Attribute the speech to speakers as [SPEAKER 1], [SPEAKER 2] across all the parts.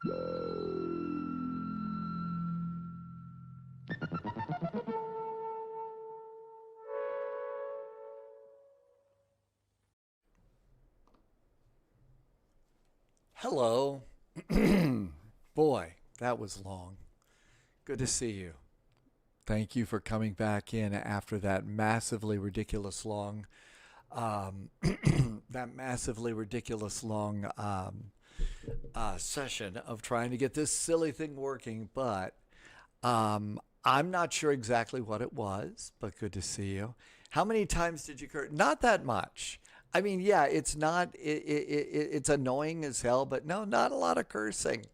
[SPEAKER 1] Hello. Boy, that was long. Good to see you. Thank you for coming back in after that massively ridiculous long, session of trying to get this silly thing working. But I'm not sure exactly what it was, but good to see you. How many times did you curse? Not that much. I mean, yeah, it's not, it's annoying as hell, but no, not a lot of cursing.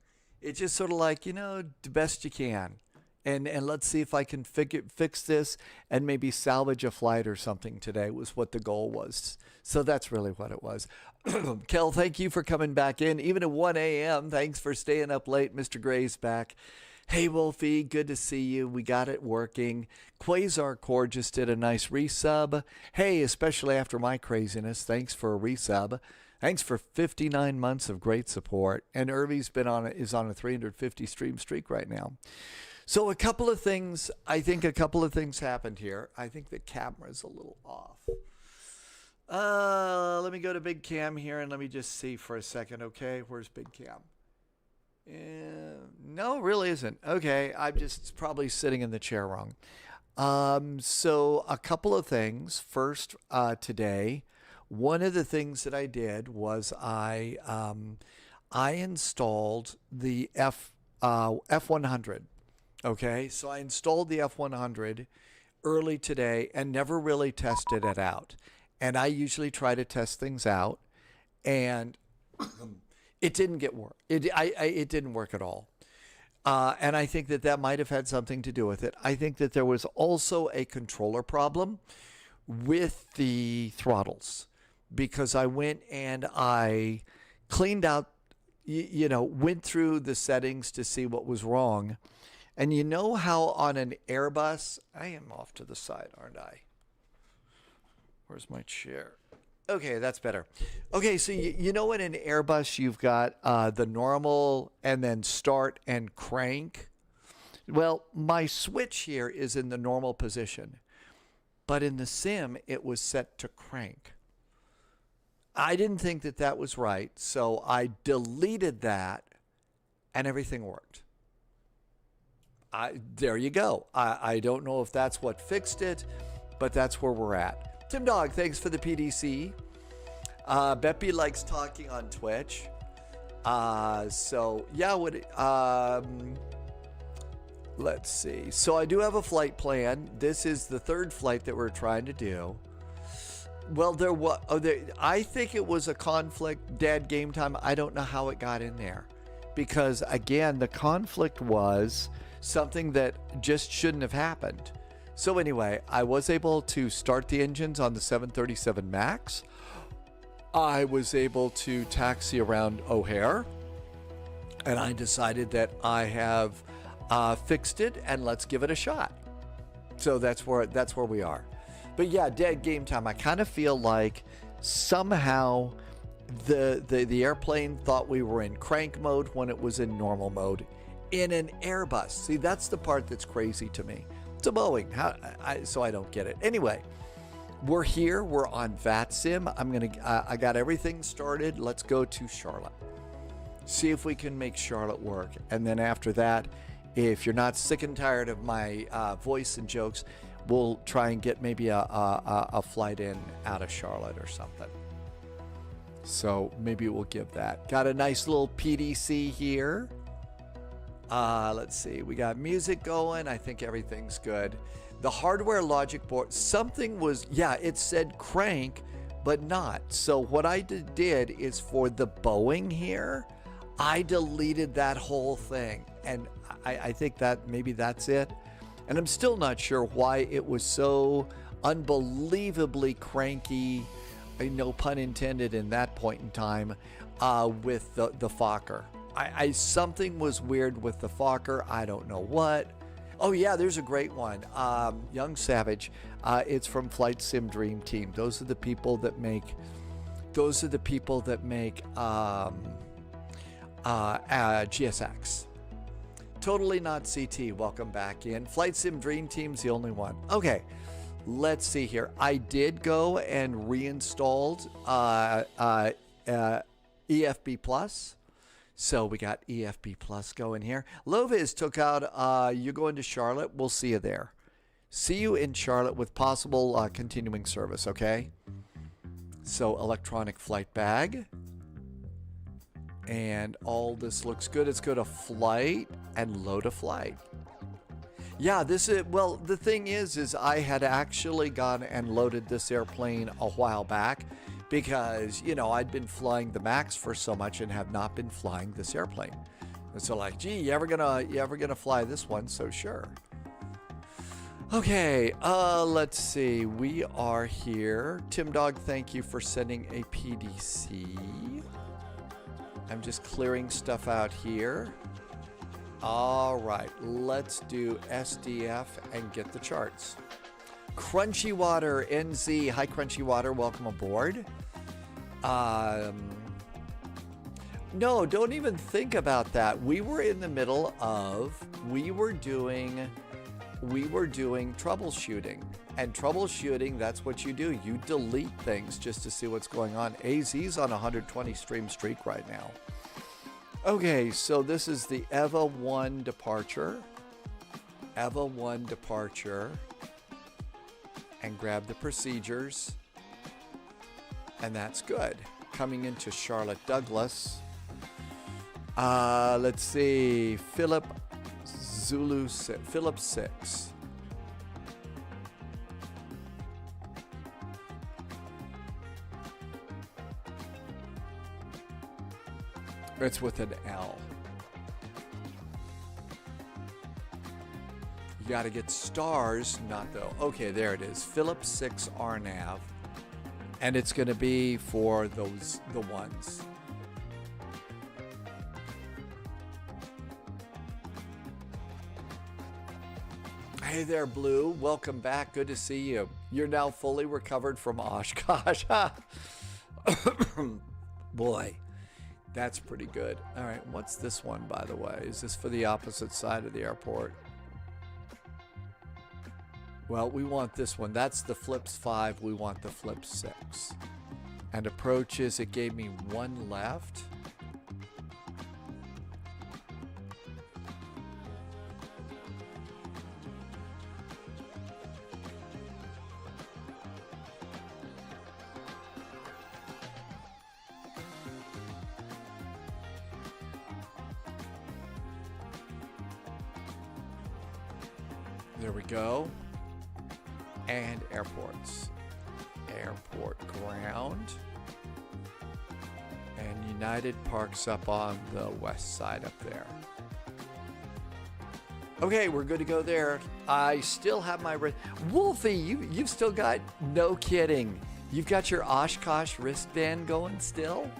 [SPEAKER 1] It's just sort of like, the best you can. And let's see if I can fix this and maybe salvage a flight or something today was what the goal was. So that's really what it was. Kel, thank you for coming back in. Even at 1 a.m., thanks for staying up late. Mr. Gray's back. Hey, Wolfie, good to see you. We got it working. Quasar Core just did a nice resub. Hey, especially after my craziness, thanks for a resub. Thanks for 59 months of great support. And Irvy's is on a 350 stream streak right now. So I think a couple of things happened here. I think the camera's a little off. Let me go to Big Cam here and let me just see for a second, okay? Where's Big Cam? No, really isn't. Okay, I'm just probably sitting in the chair wrong. So a couple of things. First, today, one of the things that I did was I installed the F100. Okay, so I installed the F100 early today and never really tested it out. And I usually try to test things out, and it didn't work. It didn't work at all. And I think that might have had something to do with it. I think that there was also a controller problem with the throttles, because I went and I cleaned out, went through the settings to see what was wrong. And you know how on an Airbus, I am off to the side, aren't I? Where's my chair? Okay, that's better. Okay, so you know in an Airbus you've got the normal and then start and crank? Well, my switch here is in the normal position, but in the sim it was set to crank. I didn't think that was right, so I deleted that and everything worked. There you go. I don't know if that's what fixed it, but that's where we're at. Tim Dog, thanks for the PDC. Beppy likes talking on Twitch. So yeah, let's see. So I do have a flight plan. This is the third flight that we're trying to do. Well, I think it was a conflict, Dad Game Time. I don't know how it got in there, because again, the conflict was something that just shouldn't have happened. So anyway, I was able to start the engines on the 737 MAX. I was able to taxi around O'Hare, and I decided that I have fixed it, and let's give it a shot. So that's where we are. But yeah, Dead Game Time. I kind of feel like somehow the airplane thought we were in crank mode when it was in normal mode in an Airbus. See, that's the part that's crazy to me. It's a Boeing. So I don't get it. Anyway, we're here. We're on VATSIM. I got everything started. Let's go to Charlotte. See if we can make Charlotte work. And then after that, if you're not sick and tired of my voice and jokes, we'll try and get maybe a flight in out of Charlotte or something. So maybe we'll give that. Got a nice little PDC here. Let's see. We got music going. I think everything's good. The hardware logic board, something was, yeah, it said crank, but not. So what I did is for the Boeing here, I deleted that whole thing. And I think that maybe that's it. And I'm still not sure why it was so unbelievably cranky, no pun intended in that point in time, with the Fokker. Something was weird with the Fokker. I don't know what. Oh yeah, there's a great one. Young Savage. It's from Flight Sim Dream Team. Those are the people that make GSX. Totally not CT. Welcome back in. Flight Sim Dream Team's the only one. Okay, let's see here. I did go and reinstalled EFB Plus. So we got EFB Plus going here. Loviz took out, you're going to Charlotte. We'll see you there. See you in Charlotte with possible continuing service, okay? So electronic flight bag. And all this looks good. Let's go to flight and load a flight. Yeah, this is, well, the thing is I had actually gone and loaded this airplane a while back because, you know, I'd been flying the Max for so much and have not been flying this airplane. And so like, gee, you ever gonna fly this one? So sure. Okay, let's see. We are here. Tim Dog, thank you for sending a PDC. I'm just clearing stuff out here. All right, let's do SDF and get the charts. Crunchy Water, NZ. Hi, Crunchy Water. Welcome aboard. No, don't even think about that. We were in the middle of, we were doing troubleshooting. And troubleshooting, that's what you do. You delete things just to see what's going on. AZ's on a 120 stream streak right now. Okay, so this is the EVA 1 departure. EVA 1 departure. And grab the procedures. And that's good. Coming into Charlotte Douglas. Let's see. Philip 6. It's with an L. You got to get stars, not though. Okay, there it is. Philip 6 RNAV. And it's going to be for the ones. Hey there, Blue. Welcome back. Good to see you. You're now fully recovered from Oshkosh. Boy, that's pretty good. All right, what's this one, by the way? Is this for the opposite side of the airport? Well, we want this one. That's the Flips 5. We want the Flips 6. And approaches, it gave me one left. There we go. And airports. Airport ground. And United parks up on the west side up there. Okay, we're good to go there. I still have my Wolfie, you've still got, no kidding. You've got your Oshkosh wristband going still?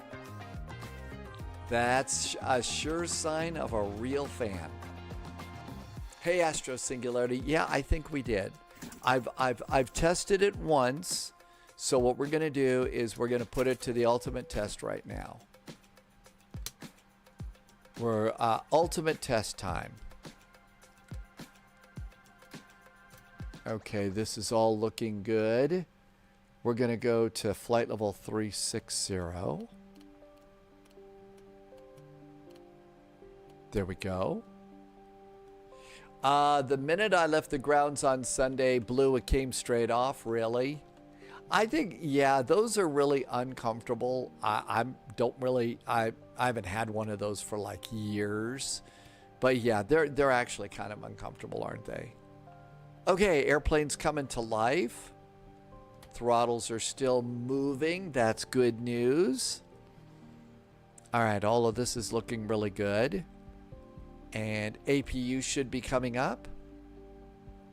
[SPEAKER 1] That's a sure sign of a real fan. Hey, Astro Singularity. Yeah, I think we did. I've tested it once. So what we're going to do is we're going to put it to the ultimate test right now. We're ultimate test time. Okay, this is all looking good. We're going to go to flight level 360. There we go. The minute I left the grounds on Sunday, Blue, it came straight off, really. I think, yeah, those are really uncomfortable. I haven't had one of those for like years. But yeah, they're actually kind of uncomfortable, aren't they? Okay, airplane's coming to life. Throttles are still moving. That's good news. All right, all of this is looking really good. And APU should be coming up.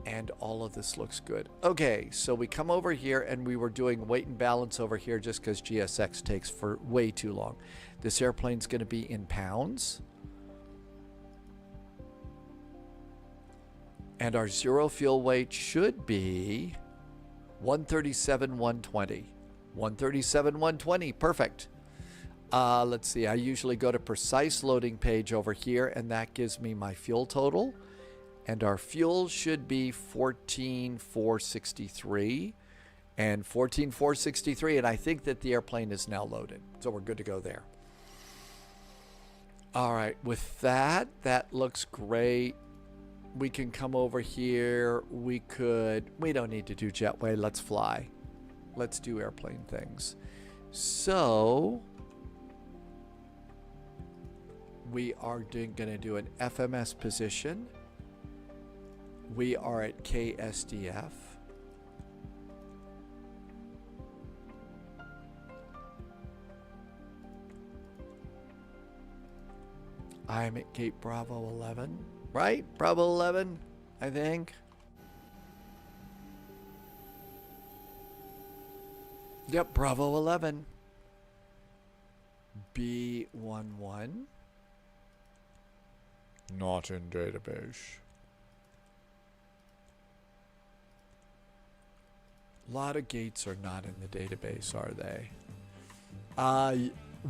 [SPEAKER 1] And all of this looks good. Okay, so we come over here and we were doing weight and balance over here just because GSX takes for way too long. This airplane's going to be in pounds. And our zero fuel weight should be 137, 120. 137, 120, perfect. Let's see. I usually go to precise loading page over here, and that gives me my fuel total. And our fuel should be 14,463 and 14,463. And I think that the airplane is now loaded. So we're good to go there. All right. With that, that looks great. We can come over here. We don't need to do jetway. Let's fly. Let's do airplane things. So we are going to do an FMS position. We are at KSDF. I'm at Cape Bravo 11, right? Bravo 11, I think. Yep, Bravo 11. B11. Not in database. A lot of gates are not in the database, are they?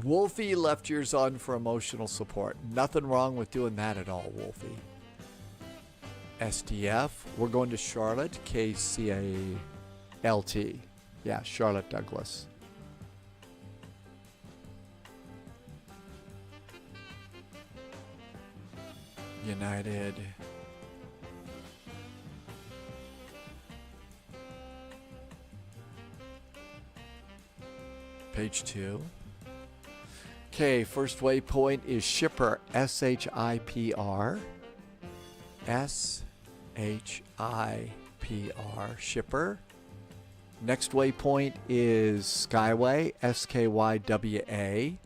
[SPEAKER 1] Wolfie left yours on for emotional support. Nothing wrong with doing that at all, Wolfie. SDF. We're going to Charlotte. KCLT. Yeah, Charlotte Douglas. United. Page 2. Okay, first waypoint is shipper, SHIPR. SHIPR, shipper. Next waypoint is Skyway, SKYWA.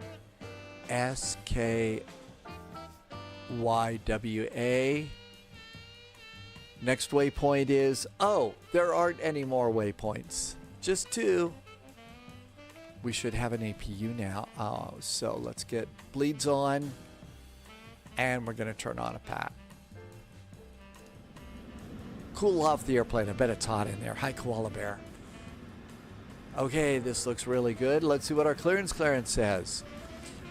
[SPEAKER 1] SKYWA. Next waypoint is, oh, there aren't any more waypoints. Just 2. We should have an APU now. Oh, so let's get bleeds on. And we're going to turn on a PAT. Cool off the airplane. I bet it's hot in there. Hi, Koala Bear. Okay, this looks really good. Let's see what our clearance says.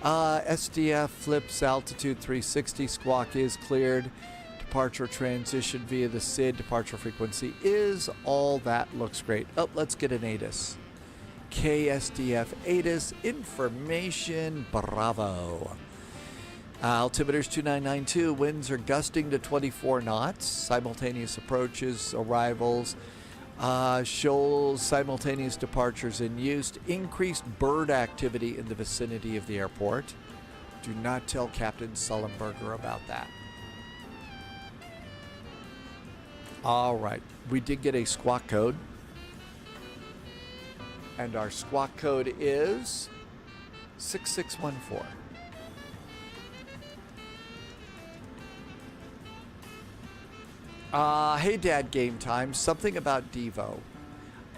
[SPEAKER 1] SDF flips altitude 360. Squawk is cleared. Departure transition via the SID. Departure frequency is all that looks great. Oh, let's get an ATIS. KSDF ATIS information. Bravo. Altimeter's 2992. Winds are gusting to 24 knots. Simultaneous approaches, arrivals, shoals, simultaneous departures in use. Increased bird activity in the vicinity of the airport. Do not tell Captain Sullenberger about that. All right. We did get a squawk code. And our squawk code is 6614. Hey, Dad, game time. Something about Devo.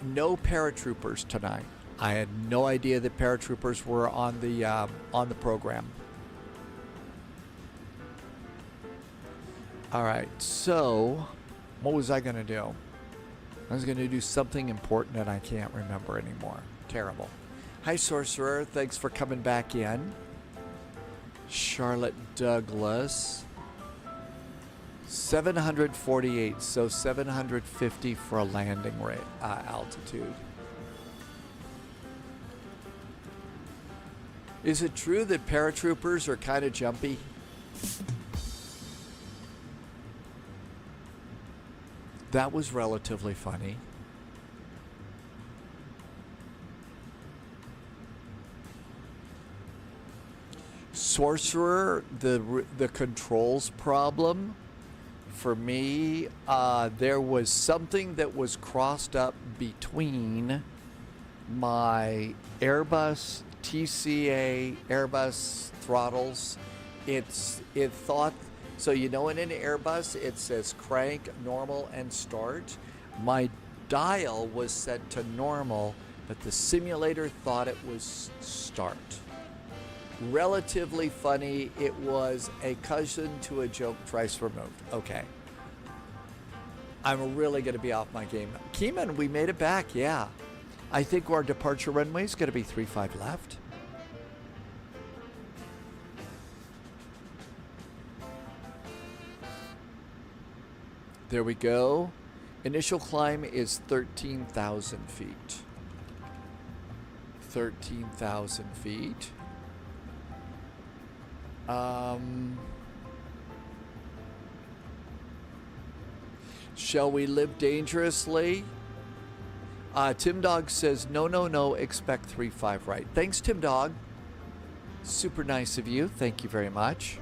[SPEAKER 1] No paratroopers tonight. I had no idea that paratroopers were on the program. All right. So, what was I going to do? I was going to do something important and I can't remember anymore. Terrible. Hi, Sorcerer. Thanks for coming back in. Charlotte Douglas. 748, so 750 for a landing rate altitude. Is it true that paratroopers are kind of jumpy? That was relatively funny. Sorcerer, the controls problem for me, there was something that was crossed up between my Airbus TCA Airbus throttles. It thought, so you know in an Airbus it says crank, normal, and start. My dial was set to normal, but the simulator thought it was start. Relatively funny. It was a cousin to a joke twice removed. Okay. I'm really going to be off my game. Keeman, we made it back. Yeah. I think our departure runway is going to be 35 left. There we go. Initial climb is 13,000 feet. 13,000 feet. Shall we live dangerously? Tim Dog says, no, expect 3-5 right. Thanks, Tim Dog. Super nice of you. Thank you very much.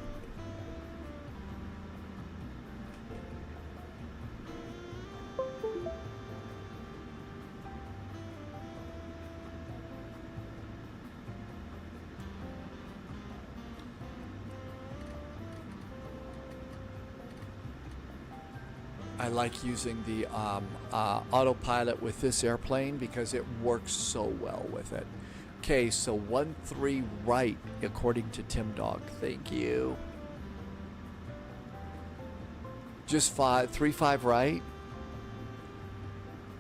[SPEAKER 1] I like using the autopilot with this airplane because it works so well with it. Okay, so 1-3 right, according to Tim Dog. Thank you. Just 3-5 right.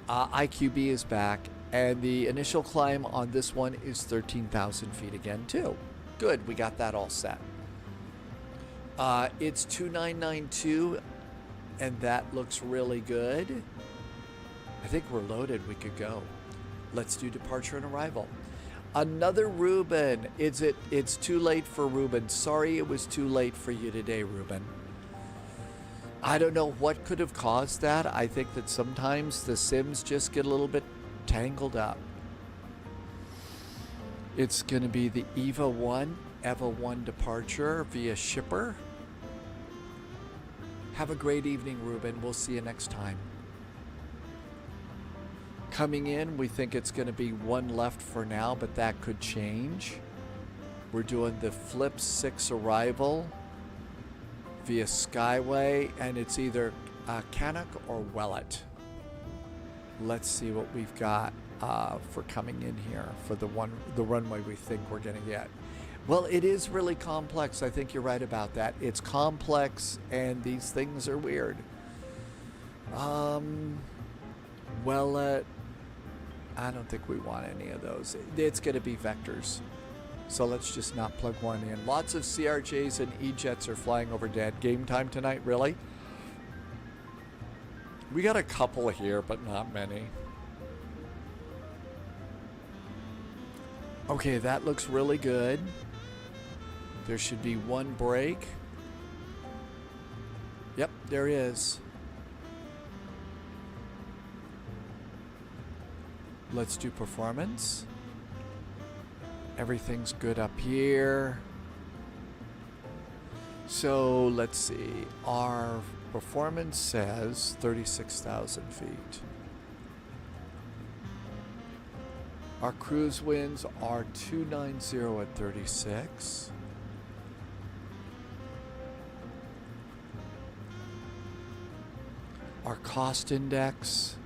[SPEAKER 1] IQB is back, and the initial climb on this one is 13,000 feet again, too. Good, we got that all set. It's 2992. And that looks really good. I think we're loaded. We could go. Let's do departure and arrival. Another Ruben. It's too late for Ruben. Sorry it was too late for you today, Ruben. I don't know what could have caused that. I think that sometimes the sims just get a little bit tangled up. It's going to be the EVA 1 departure via shipper. Have a great evening, Ruben. We'll see you next time. Coming in, we think it's going to be 1 left for now, but that could change. We're doing the Flip 6 arrival via Skyway, and it's either Canuck or Wellet. Let's see what we've got for coming in here for the runway we think we're going to get. Well, it is really complex. I think you're right about that. It's complex, and these things are weird. Well, I don't think we want any of those. It's going to be vectors. So let's just not plug one in. Lots of CRJs and E-Jets are flying over dead. Game time tonight, really? We got a couple here, but not many. Okay, that looks really good. There should be 1 break. Yep, there is. Let's do performance. Everything's good up here. So let's see. Our performance says 36,000 feet. Our cruise winds are 290 at 36. Our cost index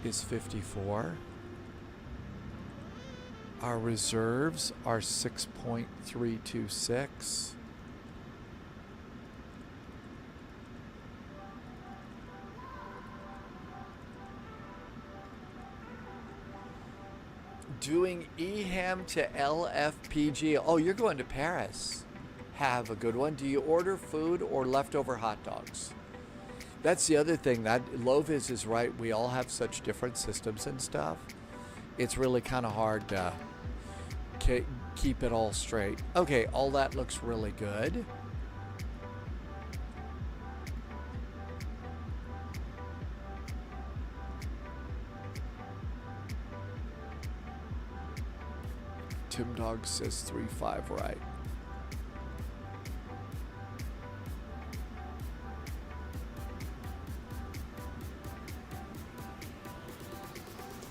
[SPEAKER 1] is 54. Our reserves are 6.326. Doing EHAM to LFPG. Oh, you're going to Paris. Have a good one. Do you order food or leftover hot dogs? That's the other thing. That Loviz is right. We all have such different systems and stuff. It's really kind of hard to keep it all straight. Okay, all that looks really good. Tim Dog says 3-5 right.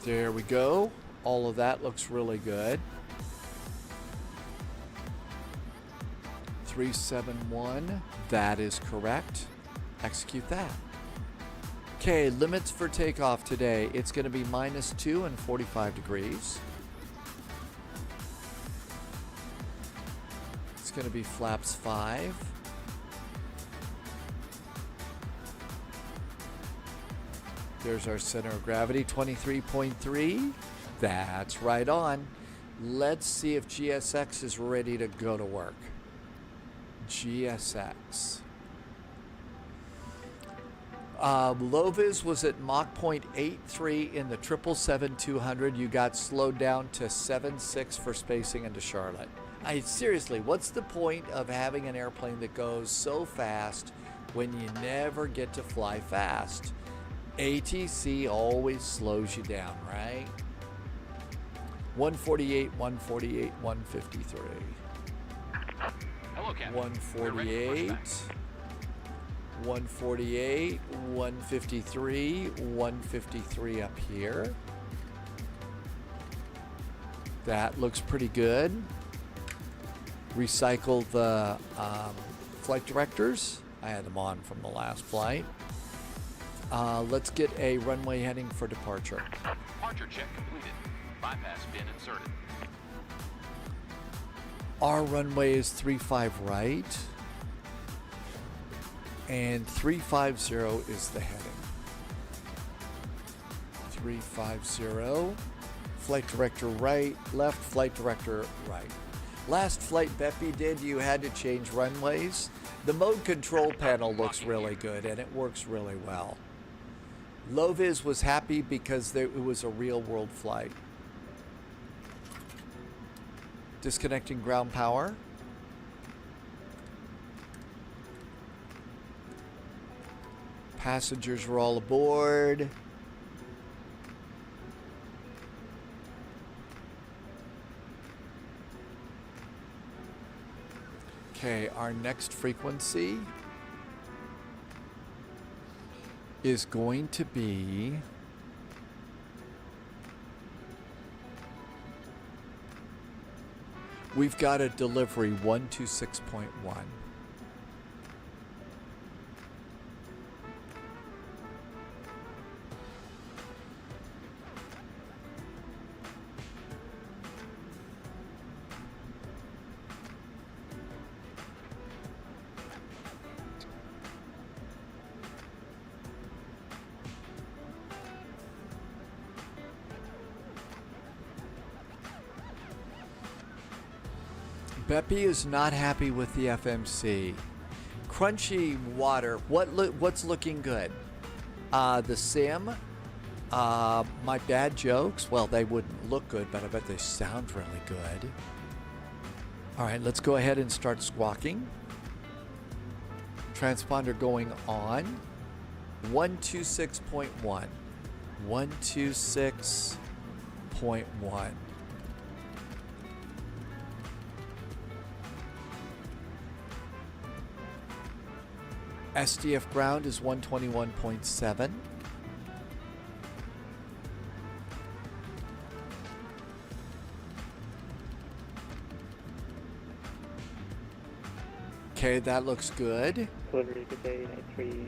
[SPEAKER 1] There we go. All of that looks really good. 371. That is correct. Execute that. Okay, limits for takeoff today. It's going to be -2 and 45 degrees. It's going to be flaps 5. There's our center of gravity, 23.3. That's right on. Let's see if GSX is ready to go to work. GSX. Lovis was at Mach 0.83 in the 777-200. You got slowed down to 7.6 for spacing into Charlotte. Seriously, what's the point of having an airplane that goes so fast when you never get to fly fast? ATC always slows you down, right? 148, 148, 153.
[SPEAKER 2] Hello, Captain.
[SPEAKER 1] 148, 148, 153, 153 up here. That looks pretty good. Recycle the flight directors. I had them on from the last flight. Let's get a runway heading for departure.
[SPEAKER 2] Departure check completed. Bypass pin inserted.
[SPEAKER 1] Our runway is 35 right. And 350 is the heading. 350. Flight director right, left, flight director right. Last flight Beppy did, you had to change runways. The mode control panel looks really good and it works really well. Lovis was happy because it was a real world flight. Disconnecting ground power. Passengers are all aboard. Okay, our next frequency is going to be we've got a delivery 126.1. Beppy is not happy with the FMC. Crunchy water. What's looking good? The sim. My bad jokes. Well, they wouldn't look good, but I bet they sound really good. All right, let's go ahead and start squawking. Transponder going on. 126.1. 126.1. SDF ground is 121.7. Okay, that looks good.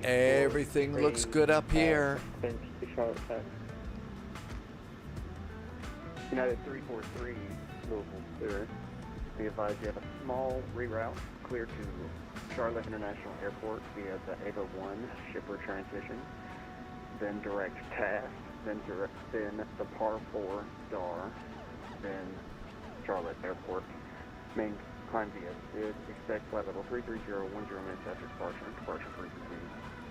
[SPEAKER 1] Everything looks good up here.
[SPEAKER 3] United 343, Louisville, clear. Be advised you have a small reroute clear to Charlotte International Airport via the Ava 1 shipper transmission, then direct TAS, then the Par 4 Star, then Charlotte Airport. Main climb via SID, expect flight level 330, 10 minutes after departure frequency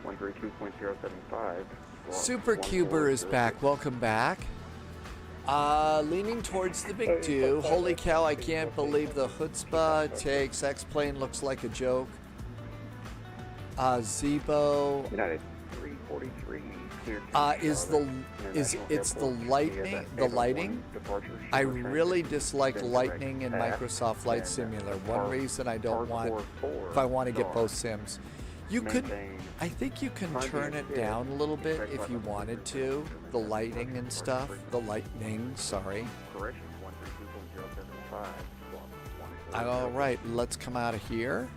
[SPEAKER 3] 132.075.
[SPEAKER 1] Super Cuber is back. Welcome back. Leaning towards the big two. Holy cow, I can't believe the chutzpah takes X-plane looks like a joke. Zebo.
[SPEAKER 3] United 343
[SPEAKER 1] it's the lighting. I really dislike lightning in Microsoft Flight Simulator. One reason I don't want, if I want to get both sims, you could, I think you can turn it down a little bit if you wanted to, the lighting and stuff, the lightning, sorry. All right, let's come out of here.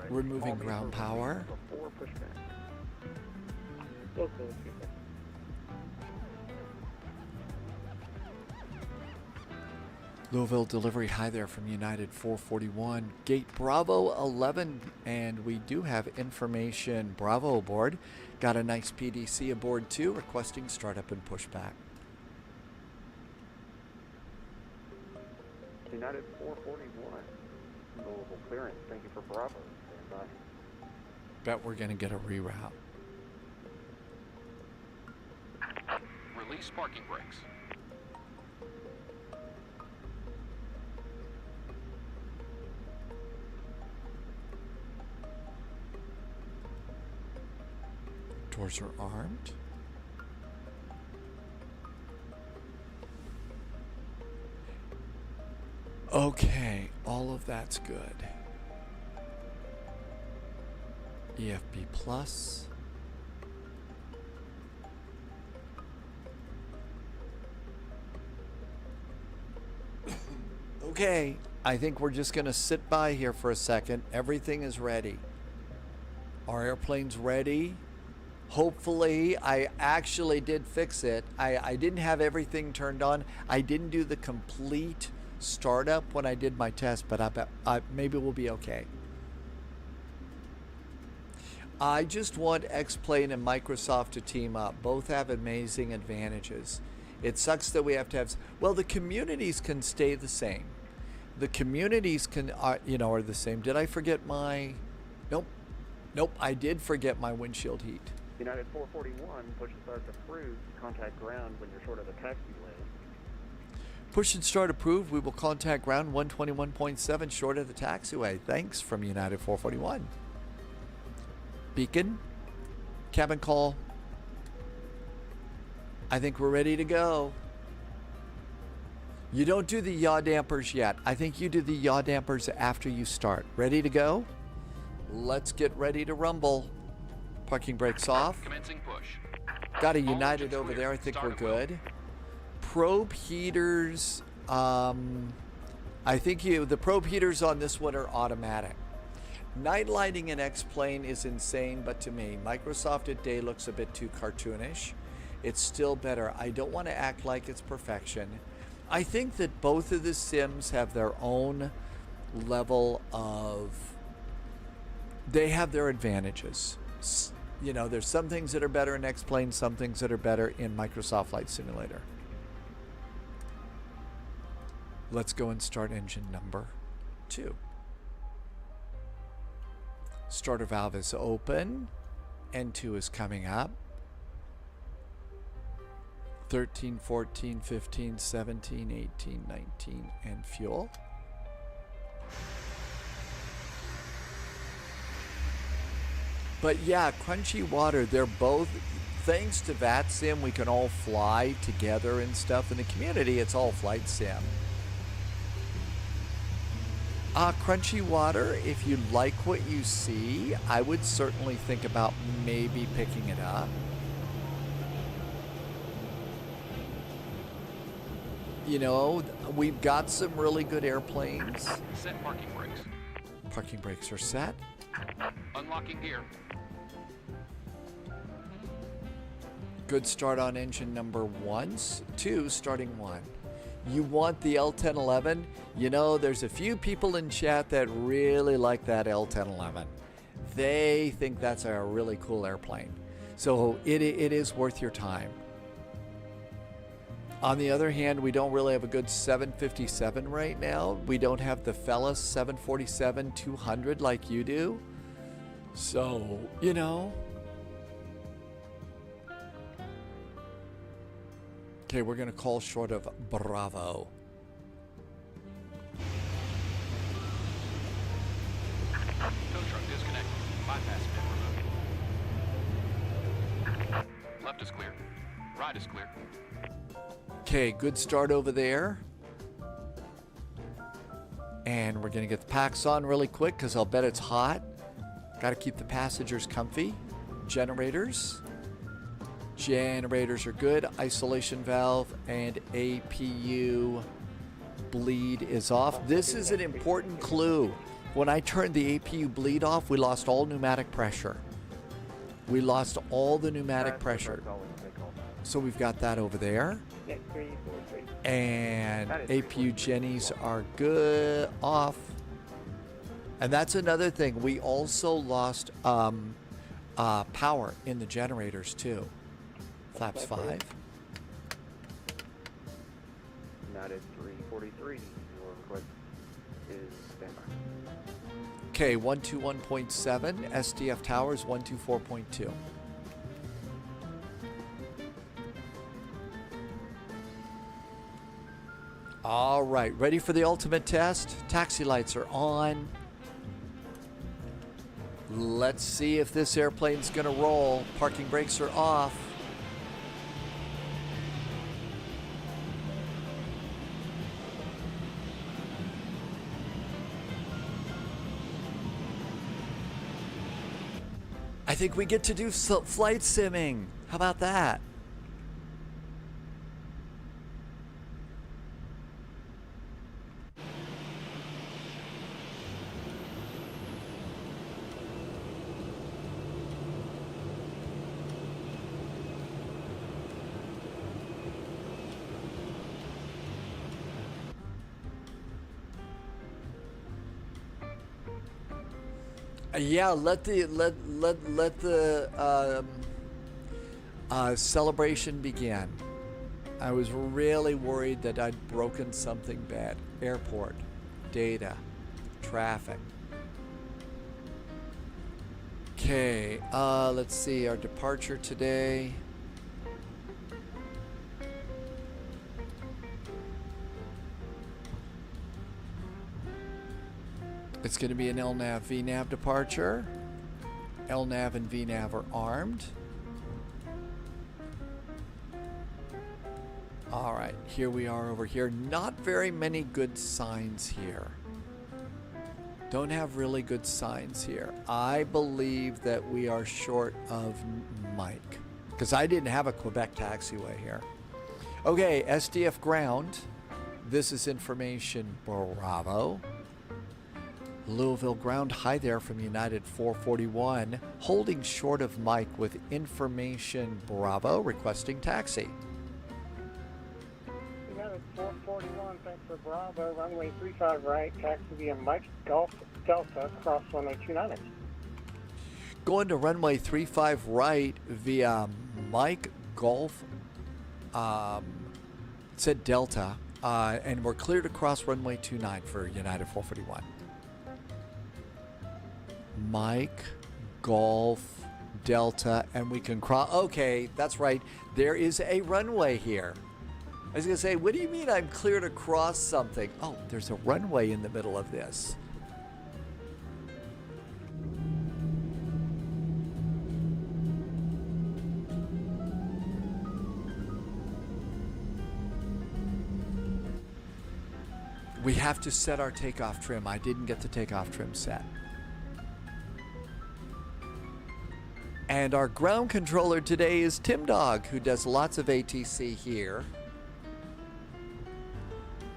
[SPEAKER 1] Removing ground power. Louisville delivery, hi there from United 441, Gate Bravo 11, and we do have information Bravo aboard. Got a nice PDC aboard too, requesting startup and pushback.
[SPEAKER 3] United 441, Louisville clearance. Thank you for Bravo. Stand by.
[SPEAKER 1] Bet we're gonna get a reroute.
[SPEAKER 2] Release parking brakes.
[SPEAKER 1] Doors are armed. Okay, all of that's good. EFB plus. Okay, I think we're just going to sit by here for a second. Everything is ready. Our airplane's ready. Hopefully, I actually did fix it. I didn't have everything turned on. I didn't do the complete startup when I did my test, but I bet maybe we'll be okay. I just want X-Plane and Microsoft to team up. Both have amazing advantages. It sucks that we have to have... Well, the communities can stay the same. The communities can, are the same. Did I forget my... Nope. Nope, I did forget my windshield heat.
[SPEAKER 3] United 441, push and start approved. Contact ground when you're short of the taxiway.
[SPEAKER 1] Push and start approved. We will contact ground 121.7 short of the taxiway. Thanks from United 441. Beacon. Cabin call. I think we're ready to go. You don't do the yaw dampers yet. I think you do the yaw dampers after you start. Ready to go? Let's get ready to rumble. Parking brakes off.
[SPEAKER 2] Commencing push.
[SPEAKER 1] Got a United over there. I think we're good. Probe heaters. I think the probe heaters on this one are automatic. Night lighting in X-Plane is insane, but to me, Microsoft at day looks a bit too cartoonish. It's still better. I don't want to act like it's perfection. I think that both of the sims have their own level of... They have their advantages. You know, there's some things that are better in X-Plane, some things that are better in Microsoft Flight Simulator. Let's go and start engine number 2. Starter valve is open. N2 is coming up. 13, 14, 15, 17, 18, 19, and fuel. But yeah, crunchy water, they're both, thanks to VATSIM, we can all fly together and stuff. In the community, it's all flight sim. Crunchy water, if you like what you see, I would certainly think about maybe picking it up. You know, we've got some really good airplanes.
[SPEAKER 2] Set parking brakes.
[SPEAKER 1] Parking brakes are set.
[SPEAKER 2] Unlocking gear.
[SPEAKER 1] Good start on engine number 1, 2, starting 1. You want the L1011? You know, there's a few people in chat that really like that L1011. They think that's a really cool airplane. So it is worth your time. On the other hand, we don't really have a good 757 right now. We don't have the Fellas 747-200 like you do. So, you know. Okay, we're going to call short of Bravo.
[SPEAKER 2] Tow truck disconnected. Bypass pin removed. Left is clear. Right is clear.
[SPEAKER 1] Okay, good start over there. And we're going to get the packs on really quick because I'll bet it's hot. Got to keep the passengers comfy. Generators. Generators are good. Isolation valve and APU bleed is off. This is an important clue. When I turned the APU bleed off, we lost all pneumatic pressure. We lost all the pneumatic pressure. So we've got that over there.
[SPEAKER 3] Next 343.
[SPEAKER 1] And
[SPEAKER 3] That is
[SPEAKER 1] APU Jennies are good off. And that's another thing. We also lost power in the generators too. Flaps 5.
[SPEAKER 3] That is 343. Your request is standby.
[SPEAKER 1] Okay, 121.7. SDF Towers 124.2. All right, ready for the ultimate test? Taxi lights are on. Let's see if this airplane's gonna roll. Parking brakes are off. I think we get to do flight simming. How about that? Yeah, let the celebration begin. I was really worried that I'd broken something bad. Airport, data, traffic. Okay, let's see our departure today. It's going to be an LNAV VNAV departure. LNAV and VNAV are armed. All right, here we are over here. Not very many good signs here. Don't have really good signs here. I believe that we are short of Mike because I didn't have a Quebec taxiway here. Okay, SDF ground. This is information Bravo. Louisville ground, hi there from United 441, holding short of Mike with information Bravo, requesting taxi.
[SPEAKER 4] United 441, thanks for Bravo, runway 35 right, taxi via Mike Golf Delta, cross runway 29.
[SPEAKER 1] Going to runway 35 right via Mike Golf, it said Delta, and we're clear to cross runway 29 for United 441. Mike, Golf, Delta, and we can cross. Okay, that's right. There is a runway here. I was going to say, what do you mean I'm clear to cross something? Oh, there's a runway in the middle of this. We have to set our takeoff trim. I didn't get the takeoff trim set. And our ground controller today is Tim Dog, who does lots of ATC here.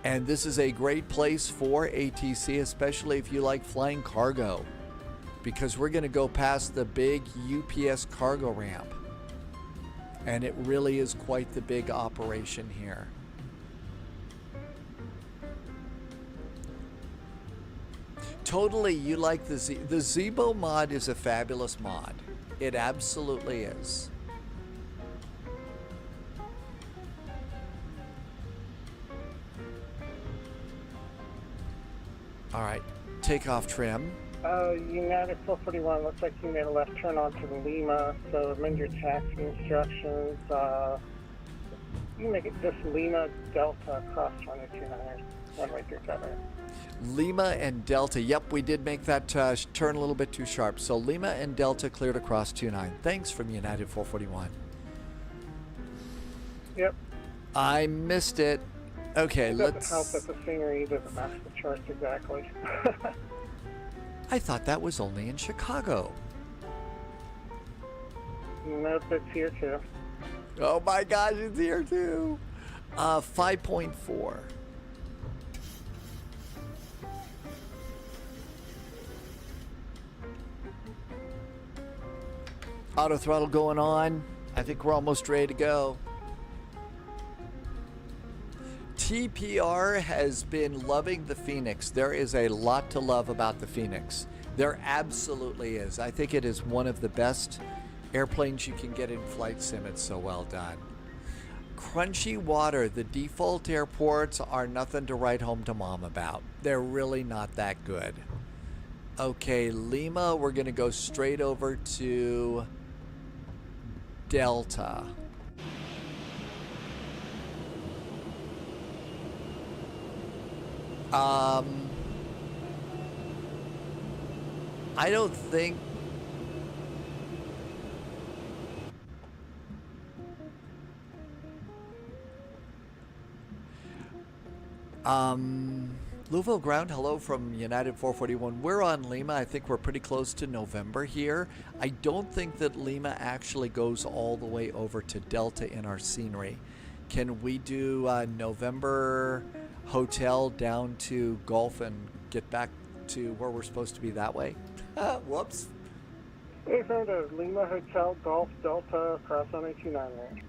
[SPEAKER 1] And this is a great place for ATC, especially if you like flying cargo, because we're going to go past the big UPS cargo ramp. And it really is quite the big operation here. Totally, you like the Zebo mod is a fabulous mod. It absolutely is. All right, takeoff trim.
[SPEAKER 4] United 441, looks like you made a left turn onto the Lima, so amend your taxi instructions. You make it just Lima Delta cross runway 29, runway 35.
[SPEAKER 1] Lima and Delta. Yep, we did make that turn a little bit too sharp. So Lima and Delta cleared across 29. Thanks from United 441.
[SPEAKER 4] Yep.
[SPEAKER 1] I missed it. Okay,
[SPEAKER 4] It
[SPEAKER 1] let's...
[SPEAKER 4] doesn't help that the scenery doesn't match the charts exactly.
[SPEAKER 1] I thought that was only in Chicago.
[SPEAKER 4] Nope, it's here too.
[SPEAKER 1] Oh my gosh, it's here too. 5.4. Auto throttle going on. I think we're almost ready to go. TPR has been loving the Phoenix. There is a lot to love about the Phoenix. There absolutely is. I think it is one of the best airplanes you can get in flight sim. It's so well done. Crunchy Water, the default airports are nothing to write home to mom about. They're really not that good. Okay, Lima, we're going to go straight over to Delta. I don't think Louisville ground, hello from United 441. We're on Lima. I think we're pretty close to November here. I don't think that Lima actually goes all the way over to Delta in our scenery. Can we do November hotel down to Gulf and get back to where we're supposed to be that way? Whoops.
[SPEAKER 4] Hey, to Lima Hotel Golf Delta across on 829 range.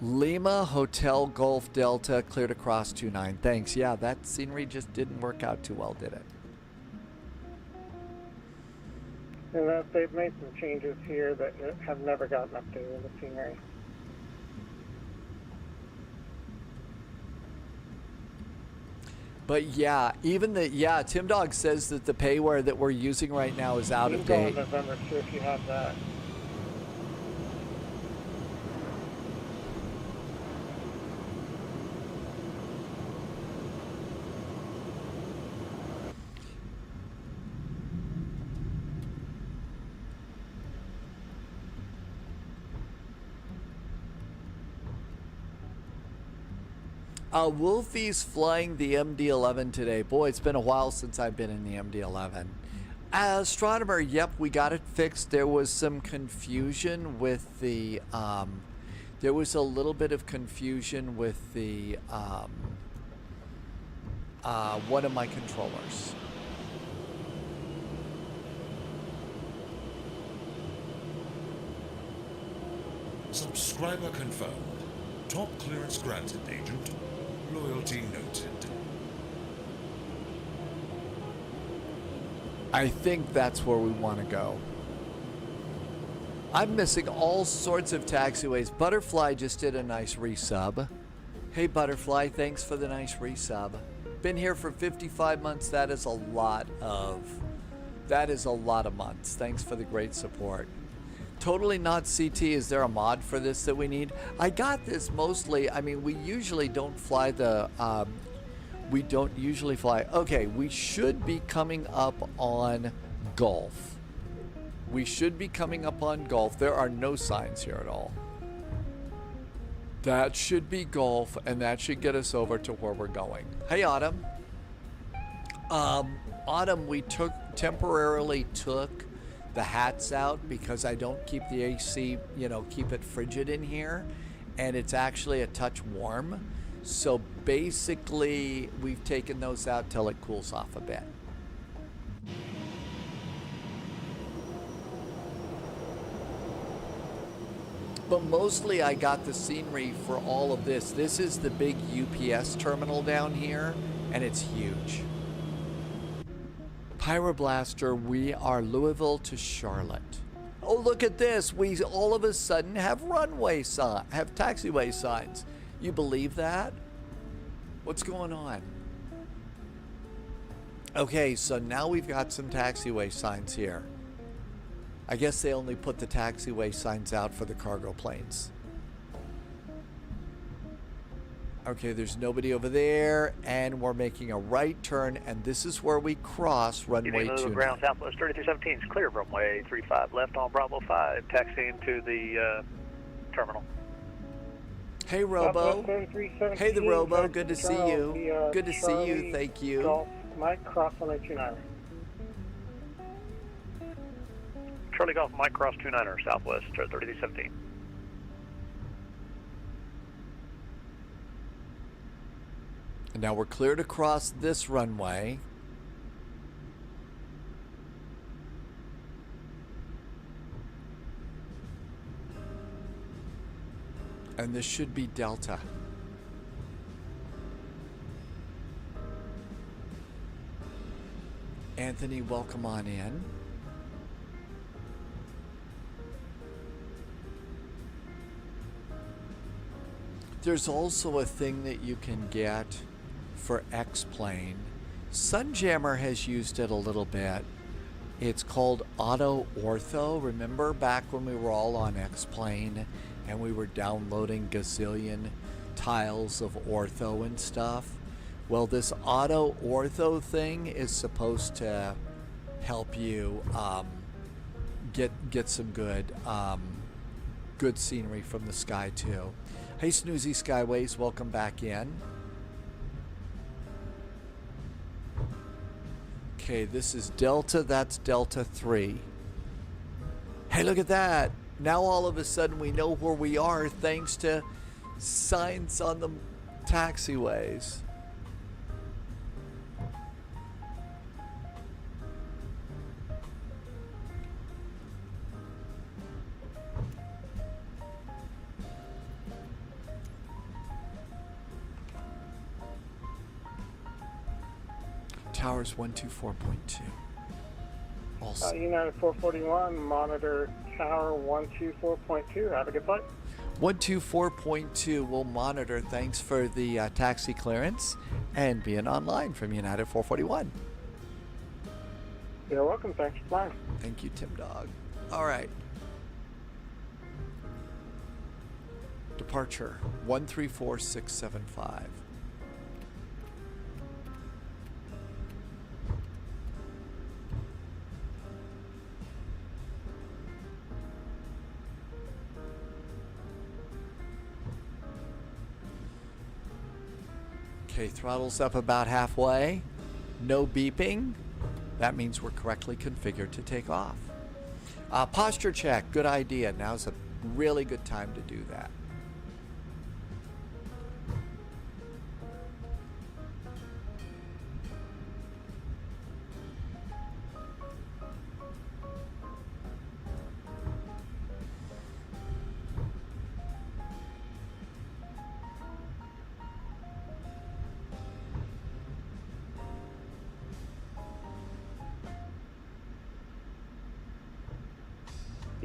[SPEAKER 1] Lima Hotel Golf Delta cleared across 29. Thanks. Yeah, that scenery just didn't work out too well, did it?
[SPEAKER 4] And that they've made some changes here that have never gotten updated in the scenery.
[SPEAKER 1] But yeah, even the Tim Dog says that the payware that we're using right now is out of date.
[SPEAKER 4] November too, if you have that.
[SPEAKER 1] Wolfie's flying the MD-11 today. Boy, it's been a while since I've been in the MD-11. Astronomer, yep, we got it fixed. There was some confusion with the, there was a little bit of confusion with the, one of my controllers.
[SPEAKER 5] Subscriber confirmed. Top clearance granted, Agent. Loyalty noted.
[SPEAKER 1] I think that's where we want to go. I'm missing all sorts of taxiways. Butterfly just did a nice resub. Hey Butterfly, thanks for the nice resub. Been here for 55 months. That is a lot of months. Thanks for the great support. Totally not CT. Is there a mod for this that we need? I got this mostly. I mean, we usually don't fly the. Okay, we should be coming up on Gulf. We should be coming up on Gulf. There are no signs here at all. That should be Gulf, and that should get us over to where we're going. Hey, Autumn. Autumn, we temporarily took the hats out because I don't keep the AC, keep it frigid in here, and it's actually a touch warm. So basically, we've taken those out till it cools off a bit. But mostly I got the scenery for all of this. This is the big UPS terminal down here, and it's huge. Pyroblaster, we are Louisville to Charlotte. Oh, look at this. We all of a sudden have taxiway signs. You believe that? What's going on? Okay, so now we've got some taxiway signs here. I guess they only put the taxiway signs out for the cargo planes. Okay, there's nobody over there, and we're making a right turn, and this is where we cross runway 29.
[SPEAKER 6] Ground Southwest 3317 is clear, runway 35 left on Bravo 5, taxiing to the terminal.
[SPEAKER 1] Hey, Robo. Hey, the Robo. Good to see you. Good to see you. Thank you.
[SPEAKER 4] Golf, Mike, cross on 829.
[SPEAKER 6] Charlie Golf, Mike, cross 29er, Southwest 3317.
[SPEAKER 1] And now we're clear to cross this runway. And this should be Delta. Anthony, welcome on in. There's also a thing that you can get for X-Plane. Sunjammer has used it a little bit. It's called Auto Ortho. Remember back when we were all on X-Plane and we were downloading gazillion tiles of ortho and stuff? Well, this Auto Ortho thing is supposed to help you get some good scenery from the sky too. Hey, Snoozy Skyways, welcome back in. Okay, this is Delta, that's Delta 3. Hey, look at that. Now all of a sudden we know where we are thanks to signs on the taxiways. Towers 124.2. Also.
[SPEAKER 4] United 441, monitor tower 124.2. Have a good flight.
[SPEAKER 1] 124.2 will monitor. Thanks for the taxi clearance and being online from United 441.
[SPEAKER 4] You're welcome. Thanks for flying.
[SPEAKER 1] Thank you, Tim Dog. All right. Departure 134675. Okay, throttle's up about halfway. No beeping. That means we're correctly configured to take off. Posture check, good idea. Now's a really good time to do that.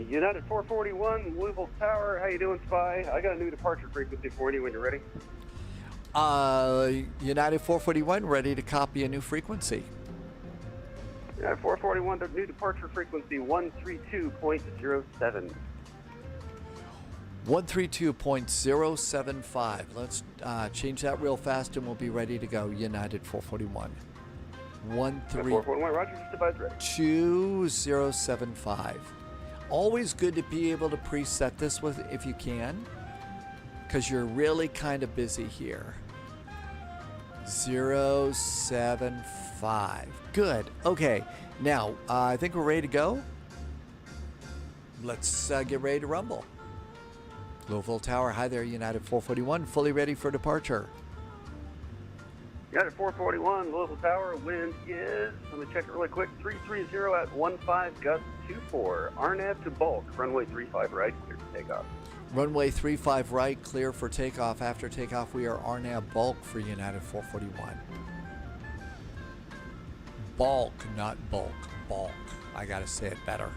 [SPEAKER 3] United 441, Louisville Tower. How you doing, Spy? I got a new departure frequency for you when you're ready.
[SPEAKER 1] United 441, ready to copy a new frequency.
[SPEAKER 3] United 441, the new departure frequency 132.07.
[SPEAKER 1] 132.075. Let's change that real fast and we'll be ready to go. United 441.
[SPEAKER 3] 441, Roger, just about ready.
[SPEAKER 1] 2075. Always good to be able to preset this with if you can, because you're really kind of busy here. 075. Good. Okay. Now, I think we're ready to go. Let's get ready to rumble. Louisville Tower. Hi there, United 441. Fully ready for departure.
[SPEAKER 3] United 441, Louisville Tower. Wind is, let me check it really quick, 330 at 15, gust 24. RNAV to bulk, runway 35 right, clear for takeoff.
[SPEAKER 1] Runway 35 right, clear for takeoff. After takeoff, we are RNAV bulk for United 441. Bulk, not bulk. Bulk. I gotta say it better.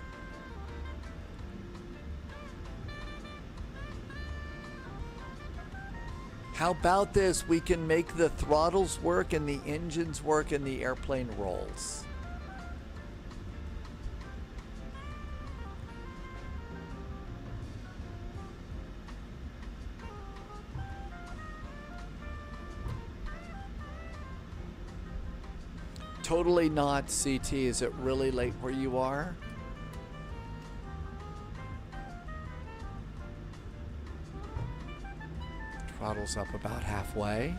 [SPEAKER 1] How about this? We can make the throttles work and the engines work and the airplane rolls. Totally not, CT. Is it really late where you are? Throttle's up about halfway.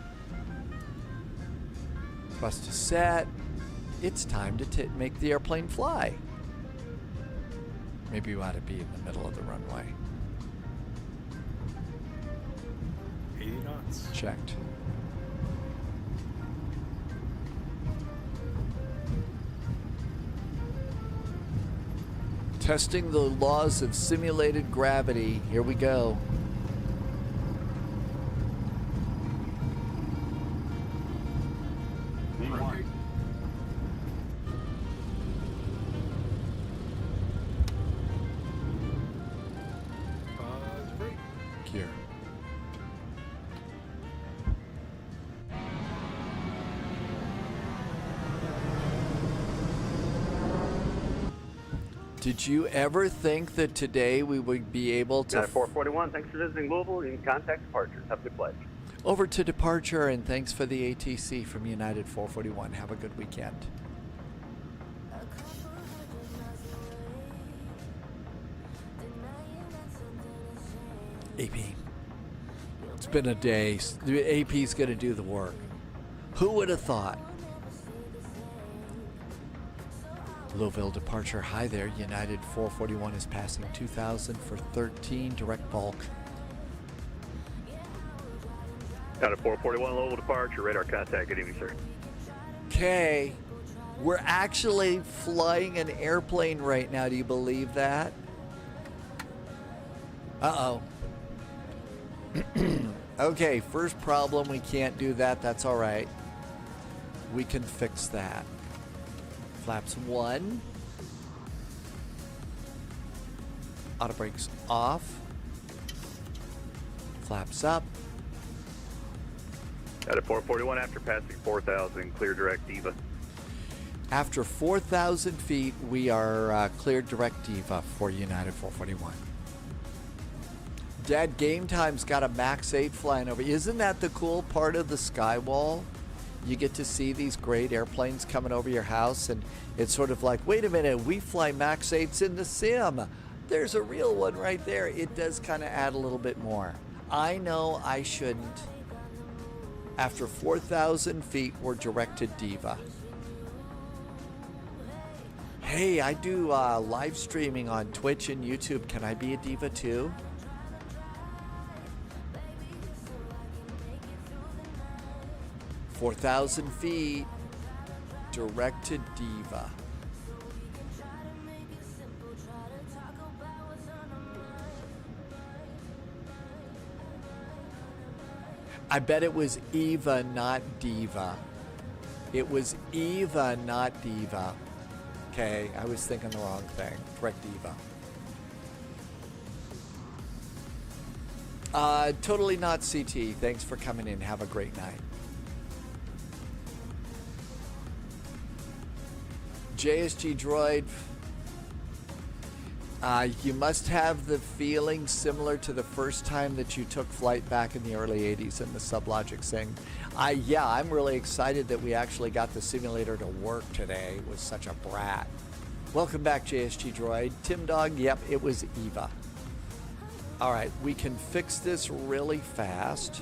[SPEAKER 1] Thrust is set. It's time to make the airplane fly. Maybe you ought to be in the middle of the runway.
[SPEAKER 7] 80 knots.
[SPEAKER 1] Checked. Testing the laws of simulated gravity. Here we go. Did you ever think that today we would be able to...
[SPEAKER 3] 441, thanks for visiting Louisville. You can contact departure. Have a good flight.
[SPEAKER 1] Over to departure, and thanks for the ATC from United 441. Have a good weekend. AP. It's been a day. The AP's going to do the work. Who would have thought? Louisville departure. Hi there. United 441 is passing 2,000 for 13. Direct bulk.
[SPEAKER 6] Out of 441 Louisville departure, radar contact. Good evening, sir.
[SPEAKER 1] Okay. We're actually flying an airplane right now. Do you believe that? Uh-oh. Okay, first problem, we can't do that. That's all right. We can fix that. Flaps 1. Auto brakes off. Flaps up.
[SPEAKER 6] Out of 441 after passing 4,000, clear direct Diva.
[SPEAKER 1] After 4,000 feet, we are cleared direct Diva for United 441. Dad, Game Time's got a Max 8 flying over. Isn't that the cool part of the Skywall? You get to see these great airplanes coming over your house, and it's sort of like, wait a minute, we fly Max 8s in the sim. There's a real one right there. It does kind of add a little bit more. I know I shouldn't. After 4,000 feet, we're directed Diva. Hey, I do live streaming on Twitch and YouTube. Can I be a Diva too? "4,000 feet, direct to Diva." I bet it was Eva, not Diva. It was Eva, not Diva. Okay, I was thinking the wrong thing. Correct Diva. Totally not CT. Thanks for coming in. Have a great night. JSG Droid. You must have the feeling similar to the first time that you took flight back in the early 80s in the Sublogic thing. Yeah, I'm really excited that we actually got the simulator to work today. It was such a brat. Welcome back, JSG Droid. Tim Dog, yep, it was Eva. All right, we can fix this really fast.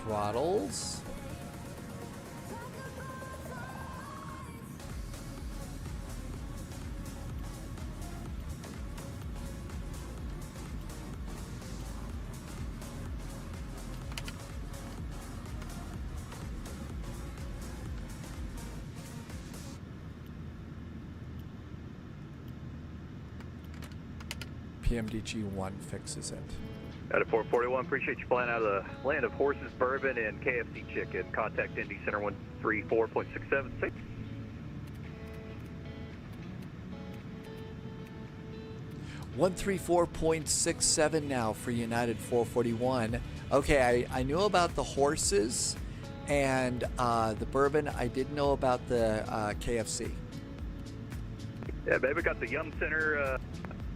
[SPEAKER 1] Throttles. PMDG-1 fixes it.
[SPEAKER 6] Out of 441, appreciate you flying out of the land of horses, bourbon, and KFC chicken. Contact Indy Center 134.676.
[SPEAKER 1] $134.67 now for United 441. Okay, I knew about the horses and the bourbon. I didn't know about the KFC.
[SPEAKER 6] Yeah, baby, got the Yum Center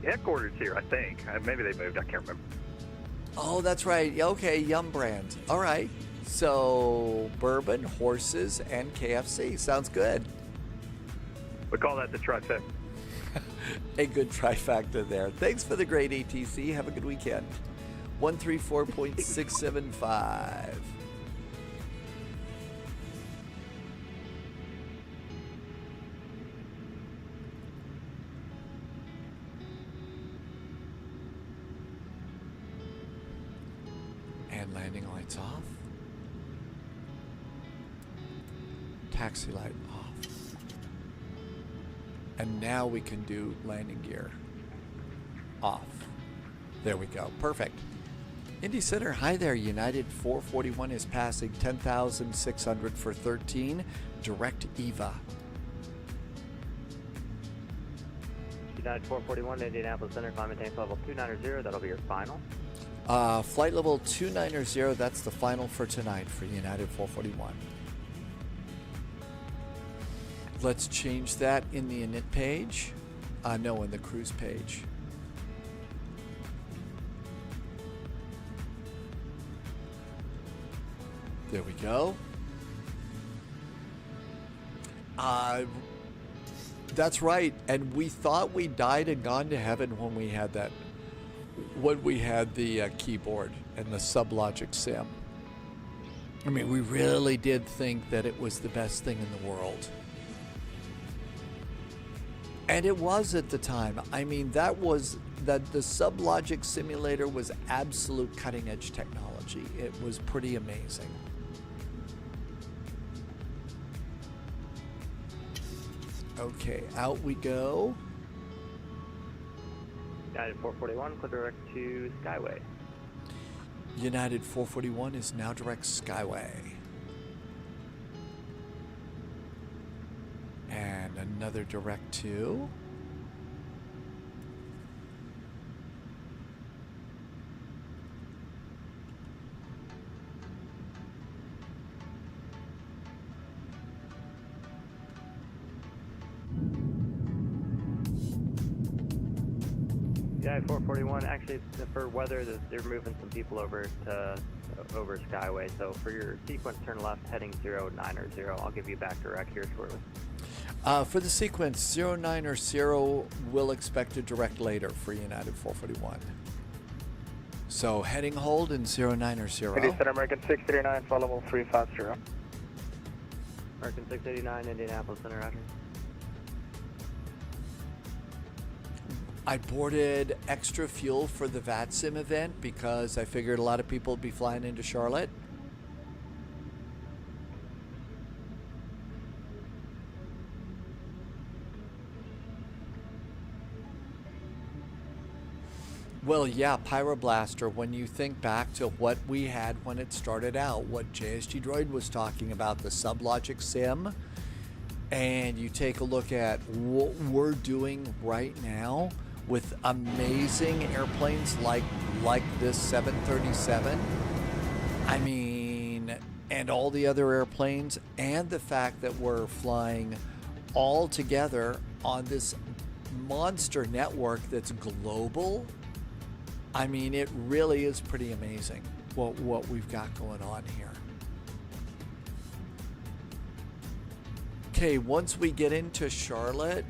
[SPEAKER 6] headquarters here, I think. Maybe they moved, I can't remember.
[SPEAKER 1] Oh, that's right. Okay, Yum brand. All right. So, bourbon, horses, and KFC. Sounds good.
[SPEAKER 6] We call that the trifecta.
[SPEAKER 1] A good trifecta there. Thanks for the great ATC. Have a good weekend. 134.675. And landing lights off. Taxi light off. And now we can do landing gear off. There we go. Perfect. Indy Center, hi there. United 441 is passing 10,600 for 13. Direct EVA.
[SPEAKER 3] United 441 to Indianapolis Center, climb maintain level 290, that'll be your final.
[SPEAKER 1] Flight level 290, that's the final for tonight for United 441. Let's change that in the init page. No, in the cruise page. There we go. That's right. And we thought we died and gone to heaven when we had that, when we had the keyboard and the SubLogic Sim. I mean, we really did think that it was the best thing in the world. And it was at the time. I mean, the SubLogic simulator was absolute cutting edge technology. It was pretty amazing. Okay, out we go.
[SPEAKER 3] United 441, clear direct to Skyway.
[SPEAKER 1] United 441 is now direct Skyway. And another direct to.
[SPEAKER 3] United 441, actually for weather, they're moving some people over to over Skyway. So for your sequence, turn left, heading 090. I'll give you back direct here shortly.
[SPEAKER 1] For the sequence, 090 will expect a direct later for United 441. So heading hold in 090.
[SPEAKER 4] Center American 639, flight level 350.
[SPEAKER 3] American 689, Indianapolis Center, Roger.
[SPEAKER 1] I boarded extra fuel for the VATSIM event because I figured a lot of people would be flying into Charlotte. Well, yeah, Pyroblaster, when you think back to what we had when it started out, what JSG Droid was talking about, the SubLogic Sim, and you take a look at what we're doing right now with amazing airplanes like this 737, I mean, and all the other airplanes, and the fact that we're flying all together on this monster network that's global. I mean, it really is pretty amazing what we've got going on here. Okay, once we get into Charlotte,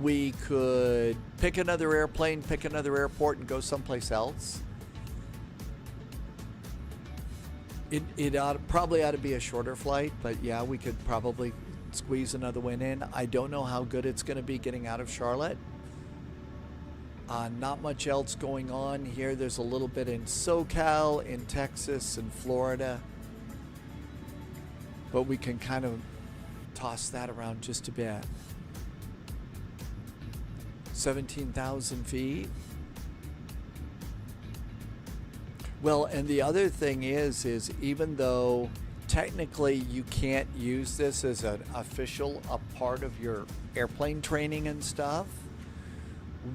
[SPEAKER 1] we could pick another airplane, pick another airport, and go someplace else. It probably ought to be a shorter flight, but yeah, we could probably squeeze another one in. I don't know how good it's going to be getting out of Charlotte. Not much else going on here. There's a little bit in SoCal, in Texas, and Florida. But we can kind of toss that around just a bit. 17,000 feet. Well, and the other thing is even though technically you can't use this as an official a part of your airplane training and stuff,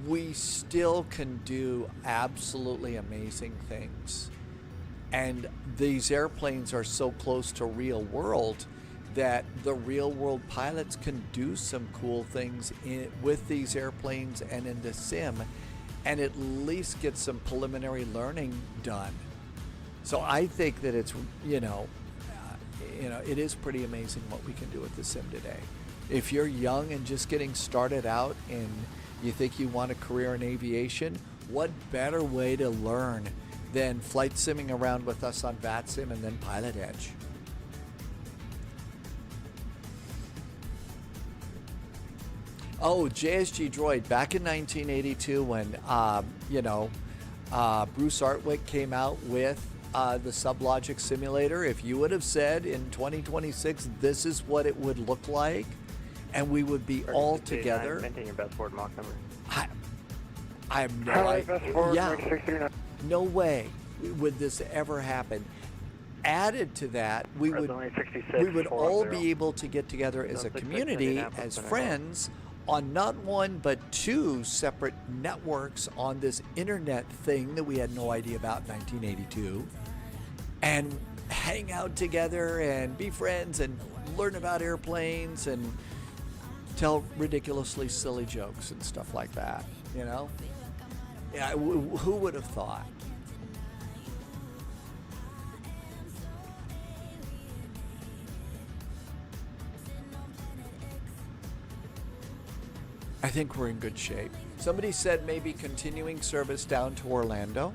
[SPEAKER 1] we still can do absolutely amazing things. And these airplanes are so close to real world that the real world pilots can do some cool things with these airplanes and in the sim, and at least get some preliminary learning done. So I think that it's, it is pretty amazing what we can do with the sim today. If you're young and just getting started out and you think you want a career in aviation, what better way to learn than flight simming around with us on VATSIM and then Pilot Edge? Oh, JSG Droid, back in 1982 when, Bruce Artwick came out with the SubLogic simulator, if you would have said in 2026, this is what it would look like, and we would be all together.
[SPEAKER 3] Maintain your best forward Mach number.
[SPEAKER 1] I have no idea. Yeah, no way would this ever happen. Added to that, we would all be able to get together as a community, as friends, on not one but two separate networks on this internet thing that we had no idea about in 1982, and hang out together and be friends and learn about airplanes and tell ridiculously silly jokes and stuff like that, you know? Yeah, who would have thought? I think we're in good shape. Somebody said maybe continuing service down to Orlando.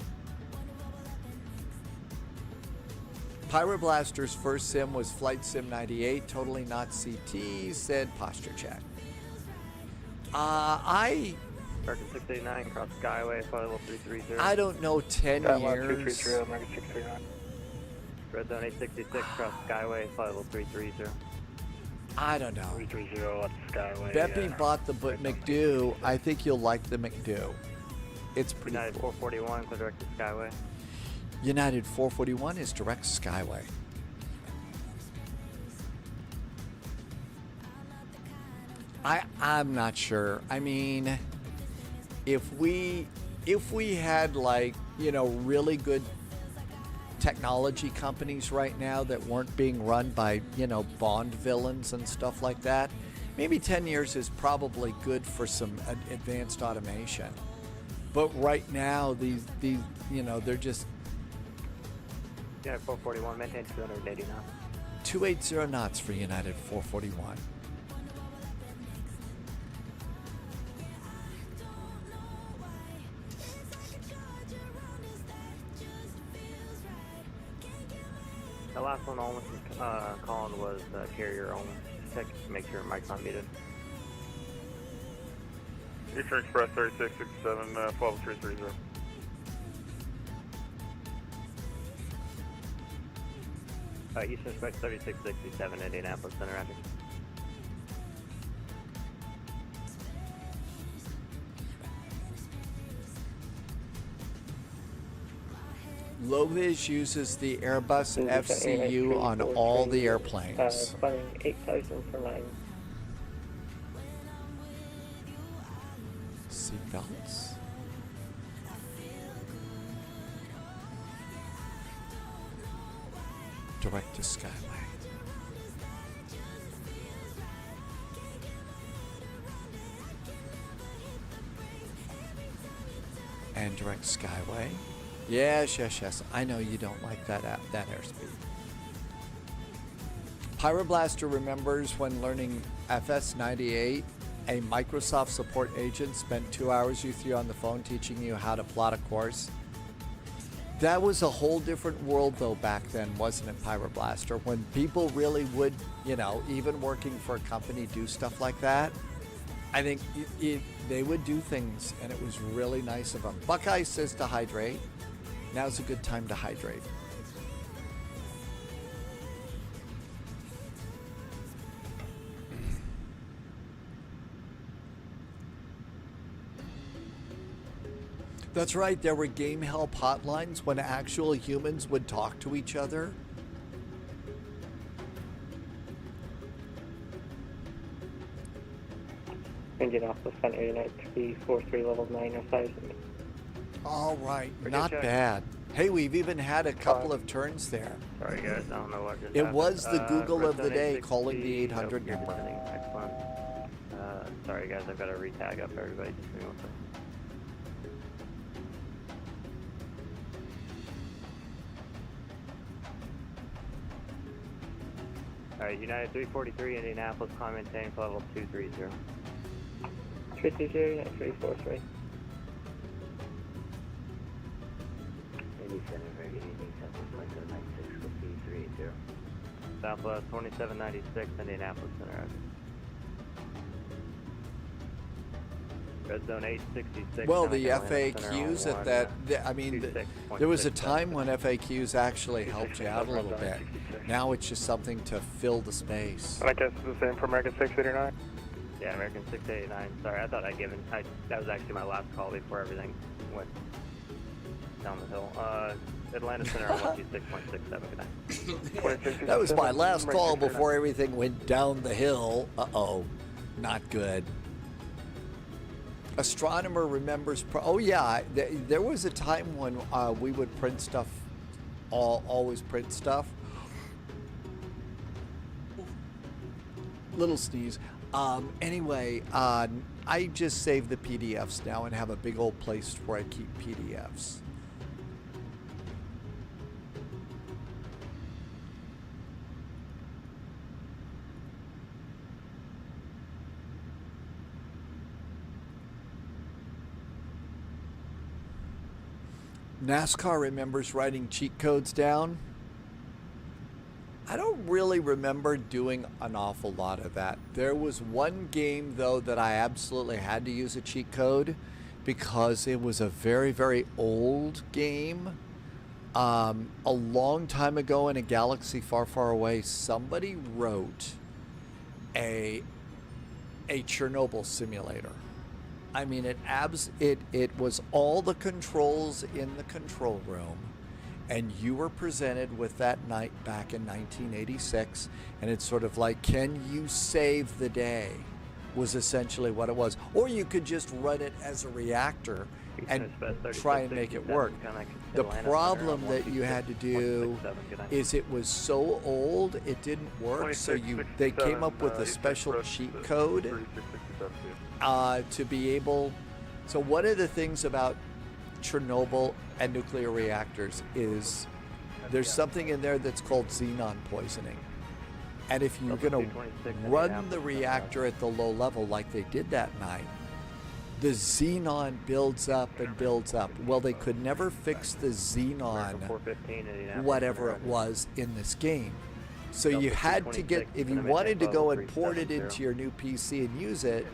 [SPEAKER 1] Pyroblaster's first sim was Flight Sim 98, totally not CT, said Posture Check.
[SPEAKER 3] American 689, cross Skyway, flight level 330.
[SPEAKER 1] I don't know, 10 years.
[SPEAKER 4] 230, American 639.
[SPEAKER 3] Red zone 866, cross Skyway, flight level 330.
[SPEAKER 1] I don't know.
[SPEAKER 4] 330 at Skyway.
[SPEAKER 1] Beppy bought the McDo. I think you'll like the McDo. It's pretty
[SPEAKER 3] United
[SPEAKER 1] cool.
[SPEAKER 3] 441, clear direct to Skyway.
[SPEAKER 1] United 441 is direct Skyway. I'm not sure. I mean, if we had, like, you know, really good technology companies right now that weren't being run by, you know, Bond villains and stuff like that, maybe 10 years is probably good for some advanced automation. But right now, these you know, they're just
[SPEAKER 3] United 441, maintain 280 knots.
[SPEAKER 1] 280 knots for United 441.
[SPEAKER 3] The last one only calling was carrier only. Check to make sure mic's not muted.
[SPEAKER 8] Eastern Express 3667, 12330.
[SPEAKER 3] Eastern Express 3667, Indianapolis Center Active.
[SPEAKER 1] Lovish uses the Airbus FCU on all the airplanes.
[SPEAKER 4] Climbing 8,000 for 9.
[SPEAKER 1] Seatbelts. Direct to Skyway. And direct Skyway. Yes, yes, yes. I know you don't like that airspeed. Pyroblaster remembers when learning FS98, a Microsoft support agent spent 2 hours with you on the phone teaching you how to plot a course. That was a whole different world, though, back then, wasn't it, Pyroblaster? When people really would, you know, even working for a company, do stuff like that. I think they would do things, and it was really nice of them. Buckeye says to hydrate. Now's a good time to hydrate. That's right, there were game help hotlines when actual humans would talk to each other.
[SPEAKER 4] Indianapolis Center, United 343, level 9,000.
[SPEAKER 1] All right, not bad. Hey, we've even had a couple of turns there.
[SPEAKER 3] Sorry guys, I don't know what just
[SPEAKER 1] It
[SPEAKER 3] happened.
[SPEAKER 1] was the Google of the day
[SPEAKER 3] 860,
[SPEAKER 1] calling the 800
[SPEAKER 3] you're
[SPEAKER 1] number.
[SPEAKER 3] descending. Excellent. Sorry guys, I've got to re-tag up everybody. Just give me 1 second. Alright, United 343, Indianapolis, climb maintain for level 230.
[SPEAKER 4] 330, United 343.
[SPEAKER 3] Southwest 2796, Indianapolis Center. Red zone 866.
[SPEAKER 1] Well, the
[SPEAKER 3] Atlanta Center
[SPEAKER 1] FAQs
[SPEAKER 3] on
[SPEAKER 1] at
[SPEAKER 3] one,
[SPEAKER 1] that, I mean, there was a
[SPEAKER 3] 26.67.
[SPEAKER 1] time when FAQs actually helped you out a little bit. Now it's just something to fill the space.
[SPEAKER 4] I guess it's the same for American 689.
[SPEAKER 3] Yeah, American 689. Sorry, I thought I'd given. That was actually my last call before everything went down the hill. Atlanta Center on 126.67. Good night.
[SPEAKER 1] That was my last call before everything went down the hill. Uh-oh, not good. Astronomer remembers. Oh yeah, there was a time when we would print stuff. Always print stuff. Little sneeze. Anyway, I just save the PDFs now and have a big old place where I keep PDFs. NASCAR remembers writing cheat codes down. I don't really remember doing an awful lot of that. There was one game, though, that I absolutely had to use a cheat code because it was a very, very old game. A long time ago in a galaxy far, far away, somebody wrote a Chernobyl simulator. I mean, it was all the controls in the control room, and you were presented with that night back in 1986, and it's sort of like, can you save the day, was essentially what it was. Or you could just run it as a reactor and try and make it work. The problem that you had to do is it was so old it didn't work, so they came up with a special cheat code to be able. So one of the things about Chernobyl and nuclear reactors is there's something in there that's called xenon poisoning. And if you're going to run the reactor at the low level like they did that night, the xenon builds up and builds up. Well, they could never fix the xenon, whatever it was, in this game. So you had to get, if you wanted to go and port it into your new PC and use it,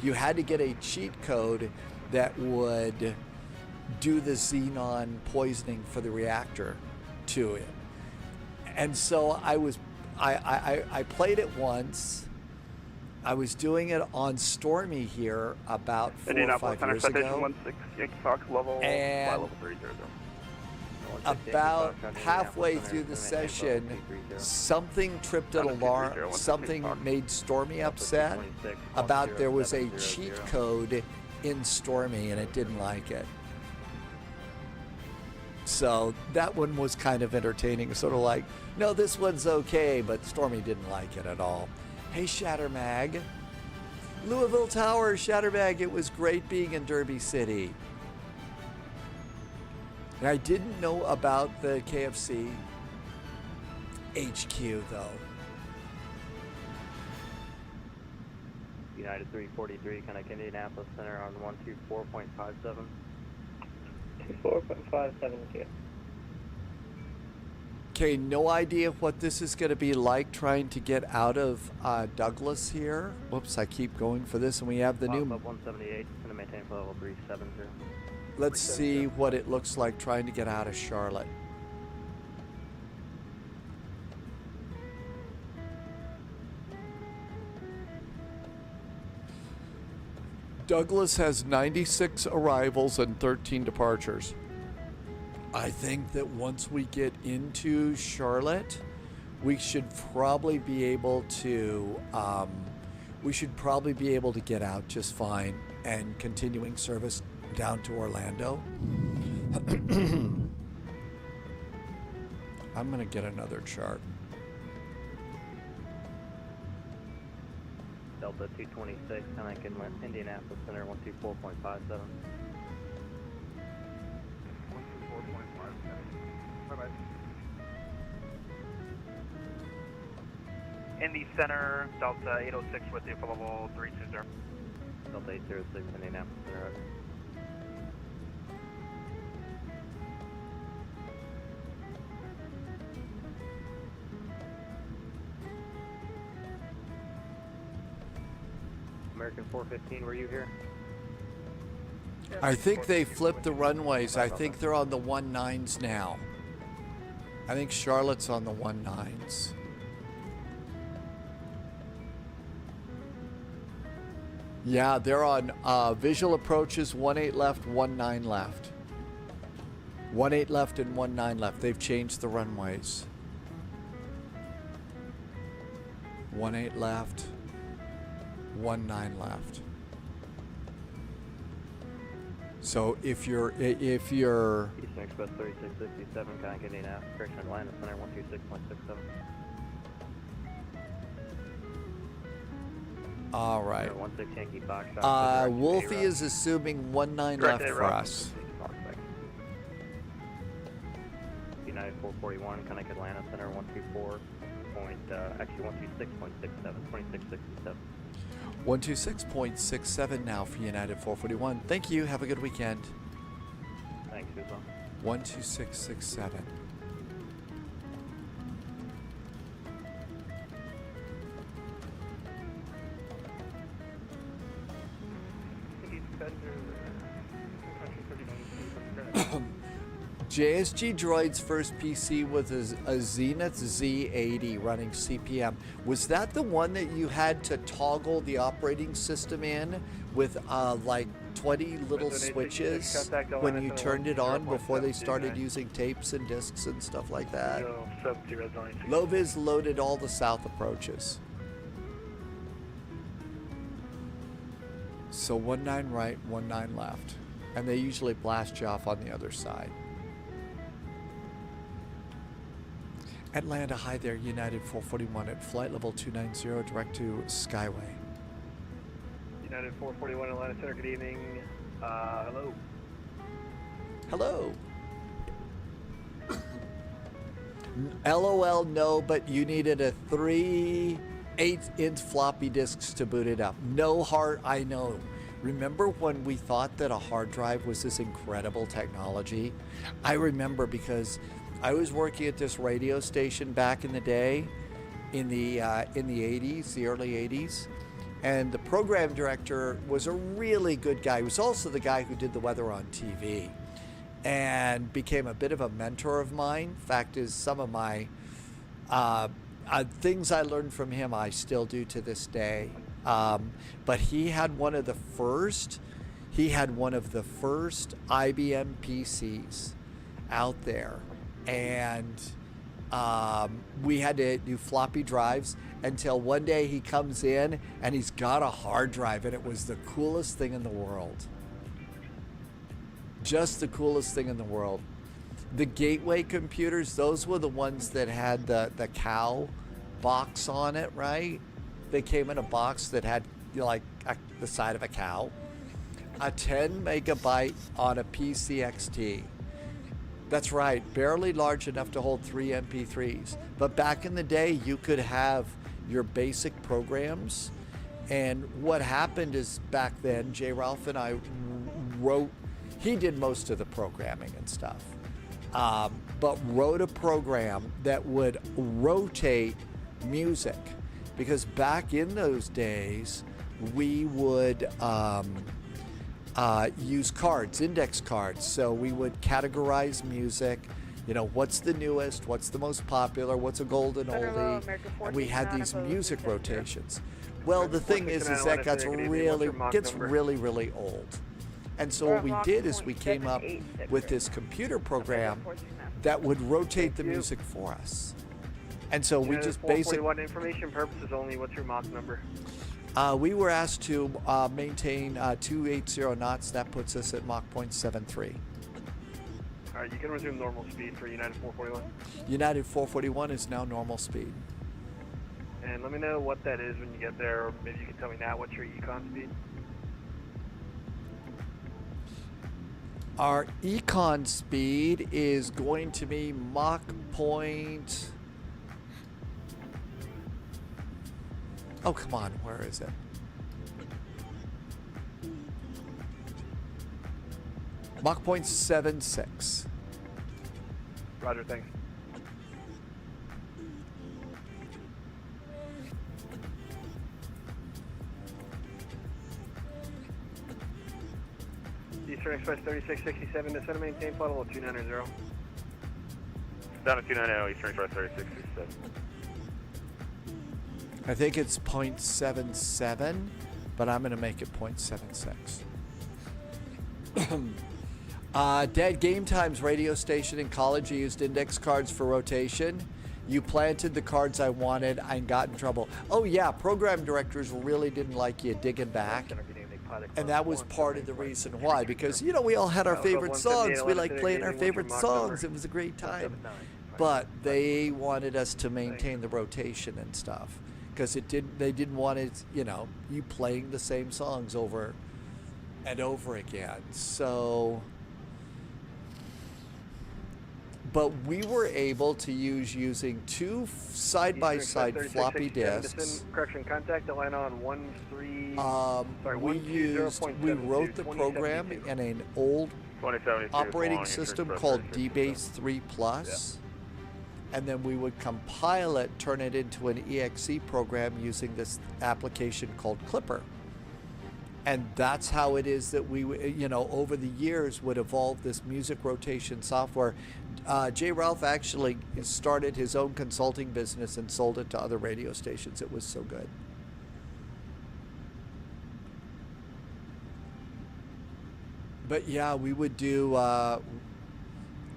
[SPEAKER 1] you had to get a cheat code that would do the xenon poisoning for the reactor to it. And so I played it once. I was doing it on Stormy here about 4 or 5 years ago. And about halfway through the session, something tripped an alarm, something made Stormy upset about there was a cheat code in Stormy and it didn't like it. So that one was kind of entertaining, sort of like, no, this one's okay, but Stormy didn't like it at all. Hey, Shattermag. Louisville Tower, Shattermag, it was great being in Derby City. And I didn't know about the KFC HQ, though.
[SPEAKER 3] United 343, connect Indianapolis Center on 124.57. 24.572.
[SPEAKER 1] Okay, no idea what this is going to be like trying to get out of Douglas here. Whoops, I keep going for this, and we have the new.
[SPEAKER 3] 178, going to maintain level 370.
[SPEAKER 1] Let's see what it looks like trying to get out of Charlotte. Douglas has 96 arrivals and 13 departures. I think that once we get into Charlotte, we should probably be able to get out just fine and continuing service down to Orlando. I'm gonna get another chart.
[SPEAKER 3] Delta 226, connect Indianapolis Center 124.57.
[SPEAKER 6] Indy Center, Delta 806 with you for level 320.
[SPEAKER 3] Delta 806, Indianapolis Center. American 415, were you here?
[SPEAKER 1] I think they flipped the runways. I think they're on the 19s now. I think Charlotte's on the 19s. Yeah, they're on visual approaches, 18 left, 19 left. 18 left and 19 left. They've changed the runways. 18 left, 19 left. So if you're
[SPEAKER 3] Eastern Express 3667, contact Indianapolis, correction Atlanta Center 126.67.
[SPEAKER 1] all right.
[SPEAKER 3] 16 Yankee Foxtrot.
[SPEAKER 1] Wolfie is assuming 19 left for us.
[SPEAKER 3] United 441, connect Atlanta Center 124. Actually 126.67, 2667.
[SPEAKER 1] 126.67 now for United 441. Thank you. Have a good weekend.
[SPEAKER 3] Thanks, Susan.
[SPEAKER 1] 12667. JSG Droid's first PC was a Zenith Z80 running CPM. Was that the one that you had to toggle the operating system in with like 20 little switches when you turned it on before they started using tapes and discs and stuff like that? Loviz loaded all the south approaches. So 19 right, 19 left. And they usually blast you off on the other side. Atlanta, hi there, United 441 at flight level 290, direct to Skyway.
[SPEAKER 6] United 441 Atlanta Center, good evening. Hello.
[SPEAKER 1] Hello. LOL, no, but you needed a 3 8-inch floppy disks to boot it up. No hard, I know. Remember when we thought that a hard drive was this incredible technology? I remember because I was working at this radio station back in the day, in the 80s, the early 80s, and the program director was a really good guy. He was also the guy who did the weather on TV, and became a bit of a mentor of mine. Fact is, some of my things I learned from him, I still do to this day. But he had one of the first IBM PCs out there. And we had to do floppy drives until one day he comes in and he's got a hard drive, and it was the coolest thing in the world. Just the coolest thing in the world. The gateway computers, those were the ones that had the cow box on it, right? They came in a box that had like the side of a cow. A 10 megabyte on a PCXT. That's right, barely large enough to hold 3 MP3s. But back in the day, you could have your basic programs. And what happened is back then, J. Ralph and I he did most of the programming and stuff, but wrote a program that would rotate music. Because back in those days, we would use cards, index cards. So we would categorize music, you know, what's the newest, what's the most popular, what's a golden oldie, and we had these music rotations. Well, the thing is that gets really old. And so what we did is we came up with this computer program that would rotate the music for us. And so we just basically...
[SPEAKER 6] information purposes only, what's your Mach number?
[SPEAKER 1] We were asked to maintain 280 knots. That puts us at Mach 0.73.
[SPEAKER 6] All right, you can resume normal speed for United 441.
[SPEAKER 1] United 441 is now normal speed.
[SPEAKER 6] And let me know what that is when you get there, or maybe you can tell me now what's your econ speed.
[SPEAKER 1] Our econ speed is going to be Mach point... Oh, come on, where is it? Mach 0.76.
[SPEAKER 6] Roger, thanks. Eastern Express 3667, descend and maintain flight level 290.
[SPEAKER 8] Down to 290, Eastern Express 3667.
[SPEAKER 1] I think it's 0.77, but I'm going to make it 0.76. Dad Game Time's radio station in college, you used index cards for rotation. You planted the cards I wanted and got in trouble. Oh yeah, program directors really didn't like you digging back And that was part of the reason why, because, you know, we all had our favorite songs. We like playing our favorite songs. It was a great time. But they wanted us to maintain the rotation and stuff, because they didn't want it, you know, you playing the same songs over and over again. So, but we were able to using two side-by-side floppy disks.
[SPEAKER 6] Correction, contact Atlanta on 13.
[SPEAKER 1] We wrote the program in an old
[SPEAKER 8] 2072
[SPEAKER 1] operating system called DBase 3 Plus. And then we would compile it, turn it into an EXE program using this application called Clipper. And that's how it is that we, you know, over the years would evolve this music rotation software. J. Ralph actually started his own consulting business and sold it to other radio stations. It was so good. But yeah, we would do...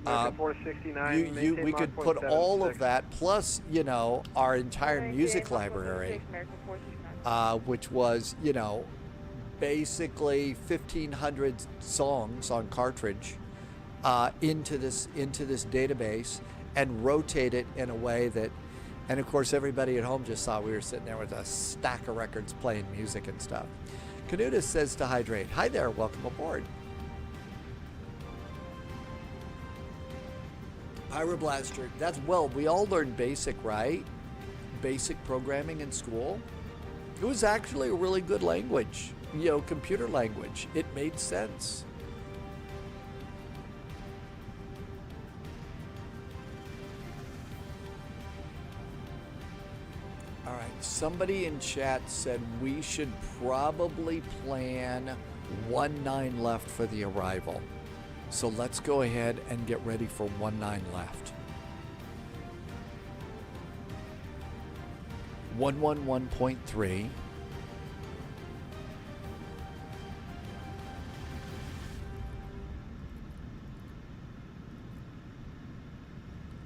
[SPEAKER 1] we could put all of that, plus, you know, our entire music library, which was, you know, basically 1,500 songs on cartridge, into this database, and rotate it in a way that, and of course everybody at home just saw we were sitting there with a stack of records playing music and stuff. Canuta says to hydrate. Hi there, welcome aboard. Pyroblaster, that's, well, we all learned BASIC, right? Basic programming in school. It was actually a really good language, you know, computer language. It made sense. All right, somebody in chat said we should probably plan 1-9 left for the arrival. So let's go ahead and get ready for 1-9 left. 111.3.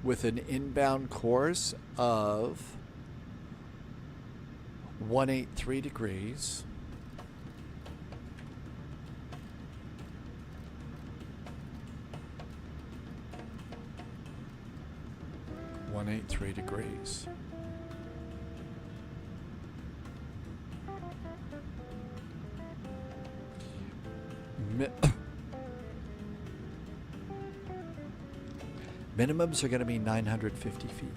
[SPEAKER 1] With an inbound course of 183 degrees. .183 degrees. Minimums are going to be 950 feet.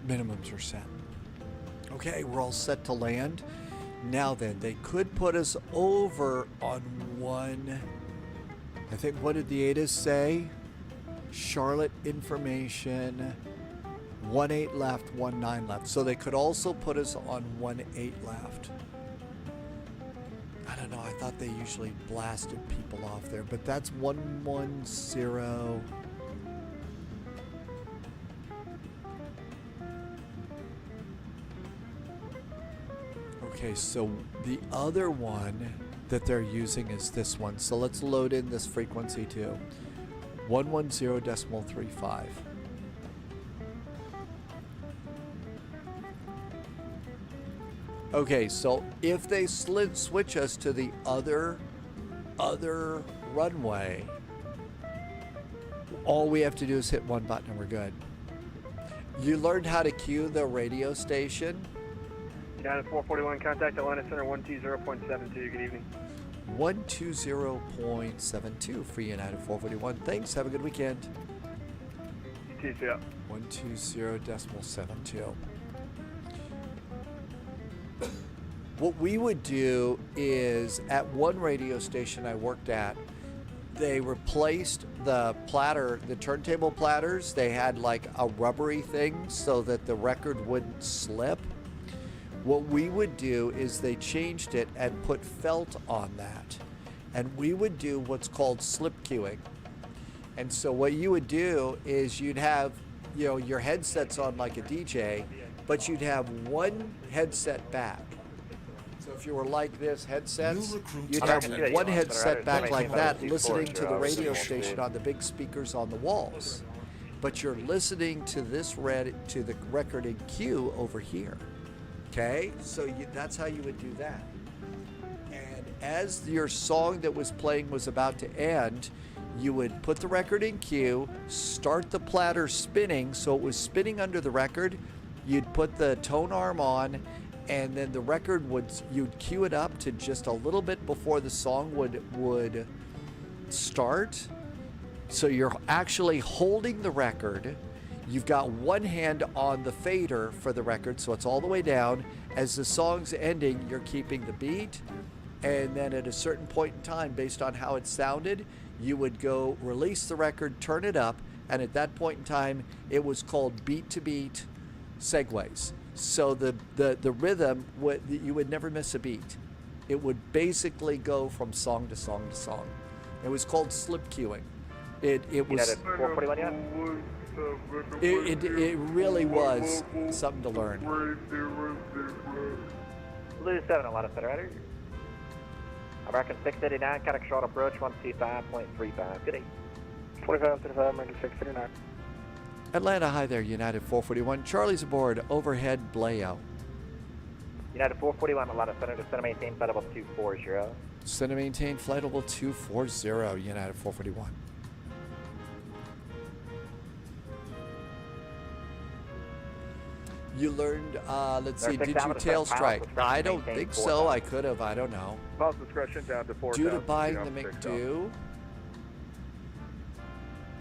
[SPEAKER 1] Minimums are set. Okay, we're all set to land. Now then, they could put us over on one. I think, what did the ATIS say? Charlotte information. 1-8 left, 1-9 left. So they could also put us on 1-8 left. I don't know. I thought they usually blasted people off there, but that's 110. Okay, so the other one that they're using is this one. So let's load in this frequency too. 110.35. Okay, so if they switch us to the other runway, all we have to do is hit one button and we're good. You learned how to cue the radio station?
[SPEAKER 6] United 441, contact Atlanta Center 120.72. Good evening.
[SPEAKER 1] 120.72 for United 441. Thanks. Have a good weekend.
[SPEAKER 6] You too, yeah.
[SPEAKER 1] 120.72. What we would do is, at one radio station I worked at, they replaced the platter, the turntable platters. They had like a rubbery thing so that the record wouldn't slip. What we would do is they changed it and put felt on that. And we would do what's called slip queuing. And so what you would do is you'd have, you know, your headsets on like a DJ, but you'd have one headset back. So if you were like this, headsets,
[SPEAKER 5] New recruit
[SPEAKER 1] you'd
[SPEAKER 5] detected.
[SPEAKER 1] have one headset back like that,
[SPEAKER 6] Two
[SPEAKER 1] listening
[SPEAKER 6] fours,
[SPEAKER 1] to the
[SPEAKER 6] zero,
[SPEAKER 1] radio
[SPEAKER 6] zero,
[SPEAKER 1] station
[SPEAKER 6] zero.
[SPEAKER 1] on the big speakers on the walls. But you're listening to this to the record in queue over here. Okay? So that's how you would do that. And as your song that was playing was about to end, you would put the record in queue, start the platter spinning, so it was spinning under the record. You'd put the tone arm on, and then the record you'd cue it up to just a little bit before the song would start. So you're actually holding the record. You've got one hand on the fader for the record, so it's all the way down. As the song's ending, you're keeping the beat, and then at a certain point in time, based on how it sounded, you would go release the record, turn it up, and at that point in time, it was called beat-to-beat segues. So the rhythm, you would never miss a beat. It would basically go from song to song to song. It was called slip queuing. It was.
[SPEAKER 6] United 441 yet?
[SPEAKER 1] It really was something to learn.
[SPEAKER 6] Lose 7, a lot of Federator. American 689, contact short approach 125.35. Good day.
[SPEAKER 4] 2535, American 639.
[SPEAKER 1] Atlanta, hi there, United 441. Charlie's aboard, overhead Blayo.
[SPEAKER 6] United 441, a lot of Senator, center maintain, flight level 240.
[SPEAKER 1] Center maintain, flight level 240, United 441. You learned, let's see, did you tail strike? I don't think so. I could have, I don't know.
[SPEAKER 8] Pause discretion down to 4.
[SPEAKER 1] Due to buying the McDo.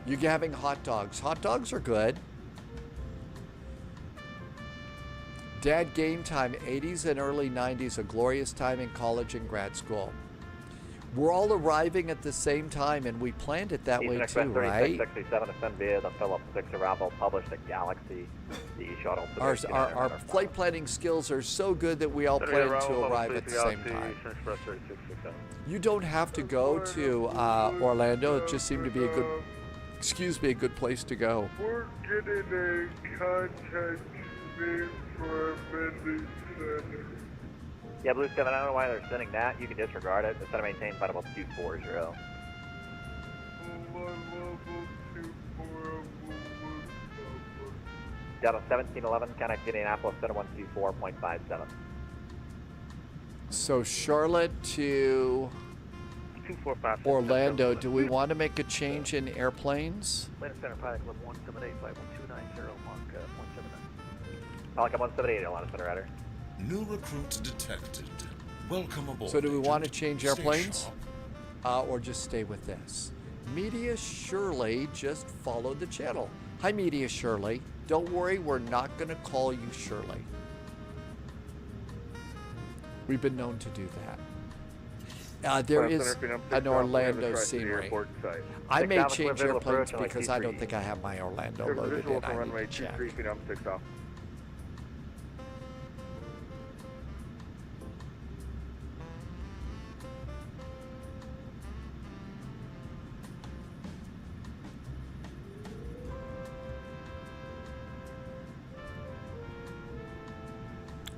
[SPEAKER 1] You're having hot dogs. Hot dogs are good. Dad game time, 80s and early 90s, a glorious time in college and grad school. We're all arriving at the same time, and we planned it that way too, right?
[SPEAKER 6] 3667 to send via the Phillips 6 arrival published at Galaxy, the shuttle.
[SPEAKER 1] Our flight planning skills are so good that we all plan to arrive at the same time. You don't have to go to Orlando. It just seemed to be a good place to go.
[SPEAKER 8] We're getting a contact name for a vending center.
[SPEAKER 6] Yeah, Blue 7, I don't know why they're sending that. You can disregard it. The center maintain flight level 240. Delta 1711, contact Indianapolis, center 124.57.
[SPEAKER 1] So Charlotte to
[SPEAKER 8] 245.
[SPEAKER 1] Orlando, do we want to make a change in airplanes?
[SPEAKER 6] Atlanta Center, pilot club 178, flight 1290, Mach 179. Pilot club 178, Atlanta Center, Rider.
[SPEAKER 5] New recruit detected. Welcome aboard.
[SPEAKER 1] So do we want to
[SPEAKER 5] agent.
[SPEAKER 1] change
[SPEAKER 5] Stay
[SPEAKER 1] airplanes?
[SPEAKER 5] sharp.
[SPEAKER 1] Or just stay with this? Media Shirley just followed the channel. Hi, Media Shirley. Don't worry, we're not going to call you Shirley. We've been known to do that. There is an Orlando scenery. I may change airplanes because I don't think I have my Orlando loaded in. I need to check.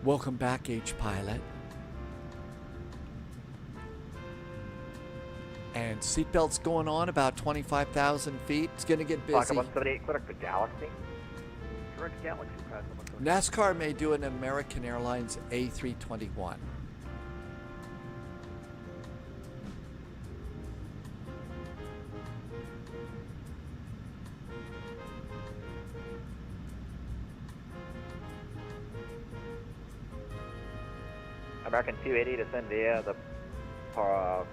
[SPEAKER 1] Welcome back, H-Pilot. And seatbelts going on about 25,000 feet. It's going to get busy.
[SPEAKER 6] Pilot 178, clear to Galaxy. Direct Galaxy,
[SPEAKER 1] NASCAR may do an American Airlines A321.
[SPEAKER 6] American 280 to send via the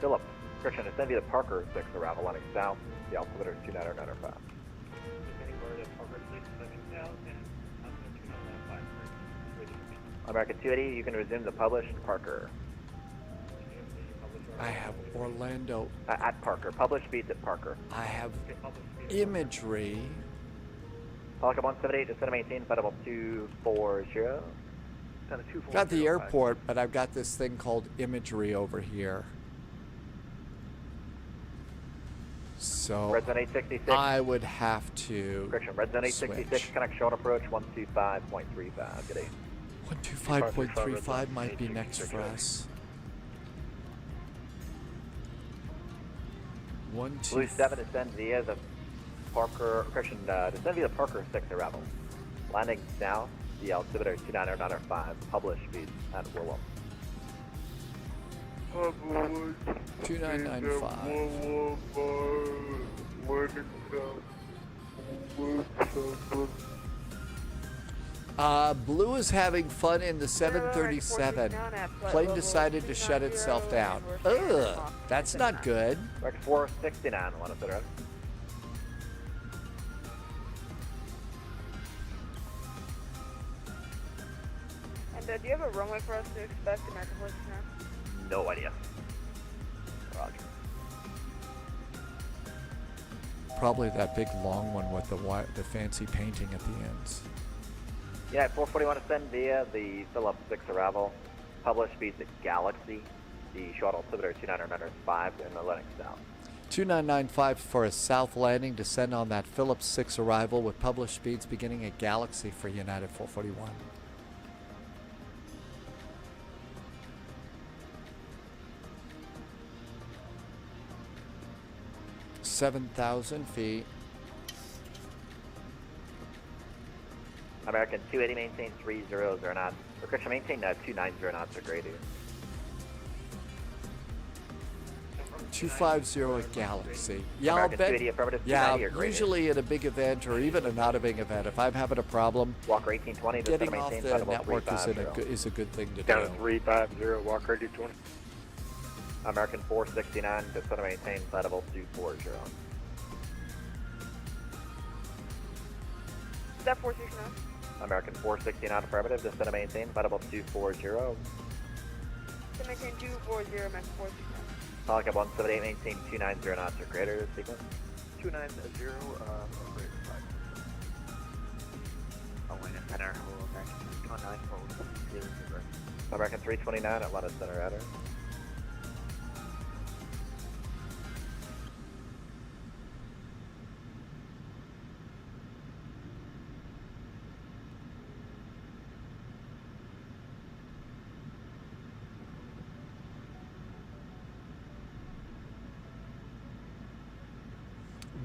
[SPEAKER 6] Phillips. Correction, to send via the Parker 6 arrival running south. The altimeter is 29095. American 280, you can resume the published Parker.
[SPEAKER 1] I have Orlando.
[SPEAKER 6] At Parker. Published speeds at Parker.
[SPEAKER 1] I have imagery.
[SPEAKER 6] Pelican 178 to center maintain, flight level 240.
[SPEAKER 1] Got the airport, but I've got this thing called imagery over here. So
[SPEAKER 6] Red Zone 866.
[SPEAKER 1] I would have to
[SPEAKER 6] Correction, Red Zone 866,
[SPEAKER 1] switch.
[SPEAKER 6] connect short approach 125.35. Good day.
[SPEAKER 1] 125.35 might be next for us.
[SPEAKER 6] Blue 7 descend via the Parker, correction, descend via the Parker 6 arrival. Landing south, the altimeter 290.5, published speed at Willow.
[SPEAKER 1] 2995. Blue is having fun in the 737. Plane decided to shut itself down. Ugh, that's not good.
[SPEAKER 6] Rex 469, one of the road.
[SPEAKER 9] And do you have a runway for us to expect American Voice now?
[SPEAKER 6] No idea. Roger.
[SPEAKER 1] Probably that big long one with the fancy painting at the ends.
[SPEAKER 6] Yeah, 441 descend via the Phillips 6 arrival. Published speeds at Galaxy. The short altimeter 290.5 and the landing south.
[SPEAKER 1] 2995 for a south landing. Descend on that Phillips 6 arrival with published speeds beginning at Galaxy for United 441. 7,000 feet.
[SPEAKER 6] American 280 maintain 300 knots. Correction, maintain 290 knots or greater.
[SPEAKER 1] 250 at Galaxy. Yeah,
[SPEAKER 6] American
[SPEAKER 1] I'll bet.
[SPEAKER 6] 280 affirmative,
[SPEAKER 1] Yeah,
[SPEAKER 6] 290 or greater.
[SPEAKER 1] usually at a big event or even a not a big event, if I'm having a problem,
[SPEAKER 6] Walker 1820,
[SPEAKER 1] getting off
[SPEAKER 6] maintain
[SPEAKER 1] the
[SPEAKER 6] flight level
[SPEAKER 1] network is
[SPEAKER 6] 350.
[SPEAKER 1] is a good thing to
[SPEAKER 8] Down
[SPEAKER 1] do.
[SPEAKER 8] 350, Walker 1820.
[SPEAKER 6] American 469, descend to maintain flight level 240.
[SPEAKER 9] Step 469.
[SPEAKER 6] American 469 affirmative, descend to maintain flight level 240.
[SPEAKER 9] To maintain 240, max 469.
[SPEAKER 6] Pelican 178, maintain 290 knots or greater sequence.
[SPEAKER 3] 290, operator 5. Following a center, hold American 329, hold 0.
[SPEAKER 6] American 329, Atlanta Center Radar.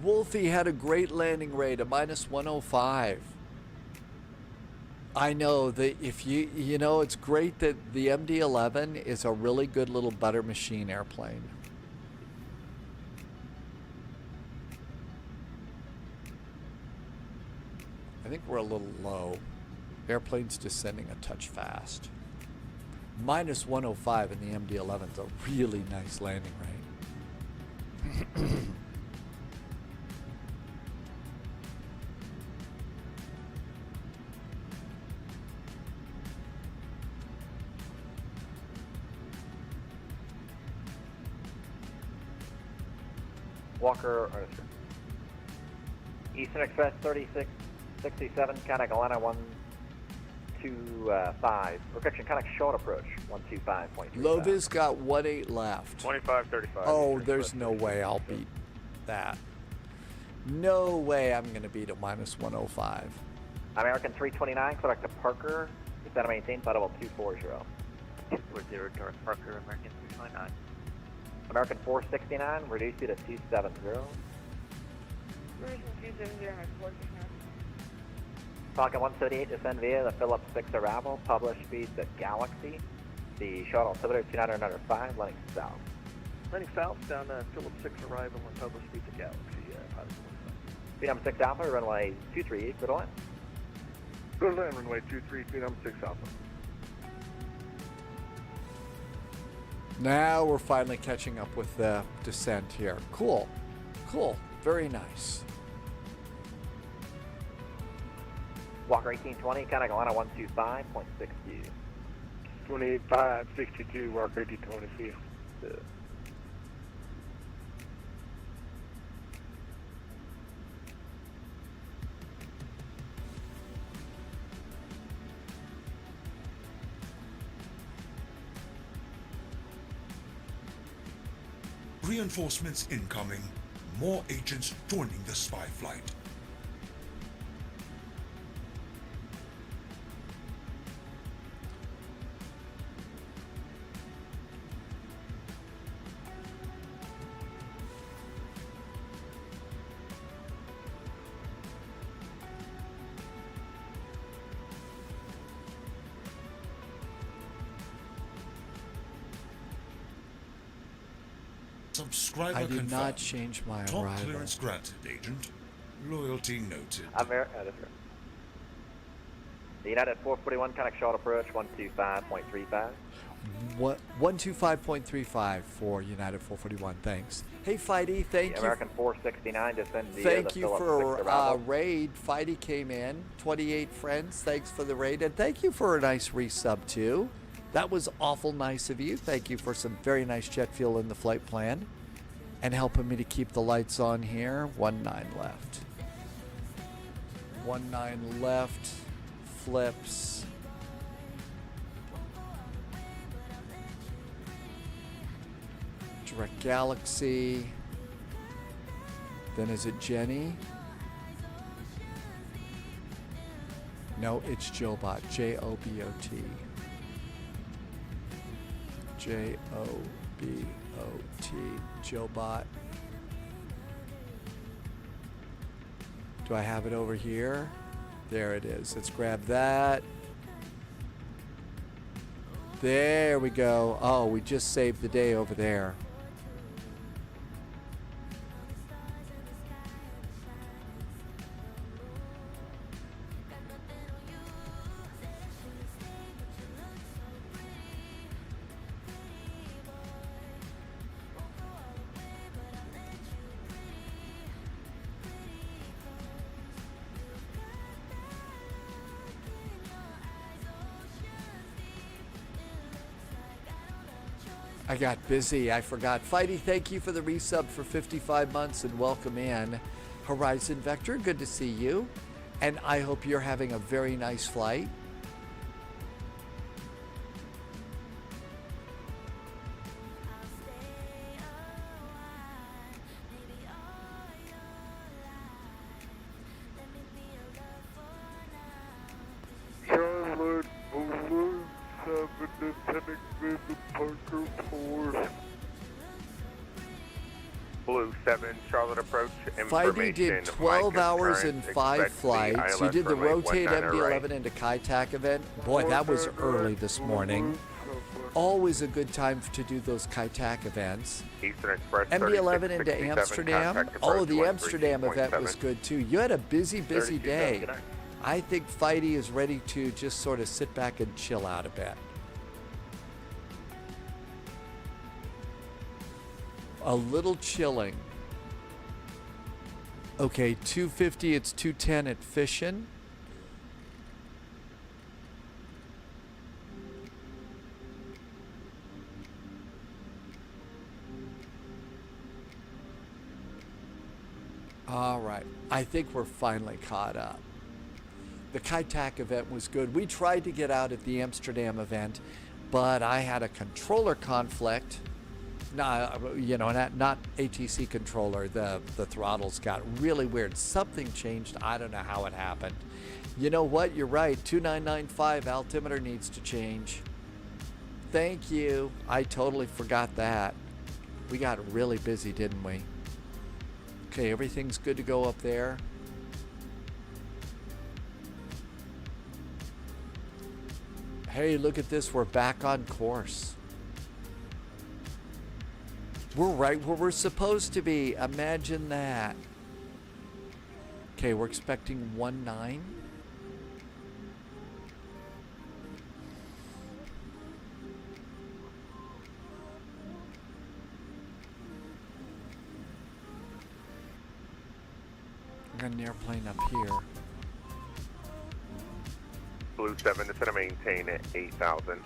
[SPEAKER 1] Wolfie had a great landing rate, a minus 105. I know that if you know, it's great that the MD-11 is a really good little butter machine airplane. I think we're a little low. Airplane's descending a touch fast. Minus 105 in the MD-11 is a really nice landing rate.
[SPEAKER 6] Walker, Eastern Express 3667, Contact Atlanta 125. Correction, Contact short approach 125.3.
[SPEAKER 1] Lovis got 1-8 left.
[SPEAKER 8] 2535.
[SPEAKER 1] Oh, there's no way I'll beat that. No way I'm going to beat a minus 105.
[SPEAKER 6] American 329, correct to Parker, descend to maintain flight level 240.
[SPEAKER 3] 240, Darth Parker, American 329.
[SPEAKER 6] American 469, reduce you to 270.
[SPEAKER 9] Reducing 270, max 469.
[SPEAKER 6] Falcon 178, descend via the Phillips 6 arrival, published speeds at Galaxy. The short altimeter 290.5, landing south.
[SPEAKER 3] Landing south down Phillips 6 arrival and published speeds at Galaxy.
[SPEAKER 6] Phenom 6 Alpha, runway 23, good on.
[SPEAKER 8] Good land, runway 23, Phenom 6 Alpha.
[SPEAKER 1] Now we're finally catching up with the descent here. Cool. Cool. Very nice.
[SPEAKER 6] Walker 1820, Contact Atlanta 125.62.
[SPEAKER 8] 28562, Walker 1820, see you.
[SPEAKER 5] Reinforcements incoming. More agents joining the spy flight. Subscriber
[SPEAKER 1] I did
[SPEAKER 5] confirmed.
[SPEAKER 1] not change my
[SPEAKER 5] Top
[SPEAKER 1] arrival.
[SPEAKER 5] clearance granted, Agent. Loyalty noted.
[SPEAKER 6] The United 441, connect short approach 125.35.
[SPEAKER 1] What 125.35 for United 441. Thanks. Hey, Fighty, thank
[SPEAKER 6] The
[SPEAKER 1] you.
[SPEAKER 6] American 469, descend via
[SPEAKER 1] Thank
[SPEAKER 6] the
[SPEAKER 1] you
[SPEAKER 6] Phillips
[SPEAKER 1] for
[SPEAKER 6] 6 arrival.
[SPEAKER 1] raid. Fighty came in. 28 friends. Thanks for the raid, and thank you for a nice resub too. That was awful nice of you. Thank you for some very nice jet fuel in the flight plan, and helping me to keep the lights on here. 19 left. 19 left. Flips. Direct Galaxy. Then is it Jenny? No, it's Jobot. Jobot. Jobot. Jobot. Do I have it over here? There it is. Let's grab that. There we go. Oh, we just saved the day over there. I got busy. I forgot. Fighty, thank you for the resub for 55 months and welcome in. Horizon Vector, good to see you. And I hope you're having a very nice flight.
[SPEAKER 8] Charlotte Blue 7, Lieutenant David Parker 4.
[SPEAKER 10] Blue 7, Charlotte approach.
[SPEAKER 1] Fighty did 12 hours and 5 flights. You did the Rotate MD-11 into Kai-Tak event. Boy, that was early this morning. Always a good time to do those Kai-Tak events.
[SPEAKER 10] Eastern Express
[SPEAKER 1] MD-11 into Amsterdam. Oh, the Amsterdam event was good too. You had a busy day. I think Fighty is ready to just sort of sit back and chill out a bit. A little chilling. Okay, 250, it's 210 at Fishin'. All right, I think we're finally caught up. The Kai-Tak event was good. We tried to get out at the Amsterdam event, but I had a controller conflict. No, you know, not ATC controller. The throttles got really weird. Something changed. I don't know how it happened. You know what? You're right. 2995 altimeter needs to change. Thank you. I totally forgot that. We got really busy, didn't we? Okay, everything's good to go up there. Hey, look at this. We're back on course. We're right where we're supposed to be. Imagine that. Okay, we're expecting 19. I got an airplane up here.
[SPEAKER 10] Blue 7, it's going to maintain at 8,000.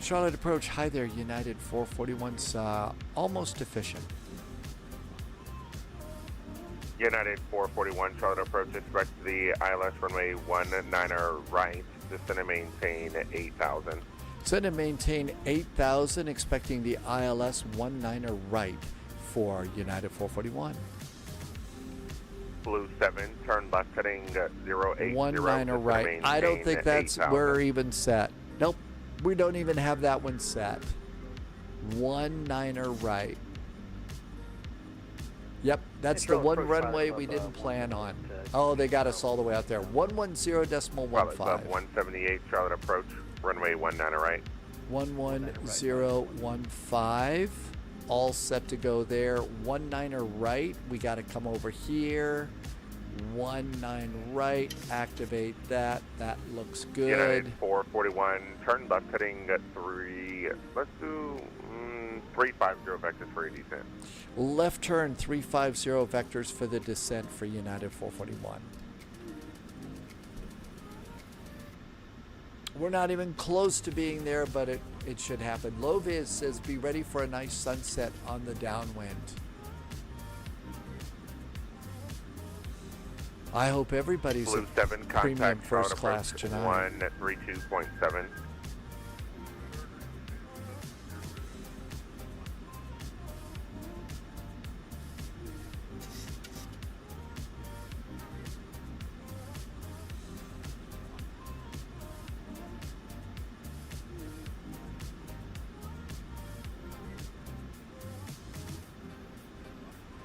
[SPEAKER 1] Charlotte approach. Hi there, United 441's almost efficient.
[SPEAKER 10] United 441, Charlotte approach, expect the ILS runway 19er right. It's going to maintain at 8,000.
[SPEAKER 1] It's going to maintain 8,000, expecting the ILS 19er right for United 441.
[SPEAKER 10] Blue 7, turn left heading 080.
[SPEAKER 1] 19er right. I don't think that's we're even set. Nope, we don't even have that one set. 19er right. Yep, that's the one runway we didn't plan on. Oh, they got us all the way out there. 110.15.
[SPEAKER 10] Pilot Club 178, Charlotte approach, runway 19 right.
[SPEAKER 1] 11015. All set to go there. 19er right. We got to come over here. 19 right. Activate that. That looks good.
[SPEAKER 10] United 441, turn left heading 3. Let's do 350 vectors for your descent.
[SPEAKER 1] Left turn 350 vectors for the descent for United 441. We're not even close to being there, but it should happen. Loviz says, be ready for a nice sunset on the downwind. I hope everybody's
[SPEAKER 10] Blue 7,
[SPEAKER 1] premium
[SPEAKER 10] contact
[SPEAKER 1] first class tonight.
[SPEAKER 10] 132.7.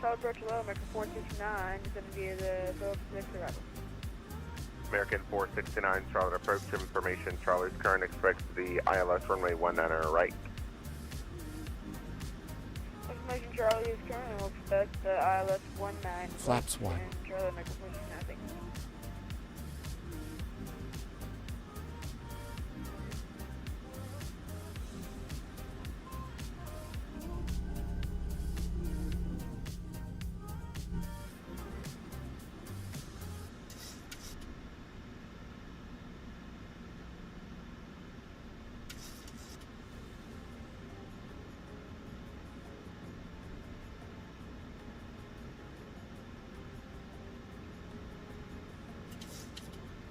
[SPEAKER 9] Charlie approach low, American 469, descending via the Phillips 6 arrival.
[SPEAKER 10] American 469, Charlotte approach information. Charlie's current expects the ILS runway 19 right.
[SPEAKER 9] Information Charlie is currently will expect the ILS 19.
[SPEAKER 1] Flaps 1.
[SPEAKER 9] And Charlie American 469, thank you.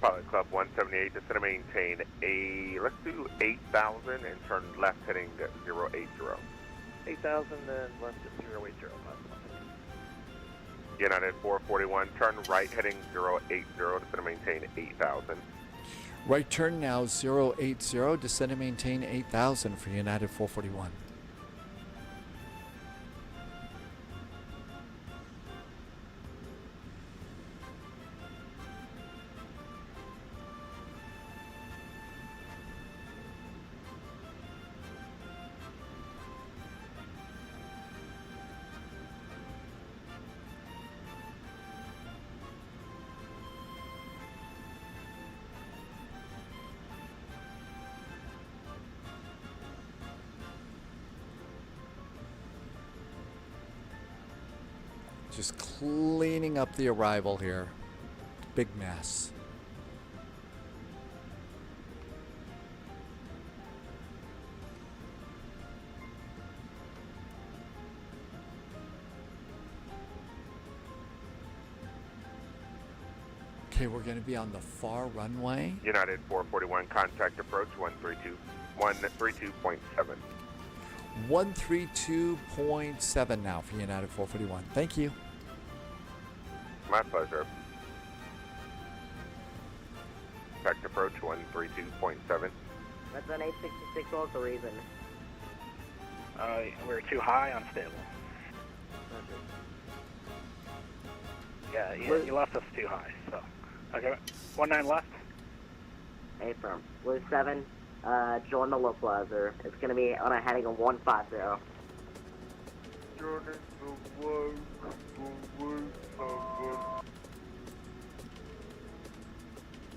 [SPEAKER 10] Pilot Club 178, descend and maintain let's do 8,000 and turn left heading 080.
[SPEAKER 6] 8,000, then left at 080.
[SPEAKER 10] United 441, turn right heading 080, descend and maintain 8,000.
[SPEAKER 1] Right turn now 080. Descend and maintain 8,000 for United 441. Just cleaning up the arrival here. Big mess. Okay, we're going to be on the far runway.
[SPEAKER 10] United 441, contact approach 132.7.
[SPEAKER 1] 132.7 now for United 441. Thank you.
[SPEAKER 10] My pleasure. Contact approach 132.7.
[SPEAKER 11] That's an 866. What was the reason?
[SPEAKER 6] We're too high, unstable. Yeah, you left us too high, so. Okay, 19 left.
[SPEAKER 11] Affirm. Blue 7, join the localizer. It's going to be on a heading of 150.
[SPEAKER 8] Joining the low Blue 7.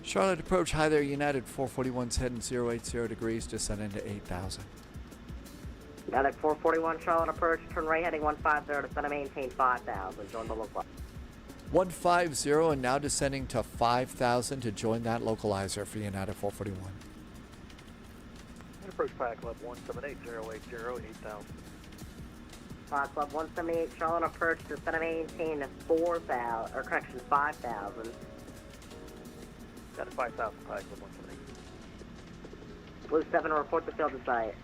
[SPEAKER 1] Charlotte approach. Hi there, United 441's heading 080 degrees, descend into 8,000.
[SPEAKER 11] United 441, Charlotte approach, turn right heading 150, descend and maintain 5,000. Join the localizer.
[SPEAKER 1] 150 and now descending to 5,000 to join that localizer for United 441.
[SPEAKER 6] Approach Pilot Club 178, 080, 8,000.
[SPEAKER 11] Pilot Club 178, Charlotte approach, descend and maintain 4,000, or correction, 5,000.
[SPEAKER 6] Got 5,000, Pilot Club 178.
[SPEAKER 11] Blue 7, report the field to site.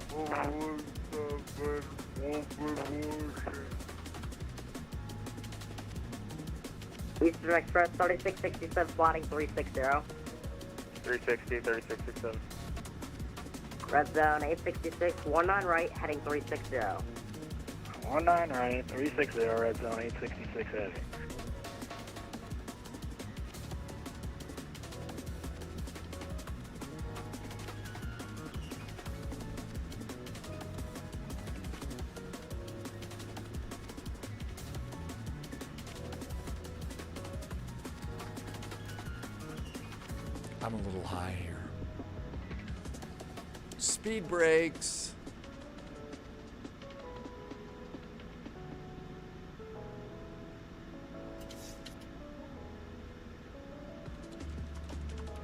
[SPEAKER 8] Blue 7, open motion.
[SPEAKER 11] Eastern Express 3667, plotting 360.
[SPEAKER 6] 360, 3667.
[SPEAKER 11] Red zone 866, 19 right, heading 360.
[SPEAKER 4] 19 right, 360 red zone, 866 heavy.
[SPEAKER 1] I'm a little high here. Speed brakes.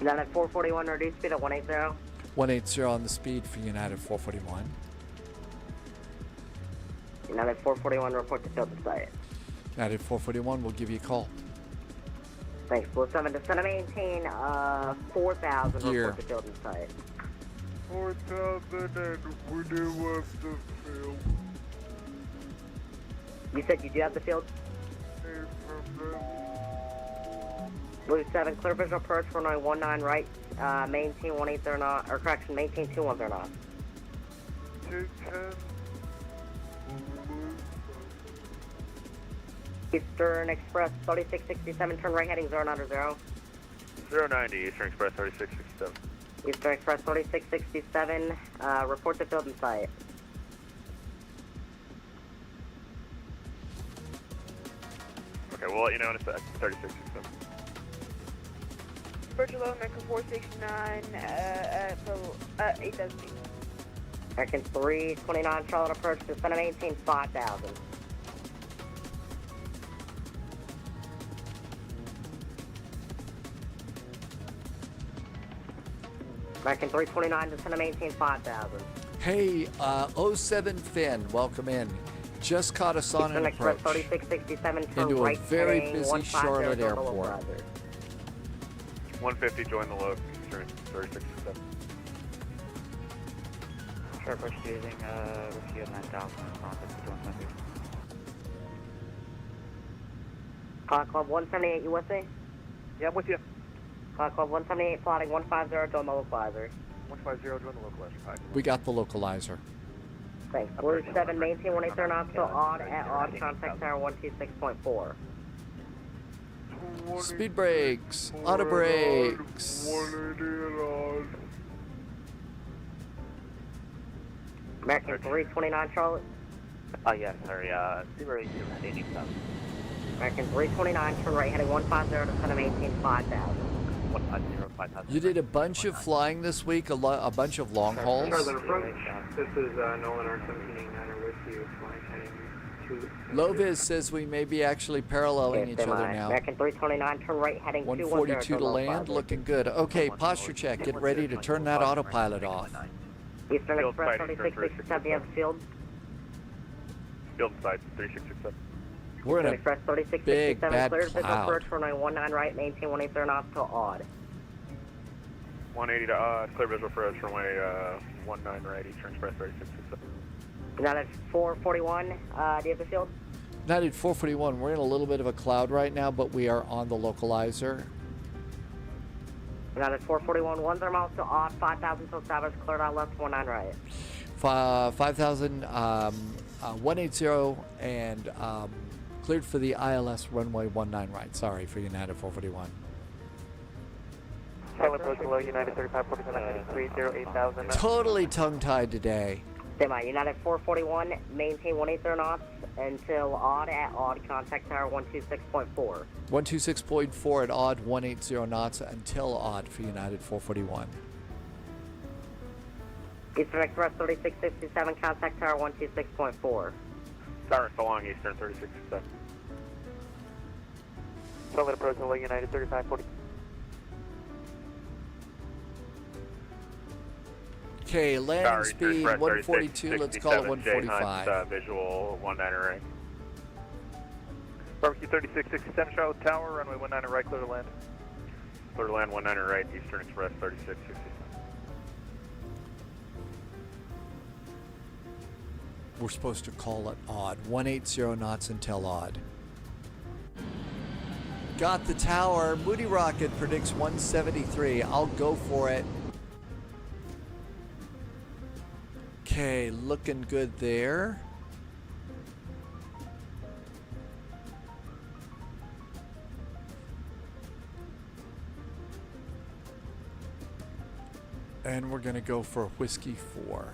[SPEAKER 11] United 441, reduce speed at 180.
[SPEAKER 1] 180 on the speed for United 441.
[SPEAKER 11] United 441, report to field to site.
[SPEAKER 1] United 441 will give you a call.
[SPEAKER 11] Thanks, Blue 7, descend and maintain 4,000,
[SPEAKER 1] Gear.
[SPEAKER 11] report to field and site.
[SPEAKER 8] 4,000 and we do have the field.
[SPEAKER 11] You said you do have the field?
[SPEAKER 8] Hey, from them.
[SPEAKER 11] Blue 7, clear visual approach, runway 19 right, maintain 180 knot, or correction, maintain 210 knots.
[SPEAKER 8] 210.
[SPEAKER 11] Eastern Express 3667, turn right heading 090.
[SPEAKER 10] 090, Eastern Express 3667.
[SPEAKER 11] Eastern Express 3667, report to field and site.
[SPEAKER 10] Okay, we'll let you know in a sec. 3667.
[SPEAKER 9] Approach 11, American 469 at 8,000 feet.
[SPEAKER 11] American 329, Charlotte approach, descend and maintain 5,000. American 329, descend and maintain 5,000.
[SPEAKER 1] Hey, 07 Finn, welcome in. Just caught us on an
[SPEAKER 11] Eastern Express
[SPEAKER 1] approach
[SPEAKER 11] 3667, turn
[SPEAKER 1] into a
[SPEAKER 11] right
[SPEAKER 1] very
[SPEAKER 11] heading
[SPEAKER 1] busy
[SPEAKER 11] 150
[SPEAKER 1] Charlotte
[SPEAKER 11] Total
[SPEAKER 1] airport.
[SPEAKER 11] Localizer.
[SPEAKER 10] 150, join the loc. Eastern 3667.
[SPEAKER 6] Sharp approach using Whiskey at 9,000 on 5170.
[SPEAKER 11] Club 178, you with me?
[SPEAKER 6] Yeah, I'm with you.
[SPEAKER 11] Club 178, plotting 150, join the localizer.
[SPEAKER 6] 150, join the localizer.
[SPEAKER 1] We got the localizer.
[SPEAKER 11] Thanks. Blue 7, maintain 180 knots till odd at odd, contact tower 126.4.
[SPEAKER 1] Speed brakes, auto brakes.
[SPEAKER 8] 180 and odd.
[SPEAKER 11] American 329, Charlotte.
[SPEAKER 6] Yeah, sorry, Subaru heading 7.
[SPEAKER 11] American 329, turn right heading 150, descend and maintain 5,000.
[SPEAKER 6] 150, 5,000.
[SPEAKER 1] You did a bunch of flying this week, a bunch of long hauls.
[SPEAKER 12] Charlotte approach. This is Nolan R1789 with you, flying heading 2.
[SPEAKER 1] Loviz says we may be actually paralleling each other now.
[SPEAKER 11] American 329, turn right heading
[SPEAKER 1] 142 to land, looking good. Okay, posture check. Get ready to turn that autopilot off.
[SPEAKER 11] Eastern
[SPEAKER 10] Field
[SPEAKER 11] Express
[SPEAKER 10] fighting,
[SPEAKER 11] 3667, you have the field.
[SPEAKER 10] Field side 3667.
[SPEAKER 1] We're in
[SPEAKER 11] Eastern
[SPEAKER 1] a
[SPEAKER 11] Express
[SPEAKER 1] big,
[SPEAKER 11] 3667,
[SPEAKER 1] bad
[SPEAKER 11] clear visual
[SPEAKER 1] cloud.
[SPEAKER 11] approach, runway 19 right, maintain 180 knots till odd.
[SPEAKER 10] 180 to clear visual approach, runway 19 right, Eastern Express 3667.
[SPEAKER 11] United 441, do you have the field?
[SPEAKER 1] United 441, we're in a little bit of a cloud right now, but we are on the localizer.
[SPEAKER 11] United 441, 10 miles to odd, 5,000 till established, cleared out left, 19 right.
[SPEAKER 1] 5,000, 180, and cleared for the ILS runway 19 right. Sorry for United 441.
[SPEAKER 6] Charlotte approach below United 3547 heading 308,000.
[SPEAKER 1] Totally tongue-tied today.
[SPEAKER 11] Semi, United 441, maintain 180 knots until odd at odd, contact tower 126.4.
[SPEAKER 1] 126.4 at odd, 180 knots until odd for United 441.
[SPEAKER 11] Eastern Express 3667, contact tower 126.4.
[SPEAKER 10] Siren so long, Eastern 3667.
[SPEAKER 6] Charlotte approach below United 3540.
[SPEAKER 1] Okay, landing speed 142, let's call it 145.
[SPEAKER 10] Visual 19 right.
[SPEAKER 6] Barbecue 3667, Charlotte Tower, runway 19 right, clear to land.
[SPEAKER 10] Clear to land 19 right, Eastern Express 3667.
[SPEAKER 1] We're supposed to call it odd, 180 knots until odd. Got the tower. Moody Rocket predicts 173. I'll go for it. Okay, looking good there. And we're going to go for Whiskey 4.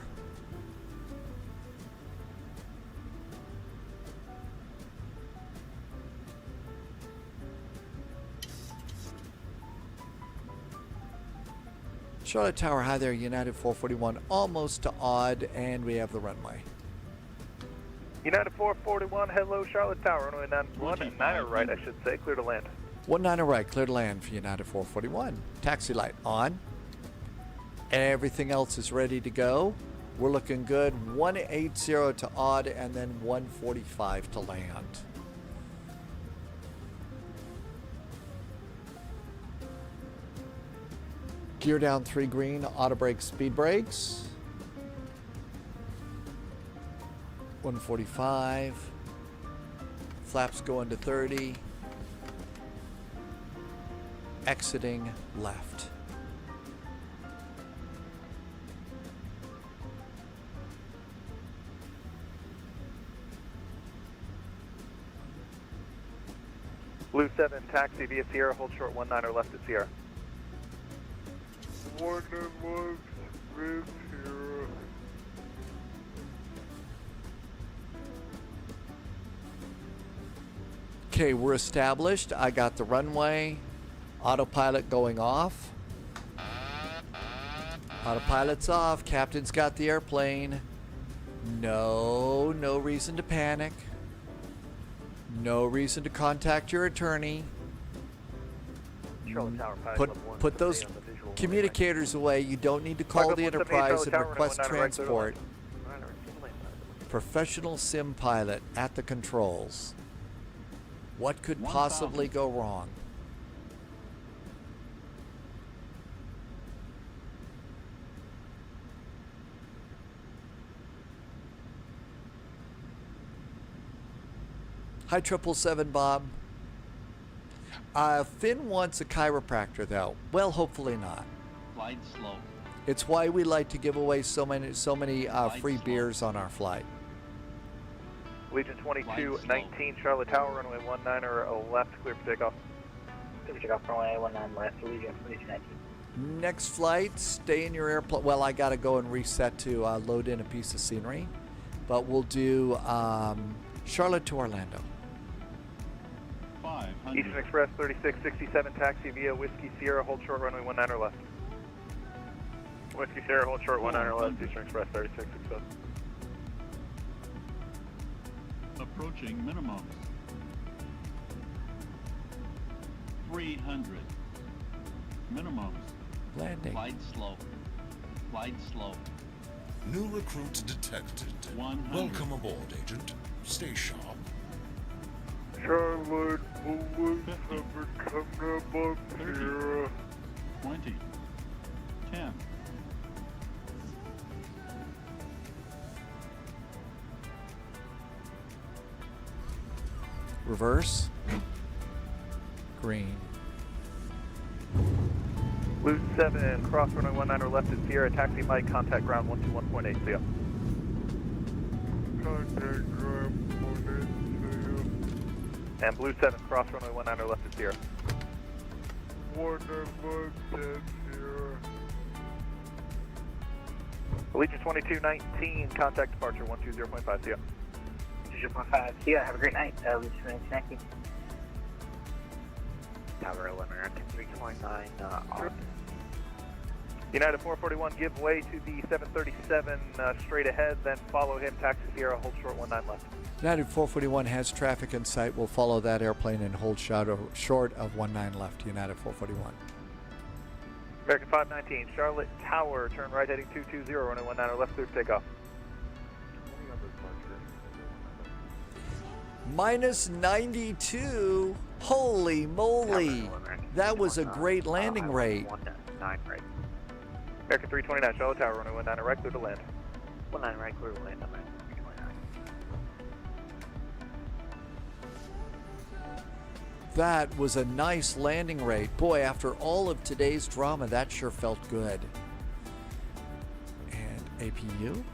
[SPEAKER 1] Charlotte Tower, hi there, United 441, almost to odd, and we have the runway.
[SPEAKER 6] United 441, hello, Charlotte Tower, runway 9 right, I should say, clear to land.
[SPEAKER 1] 19 right, clear to land for United 441. Taxi light on. Everything else is ready to go. We're looking good. 180 to odd, and then 145 to land. Gear down 3 green, auto brakes, speed brakes. 145. Flaps going to 30. Exiting left.
[SPEAKER 6] Blue 7, taxi via Sierra, hold short 19 or left at Sierra.
[SPEAKER 8] 1 and left, red Sierra.
[SPEAKER 1] Okay, we're established. I got the runway. Autopilot going off. Autopilot's off. Captain's got the airplane. No reason to panic. No reason to contact your attorney.
[SPEAKER 6] Charlotte Tower, pilot level 1,
[SPEAKER 1] Put those
[SPEAKER 6] on the visual
[SPEAKER 1] communicators away. You don't need to call the Enterprise and request transport. Professional sim pilot at the controls. What could possibly go wrong? Hi, 777 Bob. Finn wants a chiropractor, though. Well, hopefully not.
[SPEAKER 2] Glide slow.
[SPEAKER 1] It's why we like to give away so many free beers on our flight.
[SPEAKER 6] Legion 22, 19, Charlotte Tower, runway 19 or left, clear for takeoff.
[SPEAKER 11] Clear for takeoff, runway 19 left, Legion 22, 19.
[SPEAKER 1] Next flight, stay in your airplane. Well, I got to go and reset to load in a piece of scenery. But we'll do Charlotte to Orlando.
[SPEAKER 2] 500.
[SPEAKER 6] Eastern Express 3667, taxi via Whiskey Sierra, hold short runway 19 or left. Whiskey Sierra, hold short 19 or left, Eastern Express 3667.
[SPEAKER 2] Approaching minimum. 300. Minimums.
[SPEAKER 1] Landing.
[SPEAKER 2] Glide slow. Glide slow.
[SPEAKER 5] New recruit detected.
[SPEAKER 2] 100.
[SPEAKER 5] Welcome aboard, Agent. Stay sharp.
[SPEAKER 8] Charlotte, police have been coming up on Sierra.
[SPEAKER 2] 20. 10.
[SPEAKER 1] Reverse. Green.
[SPEAKER 6] Blue 7, cross runway 19 or left at Sierra, taxi Mike, contact ground 121.8, see ya.
[SPEAKER 8] Contact ground 1.8, see ya.
[SPEAKER 6] And Blue 7, cross runway 19 or left at Sierra.
[SPEAKER 8] 1 and left at Sierra.
[SPEAKER 6] Legion 22, 19, contact departure 120.5, see ya.
[SPEAKER 11] 2.5, see ya, have a great night, Legion 22, 19. Tower 11, American 329, off.
[SPEAKER 6] United 441, give way to the 737 straight ahead, then follow him, taxi Sierra, hold short 19 left.
[SPEAKER 1] United 441 has traffic in sight. We'll follow that airplane and hold short of 19 left, United 441.
[SPEAKER 6] American 519, Charlotte Tower, turn right heading 220, runway 19 or left, clear for takeoff.
[SPEAKER 1] Minus 92. Holy moly. That was a great landing rate.
[SPEAKER 11] 9 right.
[SPEAKER 6] American 329, Charlotte Tower, runway 19 right, clear to land.
[SPEAKER 11] 19 right, clear to land, I'm at 329.
[SPEAKER 1] That was a nice landing rate. Boy, after all of today's drama, that sure felt good. And APU.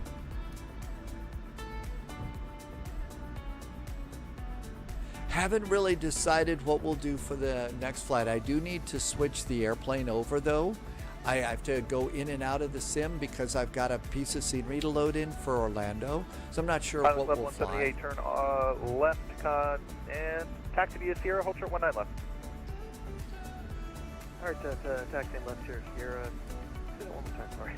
[SPEAKER 1] Haven't really decided what we'll do for the next flight. I do need to switch the airplane over though. I have to go in and out of the sim because I've got a piece of scenery to load in for Orlando. So I'm not sure
[SPEAKER 6] Pilot
[SPEAKER 1] what
[SPEAKER 6] level
[SPEAKER 1] we'll fly.
[SPEAKER 6] 178, turn left, and taxi via Sierra, hold short 19 left. Alright, taxiing left here, Sierra. Say that one more time, sorry.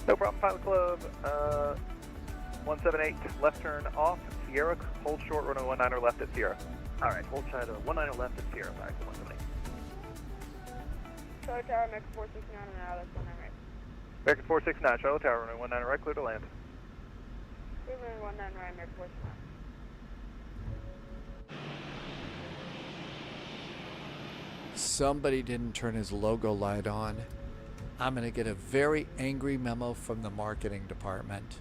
[SPEAKER 6] No problem, Pilot Club. 178, left turn off, Sierra, hold short, runway 19 left at Sierra. Alright, hold side 19 left at Sierra, back to 178.
[SPEAKER 9] Charlotte Tower, American 469 on the that's 19 right.
[SPEAKER 6] American 469, Charlotte Tower, runway 19 right, clear to land.
[SPEAKER 9] Runway 19 right, American 469.
[SPEAKER 1] Somebody didn't turn his logo light on. I'm going to get a very angry memo from the marketing department.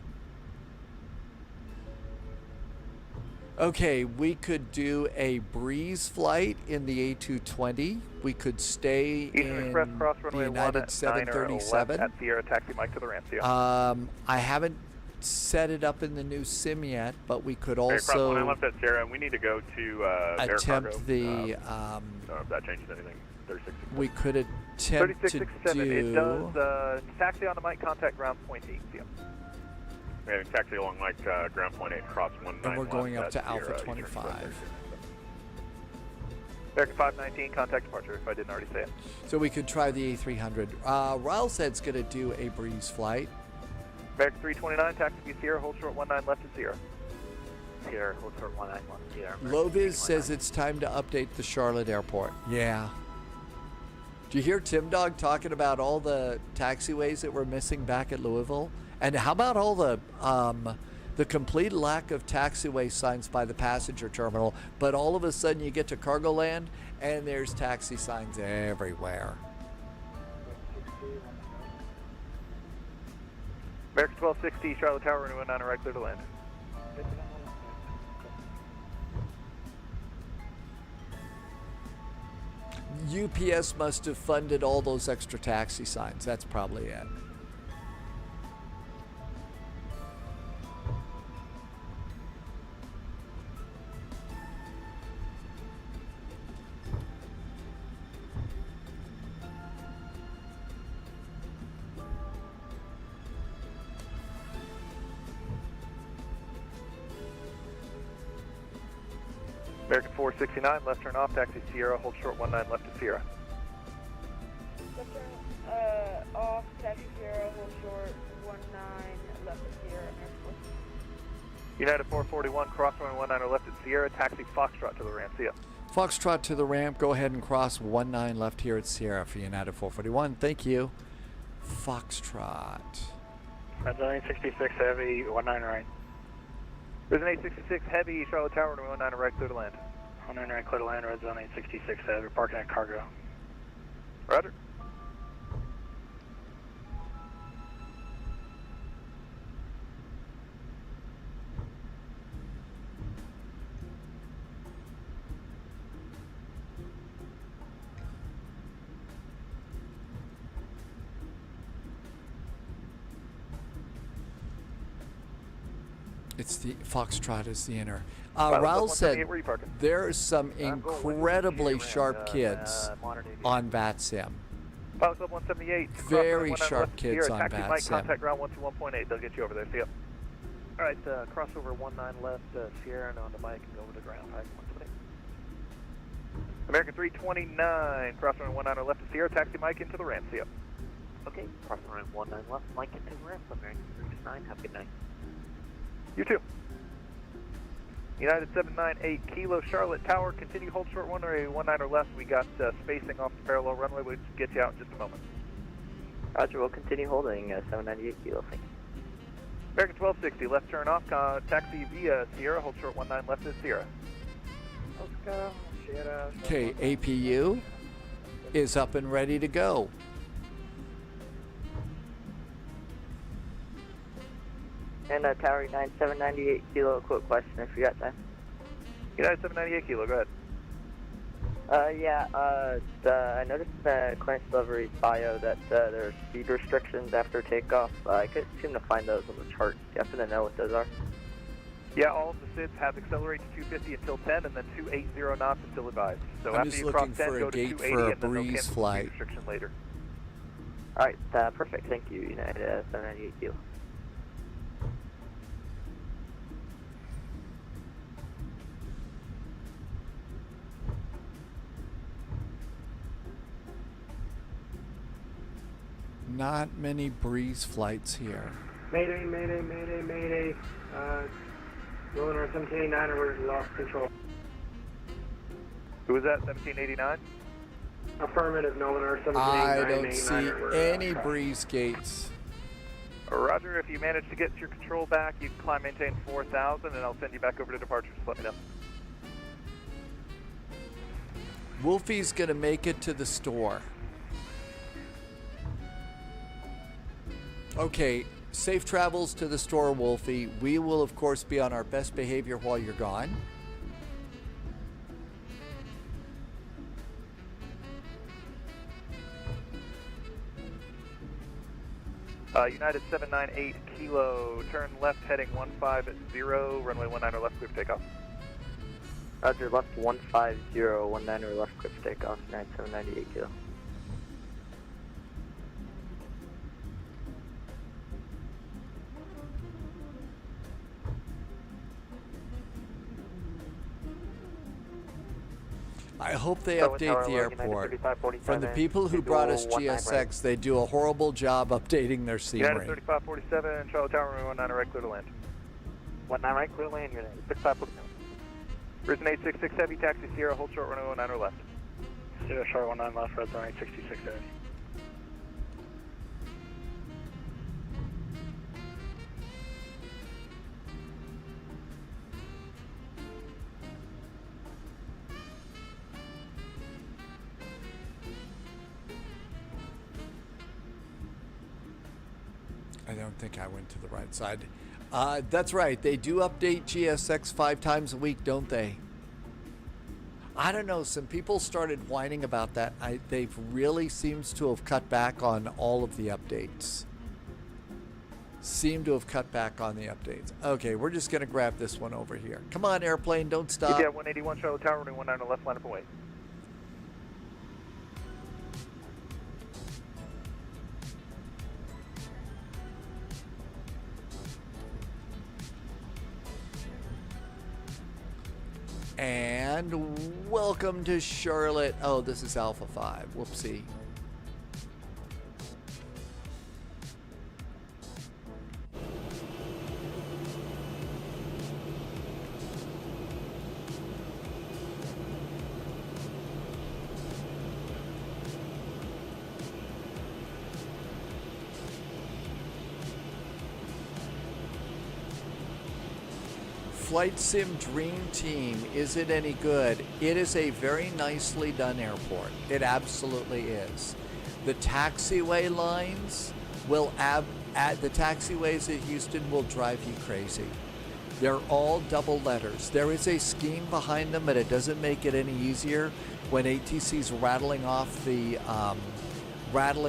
[SPEAKER 1] Okay, we could do a breeze flight in the A220. We could stay
[SPEAKER 6] Eastern
[SPEAKER 1] in
[SPEAKER 6] Express, cross
[SPEAKER 1] the
[SPEAKER 6] runway
[SPEAKER 1] United 737.
[SPEAKER 6] at Sierra, taxi mic to the ramp, Sierra.
[SPEAKER 1] I haven't set it up in the new sim yet, but we could
[SPEAKER 10] Cross 19
[SPEAKER 1] also
[SPEAKER 10] left at Sierra, we need to go to air
[SPEAKER 1] attempt
[SPEAKER 10] cargo.
[SPEAKER 1] the.
[SPEAKER 10] If that changes anything. 3667.
[SPEAKER 1] We could attempt to
[SPEAKER 6] 3667,
[SPEAKER 1] do.
[SPEAKER 6] it does taxi on the mic, contact ground point 8, Sierra.
[SPEAKER 10] We have taxi along like ground point 8, cross 19
[SPEAKER 1] And we're going
[SPEAKER 10] left
[SPEAKER 1] up to
[SPEAKER 10] at
[SPEAKER 1] Alpha
[SPEAKER 10] Sierra,
[SPEAKER 1] 25.
[SPEAKER 6] American 519, contact departure, if I didn't already say it.
[SPEAKER 1] So we could try the A300. Ryle said's going to do a breeze flight.
[SPEAKER 6] American 329, taxi via Sierra, hold short 19 left at Sierra.
[SPEAKER 11] Sierra, hold short 19 left, Sierra.
[SPEAKER 1] Loviz says it's time to update the Charlotte airport. Yeah. Do you hear Tim Dog talking about all the taxiways that we're missing back at Louisville? And how about all the complete lack of taxiway signs by the passenger terminal, but all of a sudden you get to cargo land and there's taxi signs everywhere.
[SPEAKER 6] American 1260, Charlotte Tower, runway 19 right, clear to land.
[SPEAKER 1] UPS must have funded all those extra taxi signs. That's probably it.
[SPEAKER 6] American 469, left turn off, taxi Sierra, hold short 19 left at Sierra.
[SPEAKER 9] Left turn off, taxi Sierra, hold short 19 left at Sierra, American 469.
[SPEAKER 6] United 441, cross runway 19 left at Sierra, taxi Foxtrot to the ramp, Sierra.
[SPEAKER 1] Foxtrot to the ramp. Go ahead and cross 19 left here at Sierra for United 441. Thank you. Foxtrot.
[SPEAKER 12] That's 866 heavy, 19 right.
[SPEAKER 6] There's an 866 heavy, Charlotte Tower, runway 19 right, clear to land.
[SPEAKER 12] 19 right, clear to land, red zone 866 heavy, we're parking at cargo.
[SPEAKER 6] Roger.
[SPEAKER 1] It's the Foxtrot is the inner.
[SPEAKER 6] Pilot
[SPEAKER 1] Raul
[SPEAKER 6] Club
[SPEAKER 1] said
[SPEAKER 6] 178, where are you parking?
[SPEAKER 1] there are some
[SPEAKER 6] I'm going with
[SPEAKER 1] incredibly
[SPEAKER 6] you,
[SPEAKER 1] sharp
[SPEAKER 6] around,
[SPEAKER 1] kids
[SPEAKER 6] modern aviation.
[SPEAKER 1] on VATSIM.
[SPEAKER 6] Pilot Club 178. cross
[SPEAKER 1] Very
[SPEAKER 6] runway 19
[SPEAKER 1] sharp
[SPEAKER 6] left,
[SPEAKER 1] kids
[SPEAKER 6] Sierra,
[SPEAKER 1] on
[SPEAKER 6] taxi mic,
[SPEAKER 1] VATSIM.
[SPEAKER 6] contact ground 121.8. They'll get you over there. See ya. All right, crossover 19 left, Sierra, and on the mic and go over to ground. High 178. American 329, cross runway 19 left to Sierra, taxi mic into the ramp. See ya.
[SPEAKER 11] Okay, cross runway 19 left, mic into ramp, American 329, have a good night.
[SPEAKER 6] You too. United 798 Kilo Charlotte Tower, continue hold short runway 19 left. We got spacing off the parallel runway. We'll get you out in just a moment.
[SPEAKER 11] Roger, we'll continue holding 798 Kilo, thank you.
[SPEAKER 6] American 1260, left turn off, taxi via Sierra, hold short 19 left at Sierra.
[SPEAKER 12] Let's go, Sierra.
[SPEAKER 1] Okay, APU is up and ready to go.
[SPEAKER 11] And Tower 9, 798 Kilo, quick question if you got time.
[SPEAKER 6] United 798 Kilo, go ahead.
[SPEAKER 11] I noticed in the clearance delivery bio that there are speed restrictions after takeoff. I couldn't seem to find those on the chart. Do you happen to know what those are?
[SPEAKER 6] Yeah, all of the SIDs have accelerate to 250 until 10 and then 280 knots until advised. So
[SPEAKER 1] I'm
[SPEAKER 6] after
[SPEAKER 1] just
[SPEAKER 6] you cross
[SPEAKER 1] looking
[SPEAKER 6] 10,
[SPEAKER 1] for a
[SPEAKER 6] go to
[SPEAKER 1] gate
[SPEAKER 6] 280
[SPEAKER 1] for a
[SPEAKER 6] and then they'll
[SPEAKER 1] breeze
[SPEAKER 6] cancel the
[SPEAKER 1] flight.
[SPEAKER 6] speed restriction later.
[SPEAKER 11] Alright, perfect. Thank you, United 798 Kilo.
[SPEAKER 1] Not many breeze flights here.
[SPEAKER 12] Mayday, mayday, mayday, mayday. Rolling our 1789, we're lost control.
[SPEAKER 6] Who was that, 1789?
[SPEAKER 12] Affirmative, Nolan, our
[SPEAKER 1] I
[SPEAKER 12] 1789.
[SPEAKER 1] don't see any breeze gates.
[SPEAKER 6] Roger, if you manage to get your control back, you can climb maintain 4,000 and I'll send you back over to departure. Just let me know.
[SPEAKER 1] Wolfie's gonna make it to the store. Okay, safe travels to the store, Wolfie. We will, of course, be on our best behavior while you're gone.
[SPEAKER 6] United 798 Kilo, turn left heading 150, runway 19 left, clear for takeoff.
[SPEAKER 11] Roger, left 150, 19 left, clear for takeoff, United 798 Kilo.
[SPEAKER 1] I hope they update the airport. From the people who brought us GSX, they do a horrible job updating their scenery.
[SPEAKER 6] United 3547, Charlotte Tower, runway 19 right, clear to land.
[SPEAKER 11] 19 right, clear to land, United 6547.
[SPEAKER 6] Risen 866 Heavy, taxi Sierra, hold short, runway 19 left.
[SPEAKER 12] Sierra, short 19 left, red zone 866 Heavy.
[SPEAKER 1] I don't think I went to the right side. That's right. They do update GSX 5 times a week, don't they? I don't know. Some people started whining about that. They've really seems to have cut back on all of the updates. Seem to have cut back on the updates. Okay, we're just going to grab this one over here. Come on, airplane. Don't stop.
[SPEAKER 6] Yeah, 181 Charlotte Tower, runway 19 left, line up and wait.
[SPEAKER 1] And welcome to Charlotte. Oh, this is Alpha 5. Whoopsie. Flight Sim Dream Team, is it any good? It is a very nicely done airport. It absolutely is. The taxiway lines will the taxiways at Houston will drive you crazy. They're all double letters. There is a scheme behind them, but it doesn't make it any easier when ATC's rattling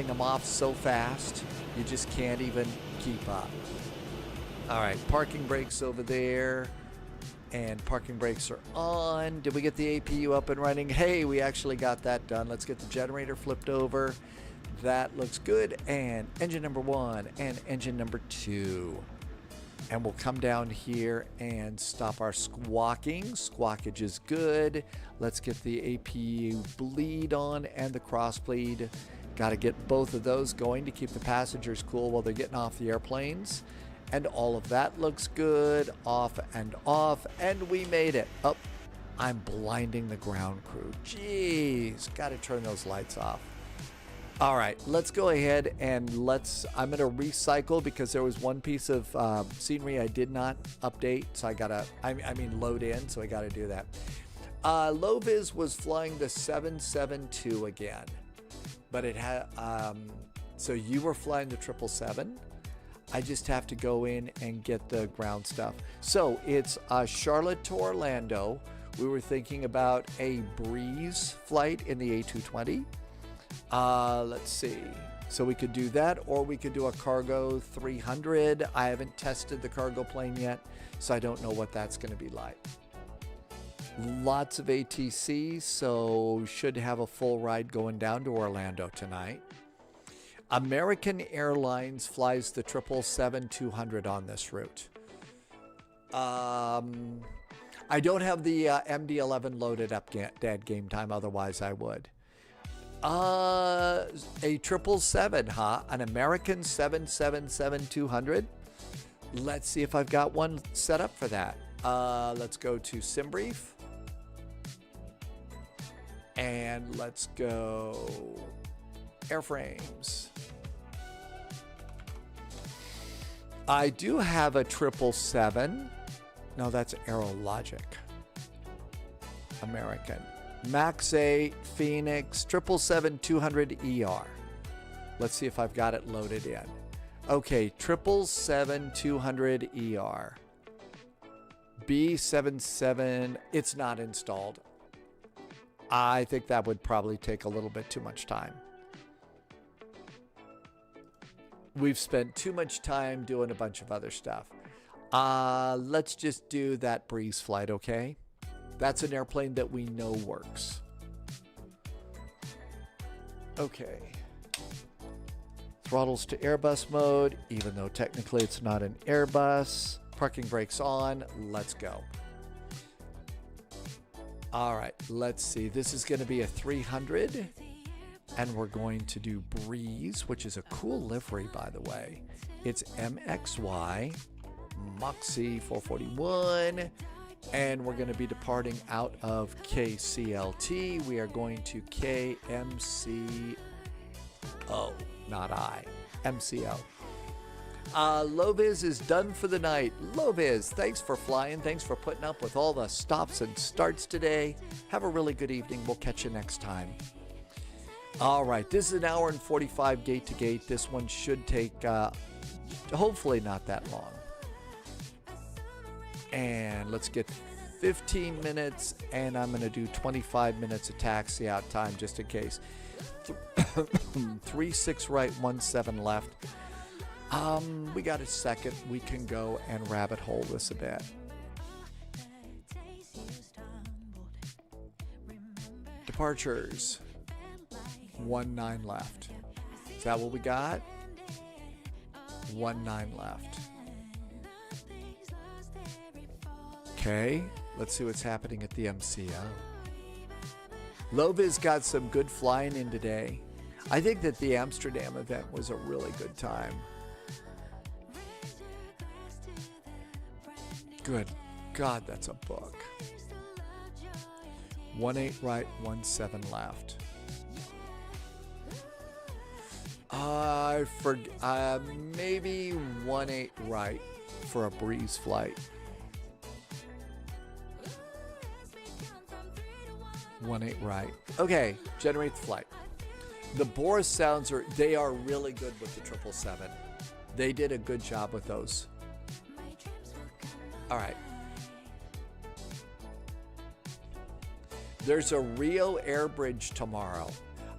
[SPEAKER 1] them off so fast, you just can't even keep up. All right, parking brakes over there. And parking brakes are on. Did we get the APU up and running? Hey, we actually got that done. Let's get the generator flipped over. That looks good. And engine number 1 and engine number 2. And we'll come down here and stop our squawking. Squawkage is good. Let's get the APU bleed on and the cross bleed. Got to get both of those going to keep the passengers cool while they're getting off the airplanes. And all of that looks good. Off, and we made it. Oh, I'm blinding the ground crew. Jeez, got to turn those lights off. All right, let's go ahead and I'm going to recycle because there was one piece of scenery I did not update. So I mean load in, so I got to do that. Loviz was flying the 772 again, but it had, so you were flying the 777. I just have to go in and get the ground stuff. So it's Charlotte to Orlando. We were thinking about a breeze flight in the A220. Let's see. So we could do that, or we could do a cargo 300. I haven't tested the cargo plane yet, so I don't know what that's going to be like. Lots of ATC, so should have a full ride going down to Orlando tonight. American Airlines flies the 777-200 on this route. I don't have the MD-11 loaded up dead game time, otherwise I would. A 777, huh? An American 777-200. Let's see if I've got one set up for that. Let's go to SimBrief. And let's go airframes. I do have a 777. No, that's Aerologic. American. Max 8, Phoenix, 777-200ER. Let's see if I've got it loaded in. Okay, 777-200ER. B77, it's not installed. I think that would probably take a little bit too much time. We've spent too much time doing a bunch of other stuff. Let's just do that Breeze flight, okay? That's an airplane that we know works. Okay. Throttles to Airbus mode, even though technically it's not an Airbus. Parking brakes on. Let's go. All right, let's see. This is going to be a 300. And we're going to do Breeze, which is a cool livery, by the way. It's MXY, Moxie 441. And we're going to be departing out of KCLT. We are going to KMCO, not I, MCO. Loviz is done for the night. Loviz, thanks for flying. Thanks for putting up with all the stops and starts today. Have a really good evening. We'll catch you next time. All right, this is an hour and 45 gate to gate. This one should take, hopefully not that long. And let's get 15 minutes, and I'm going to do 25 minutes of taxi out time just in case. 3-6 right, 1-7 left. We got a second. We can go and rabbit hole this a bit. Departures. 1-9 left. Is that what we got? 1-9 left. Okay, let's see what's happening at the MCO. Loviz got some good flying in today. I think that the Amsterdam event was a really good time. Good God, that's a book. 1-8 right, 1-7 left. Maybe 1-8 right for a Breeze flight. 1-8 right. Okay, generate the flight. The Boris sounds they are really good with the 777. They did a good job with those. All right. There's a Rio Air Bridge tomorrow.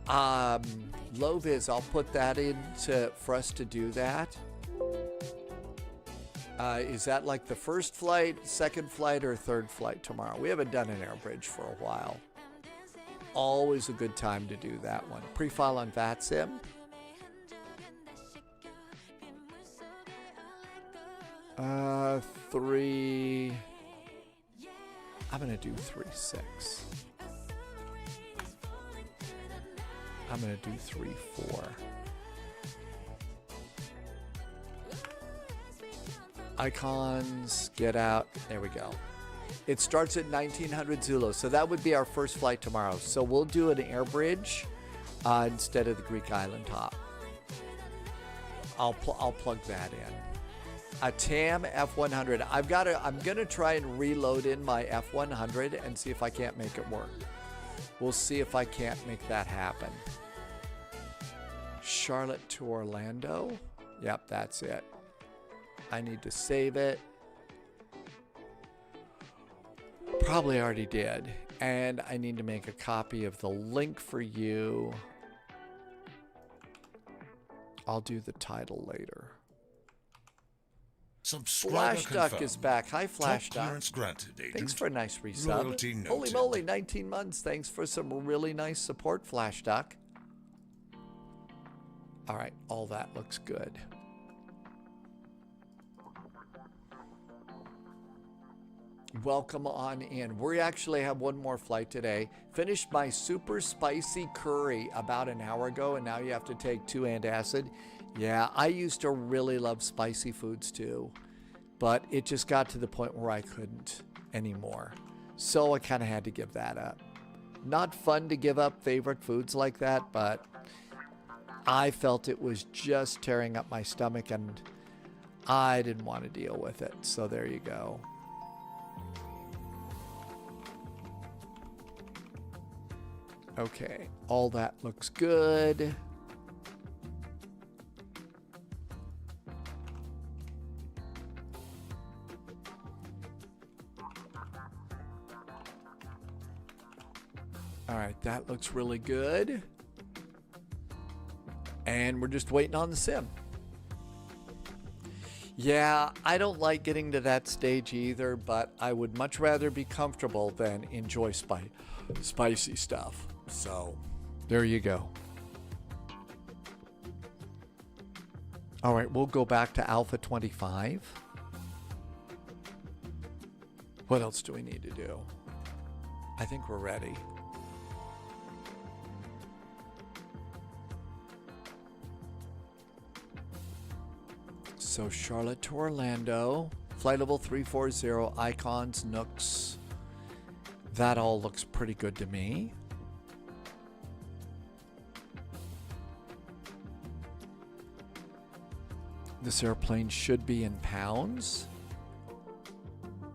[SPEAKER 1] Loviz, I'll put that in for us to do that. Is that like the first flight, second flight, or third flight tomorrow? We haven't done an air bridge for a while. Always a good time to do that one. Pre-file on VATSIM. Three. I'm gonna do 3-6. I'm gonna do 3-4. Icons, get out. There we go. It starts at 1900 Zulu, so that would be our first flight tomorrow. So we'll do an air bridge instead of the Greek island hop. I'll plug that in. A TAM F100. I'm gonna try and reload in my F100 and see if I can't make it work. We'll see if I can't make that happen. Charlotte to Orlando. Yep, that's it. I need to save it. Probably already did. And I need to make a copy of the link for you. I'll do the title later.
[SPEAKER 5] Subscriber
[SPEAKER 1] FlashDuck
[SPEAKER 5] confirmed.
[SPEAKER 1] is back. Hi, FlashDuck.
[SPEAKER 5] Top clearance granted, agent.
[SPEAKER 1] Thanks for a nice resub.
[SPEAKER 5] Loyalty
[SPEAKER 1] Holy
[SPEAKER 5] noted.
[SPEAKER 1] moly, 19 months. Thanks for some really nice support, FlashDuck. All right, all that looks good. Welcome on in. We actually have one more flight today. Finished my super spicy curry about an hour ago, and now you have to take 2 antacid. Yeah, I used to really love spicy foods too, but it just got to the point where I couldn't anymore. So I kind of had to give that up. Not fun to give up favorite foods like that, but I felt it was just tearing up my stomach and I didn't want to deal with it. So there you go. Okay, all that looks good. All right, that looks really good. And we're just waiting on the sim. Yeah, I don't like getting to that stage either, but I would much rather be comfortable than enjoy spicy stuff. So, there you go. All right, we'll go back to Alpha 25. What else do we need to do? I think we're ready. So Charlotte to Orlando, flight level 340, icons, nooks. That all looks pretty good to me. This airplane should be in pounds.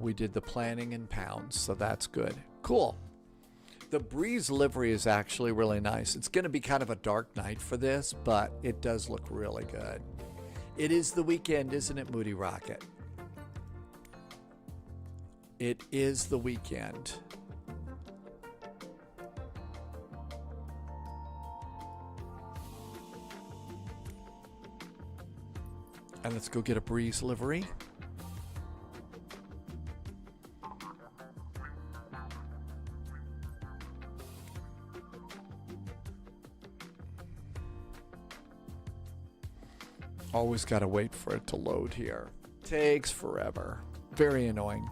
[SPEAKER 1] We did the planning in pounds, so that's good. Cool. The Breeze livery is actually really nice. It's going to be kind of a dark night for this, but it does look really good. It is the weekend, isn't it, Moody Rocket? It is the weekend. And let's go get a Breeze livery. Always got to wait for it to load here. Takes forever. Very annoying.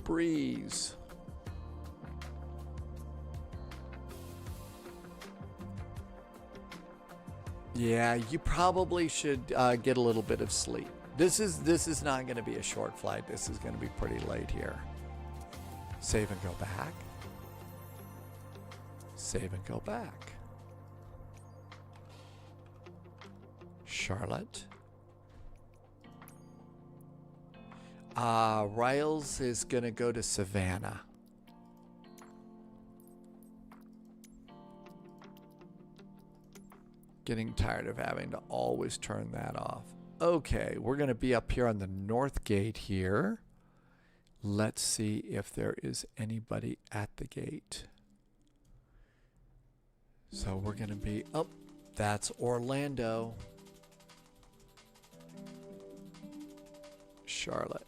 [SPEAKER 1] Breeze. Yeah, you probably should get a little bit of sleep. This is not going to be a short flight. This is going to be pretty late here. Save and go back. Save and go back. Charlotte. Riles is going to go to Savannah. Getting tired of having to always turn that off. Okay, we're going to be up here on the north gate here. Let's see if there is anybody at the gate. So we're going to be, oh, that's Orlando. Charlotte.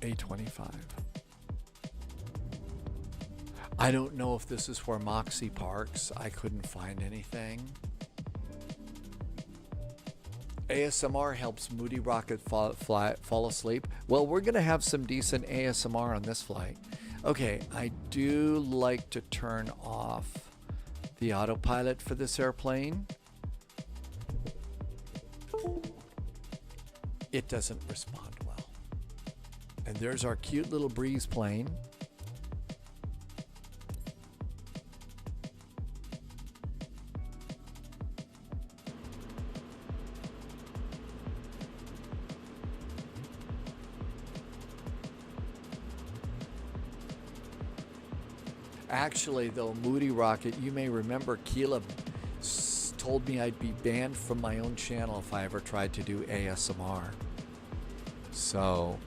[SPEAKER 1] A25. I don't know if this is where Moxie parks. I couldn't find anything. ASMR helps Moody Rocket fall asleep. Well, we're going to have some decent ASMR on this flight. Okay, I do like to turn off the autopilot for this airplane. It doesn't respond well. And there's our cute little Breeze plane. Actually, though, Moody Rocket, you may remember Keela told me I'd be banned from my own channel if I ever tried to do ASMR. So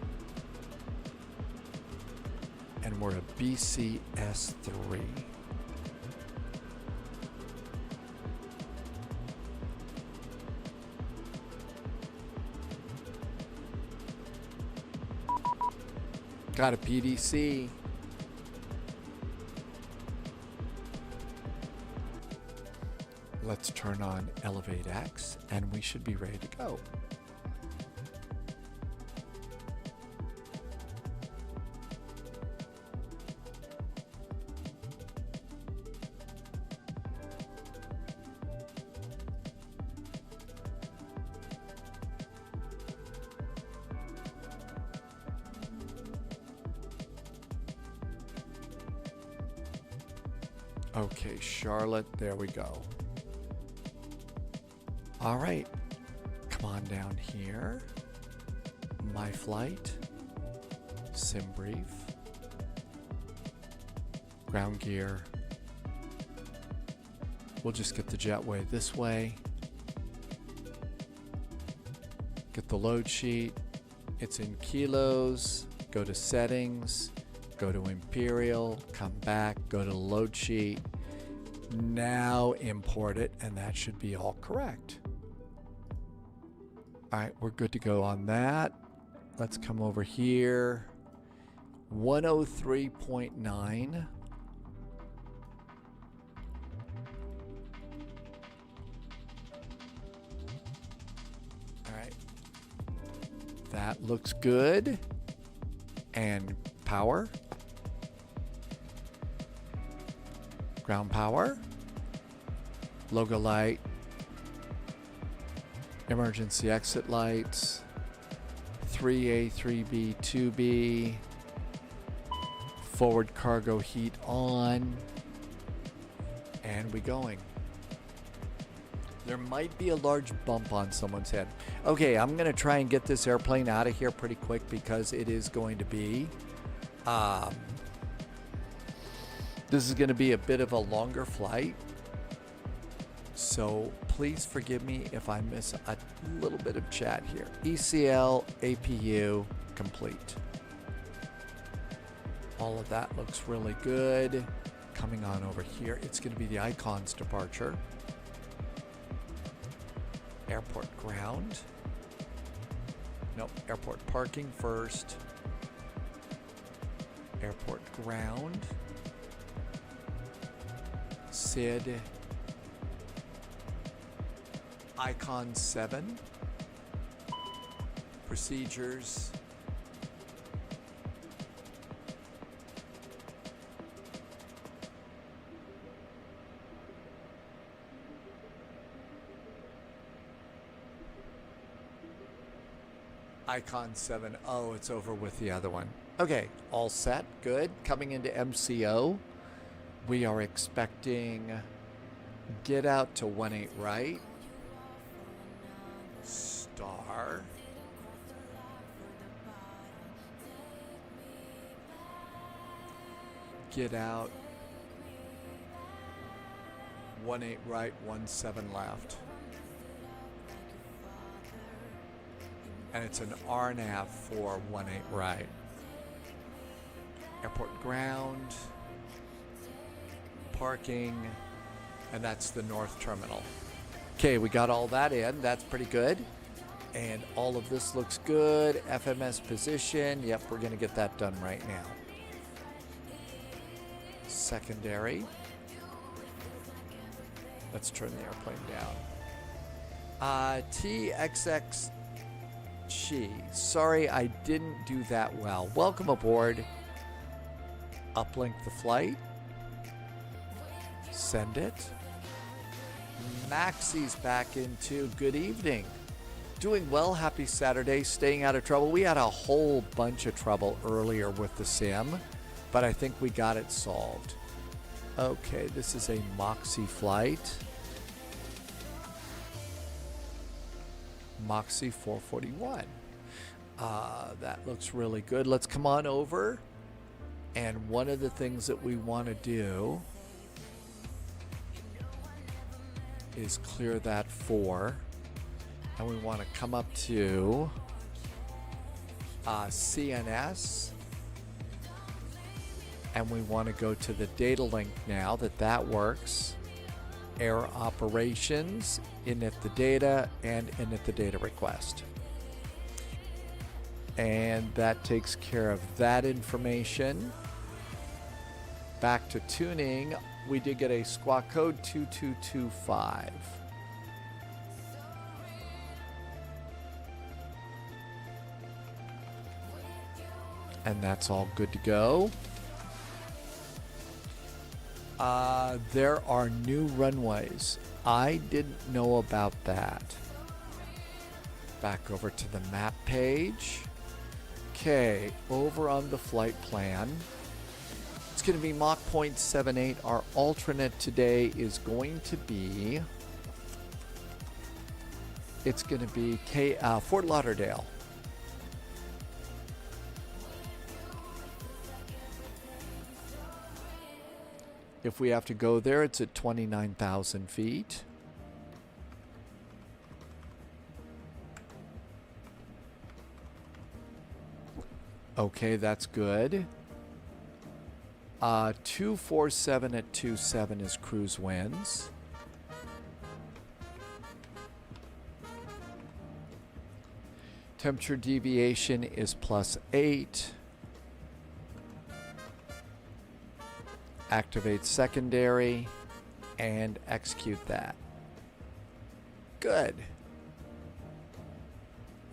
[SPEAKER 1] And we're a BCS3. Got a PDC. Let's turn on Elevate X and we should be ready to go. Okay, Charlotte, there we go. All right, come on down here. My flight, sim brief, ground gear. We'll just get the jetway this way. Get the load sheet. It's in kilos. Go to settings. Go to Imperial, come back, go to load sheet. Now import it, and that should be all correct. All right, we're good to go on that. Let's come over here. 103.9. All right. That looks good. And power. Ground power, logo light, emergency exit lights, 3A, 3B, 2B, forward cargo heat on, and we going. There might be a large bump on someone's head. Okay, I'm going to try and get this airplane out of here pretty quick because it is going to be this is going to be a bit of a longer flight, so please forgive me if I miss a little bit of chat here. ECL, APU, complete. All of that looks really good. Coming on over here, it's going to be the Icons departure. Airport ground. Nope, airport parking first. Airport ground. SID, Icon 7, procedures, Icon 7, oh, it's over with the other one. Okay, all set, good. Coming into MCO. We are expecting get out to 18 right, star, get out, 18 right, 17 left. And it's an RNAV for 18 right. Airport ground. Parking, and that's the north terminal. Okay, we got all that in. That's pretty good. And all of this looks good. FMS position. Yep, we're going to get that done right now. Secondary. Let's turn the airplane down. TXX Chi. Sorry, I didn't do that well. Welcome aboard. Uplink the flight. Send it. Maxie's back into good evening. Doing well. Happy Saturday. Staying out of trouble. We had a whole bunch of trouble earlier with the sim, but I think we got it solved. Okay, this is a Moxie flight. Moxie 441. That looks really good. Let's come on over. And one of the things that we want to do is clear that 4, and we want to come up to CNS, And we want to go to the data link now that works. Air operations, init the data, and init the data request. And that takes care of that information. Back to tuning, we did get a squawk code 2225. And that's all good to go. There are new runways. I didn't know about that. Back over to the map page. Okay, over on the flight plan. It's going to be Mach 0.78. Our alternate today is going to be... It's going to be Fort Lauderdale. If we have to go there, it's at 29,000 feet. Okay, that's good. 247 at 27 is cruise winds. Temperature deviation is +8. Activate secondary and execute that. Good.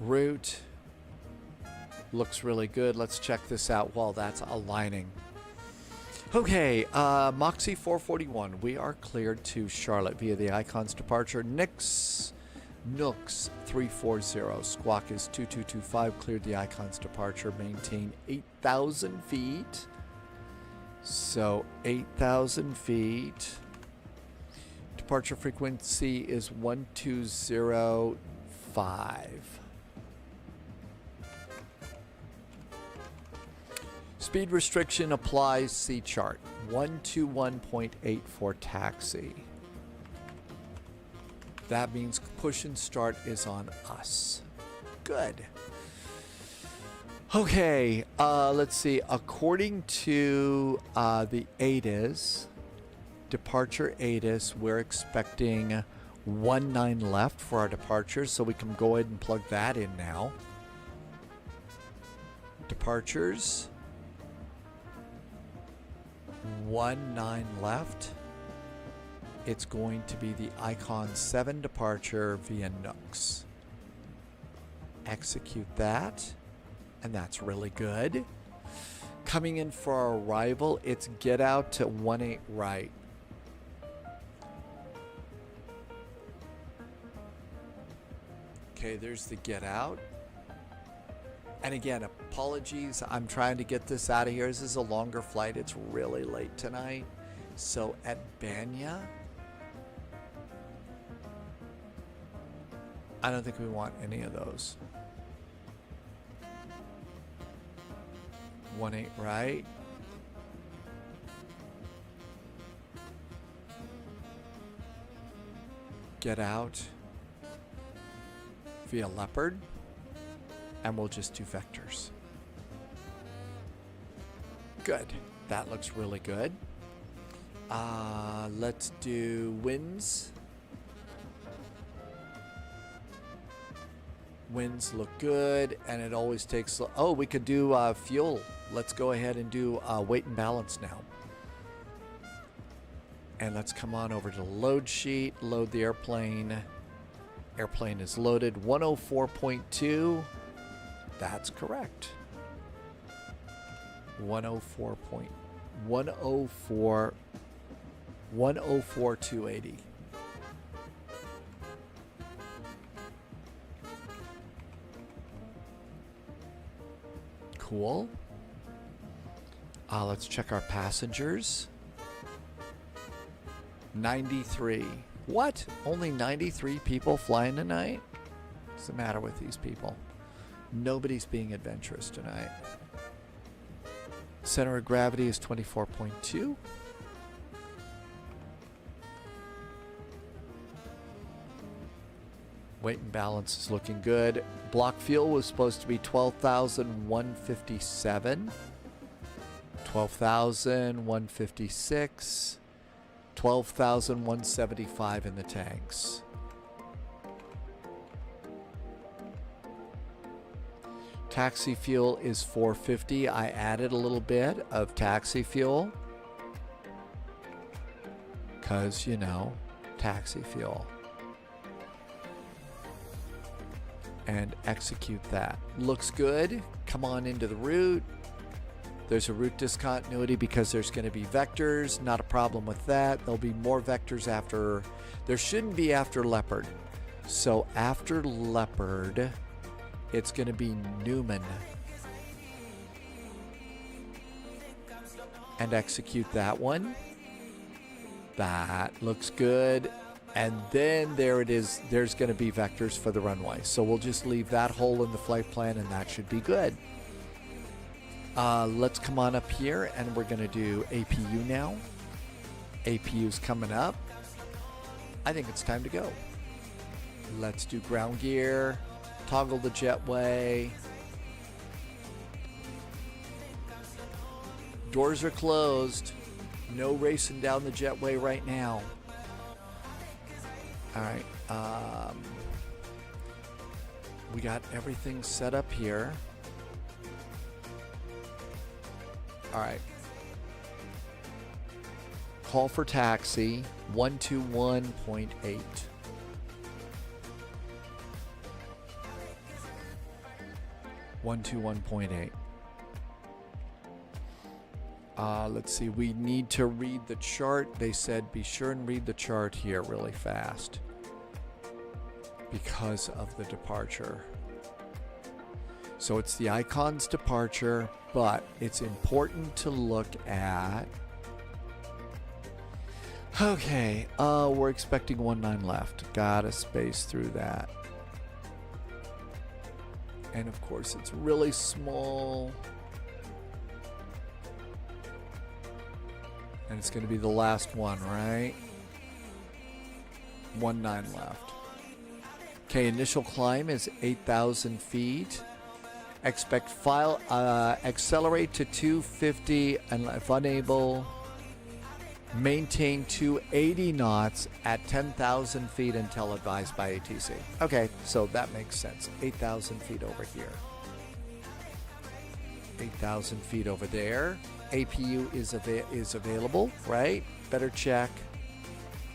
[SPEAKER 1] Route looks really good. Let's check this out while that's aligning. Okay, Moxie 441. We are cleared to Charlotte via the Icons departure. Nooks 340. Squawk is 2225. Cleared the Icons departure. Maintain 8,000 feet. So 8,000 feet. Departure frequency is 1205. Speed restriction applies. See chart. 121.8 for taxi. That means push and start is on us. Good. Okay, let's see. According to the ATIS, departure ATIS, we're expecting 19 left for our departure, so we can go ahead and plug that in now. Departures. 19 left. It's going to be the Icon 7 departure via Nooks. Execute that. And that's really good. Coming in for our arrival, it's get out to 18 right. Okay, there's the get out. And again, apologies. I'm trying to get this out of here. This is a longer flight. It's really late tonight. So at Banya, I don't think we want any of those. 18 right. Get out via Leopard. And we'll just do vectors. Good. That looks really good. Let's do winds. Winds look good, and it always takes... Oh, we could do fuel. Let's go ahead and do weight and balance now. And let's come on over to the load sheet. Load the airplane. Airplane is loaded. 104.2. That's correct. 104.280. Cool. Let's check our passengers. 93. What? Only 93 people flying tonight? What's the matter with these people? Nobody's being adventurous tonight. Center of gravity is 24.2. Weight and balance is looking good. Block fuel was supposed to be 12,157. 12,156. 12,175 in the tanks. Taxi fuel is 450. I added a little bit of taxi fuel. Because, you know, taxi fuel. And execute that. Looks good. Come on into the route. There's a route discontinuity because there's going to be vectors. Not a problem with that. There'll be more vectors after. There shouldn't be after Leopard. So after Leopard, it's going to be Newman. And execute that one. That looks good. And then there it is. There's going to be vectors for the runway. So we'll just leave that hole in the flight plan and that should be good. Let's come on up here and we're going to do APU now. APU's coming up. I think it's time to go. Let's do ground gear. Toggle the jetway. Doors are closed. No racing down the jetway right now. All right. We got everything set up here. All right. Call for taxi 121.8. Let's see. We need to read the chart. They said be sure and read the chart here really fast because of the departure. So it's the Icon's departure, but it's important to look at. Okay, we're expecting 19 left. Gotta space through that. And of course, it's really small. And it's going to be the last one, right? 19 left. Okay, initial climb is 8,000 feet. Expect file accelerate to 250 and if unable, maintain 280 knots at 10,000 feet until advised by ATC. Okay, so that makes sense. 8,000 feet over here. 8,000 feet over there. APU is available, right? Better check.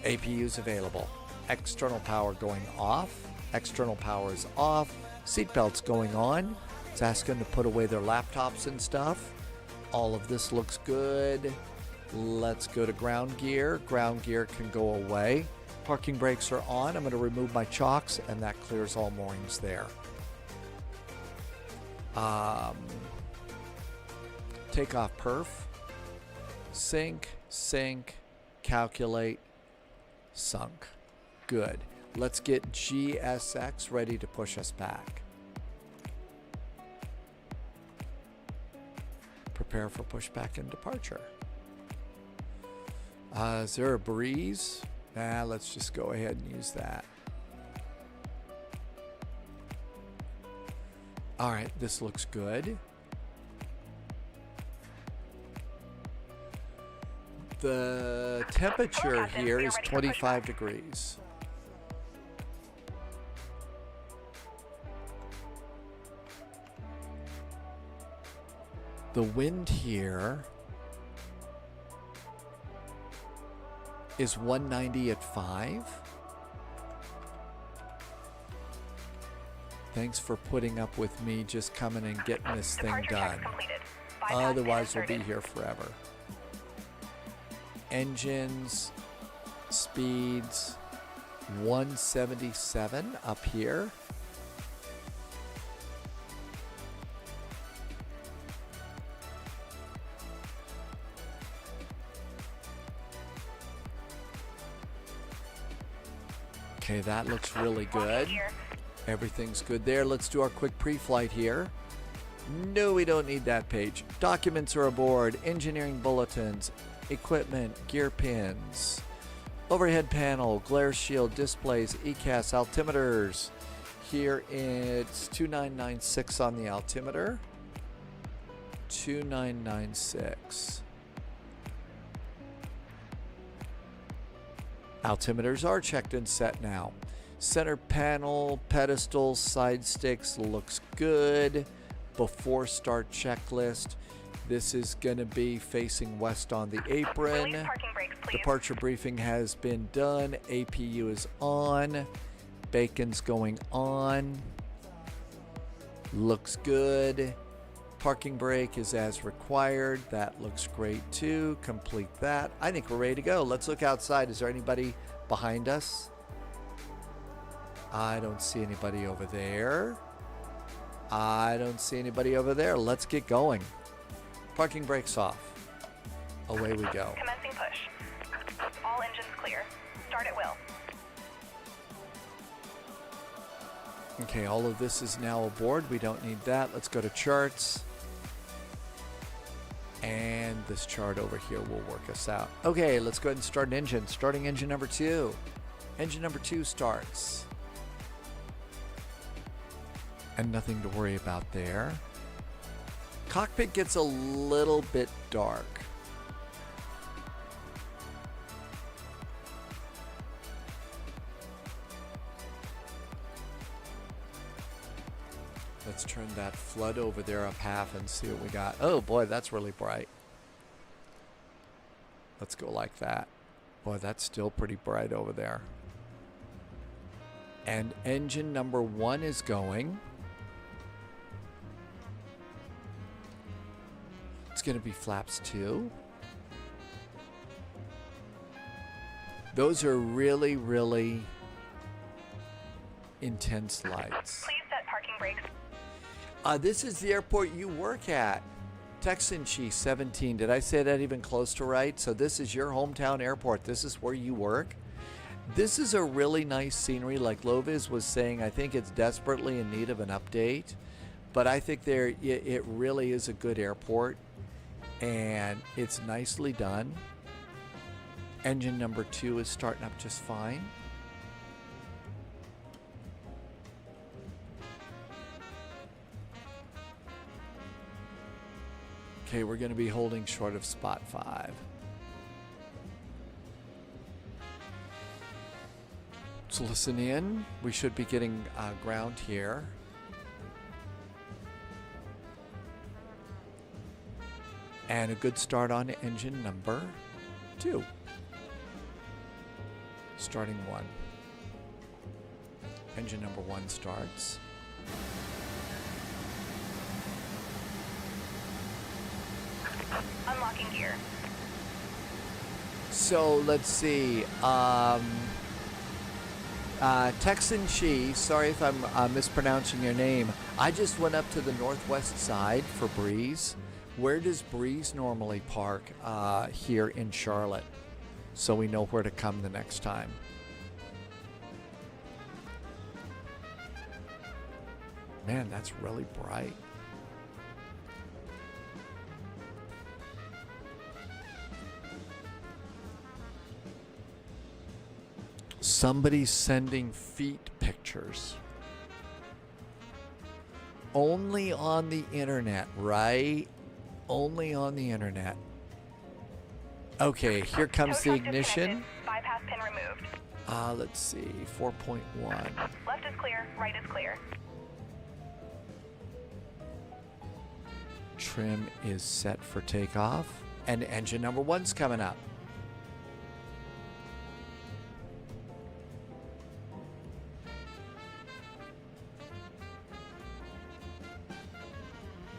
[SPEAKER 1] APU is available. External power going off. External power is off. Seatbelts going on. It's asking to put away their laptops and stuff. All of this looks good. Let's go to ground gear. Ground gear can go away. Parking brakes are on. I'm going to remove my chocks, and that clears all moorings there. Takeoff perf. Sync, calculate, sunk. Good. Let's get GSX ready to push us back. Prepare for pushback and departure. Is there a breeze? Nah, let's just go ahead and use that. All right, this looks good. The temperature here is 25 degrees. The wind here is 190 at 5. Thanks for putting up with me just coming and getting this thing done. Otherwise, we'll be here forever. Engines, speeds, 177 up here. Okay, that looks really good. Everything's good there. Let's do our quick pre-flight here. No, we don't need that page. Documents are aboard. Engineering bulletins. Equipment. Gear pins. Overhead panel. Glare shield. Displays. ECAS. Altimeters. Here it's 2996 on the altimeter. 2996. Altimeters are checked and set now. Center panel, pedestal, side sticks looks good. Before start checklist. This is going to be facing west on the apron.
[SPEAKER 13] Brakes,
[SPEAKER 1] Departure briefing has been done. APU is on. Bacon's going on. Looks good. Parking brake is as required. That looks great too. Complete that. I think we're ready to go. Let's look outside. Is there anybody behind us? I don't see anybody over there. I don't see anybody over there. Let's get going. Parking brakes off. Away we go.
[SPEAKER 13] Commencing push. All engines clear. Start at will.
[SPEAKER 1] Okay, all of this is now aboard. We don't need that. Let's go to charts. And this chart over here will work us out. Okay, let's go ahead and start an engine. Starting engine number 2. Engine number 2 starts. And nothing to worry about there. Cockpit gets a little bit dark. Let's turn that flood over there up half and see what we got. Oh boy, that's really bright. Let's go like that. Boy, that's still pretty bright over there. And engine number 1 is going. It's going to be flaps 2. Those are really, really intense lights.
[SPEAKER 13] Please set parking brakes.
[SPEAKER 1] This is the airport you work at. Texan Chi 17. Did I say that even close to right? So this is your hometown airport. This is where you work. This is a really nice scenery. Like Loviz was saying, I think it's desperately in need of an update. But I think it really is a good airport. And it's nicely done. Engine number 2 is starting up just fine. Okay, we're going to be holding short of spot 5. So listen in. We should be getting ground here. And a good start on engine number 2. Starting 1. Engine number 1 starts.
[SPEAKER 13] Unlocking gear.
[SPEAKER 1] So let's see. Texan Chi, sorry if I'm mispronouncing your name. I just went up to the northwest side for Breeze. Where does Breeze normally park here in Charlotte? So we know where to come the next time. Man, that's really bright. Somebody's sending feet pictures. Only on the internet, right? Only on the internet. Okay, here comes the ignition.
[SPEAKER 13] Bypass pin removed.
[SPEAKER 1] Let's see, 4.1.
[SPEAKER 13] Left is clear, right is clear.
[SPEAKER 1] Trim is set for takeoff. And engine number 1's coming up.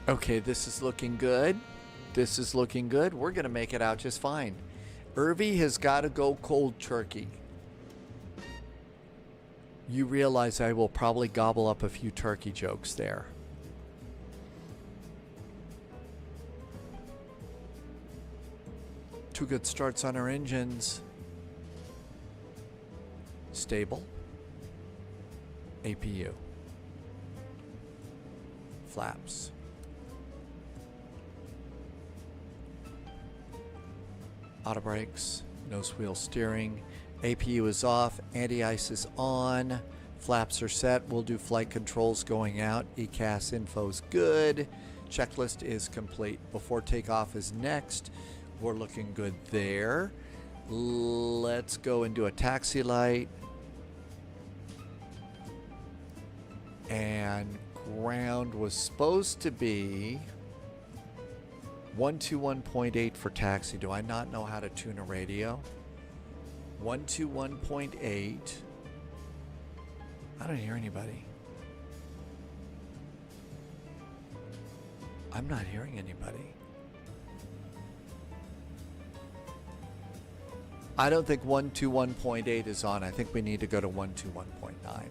[SPEAKER 1] Okay, this is looking good. This is looking good. We're going to make it out just fine. Irvy has got to go cold turkey. You realize I will probably gobble up a few turkey jokes there. Two good starts on our engines. Stable. APU. Flaps. Auto brakes, nose wheel steering, APU is off, anti-ice is on, flaps are set, we'll do flight controls going out, ECAS info's good, Checklist is complete. Before takeoff is next. We're looking good there. Let's go and do a taxi light. And ground was supposed to be 121.8 for taxi. Do I not know how to tune a radio? 121.8. I don't hear anybody. I'm not hearing anybody. I don't think 121.8 is on. I think we need to go to 121.9.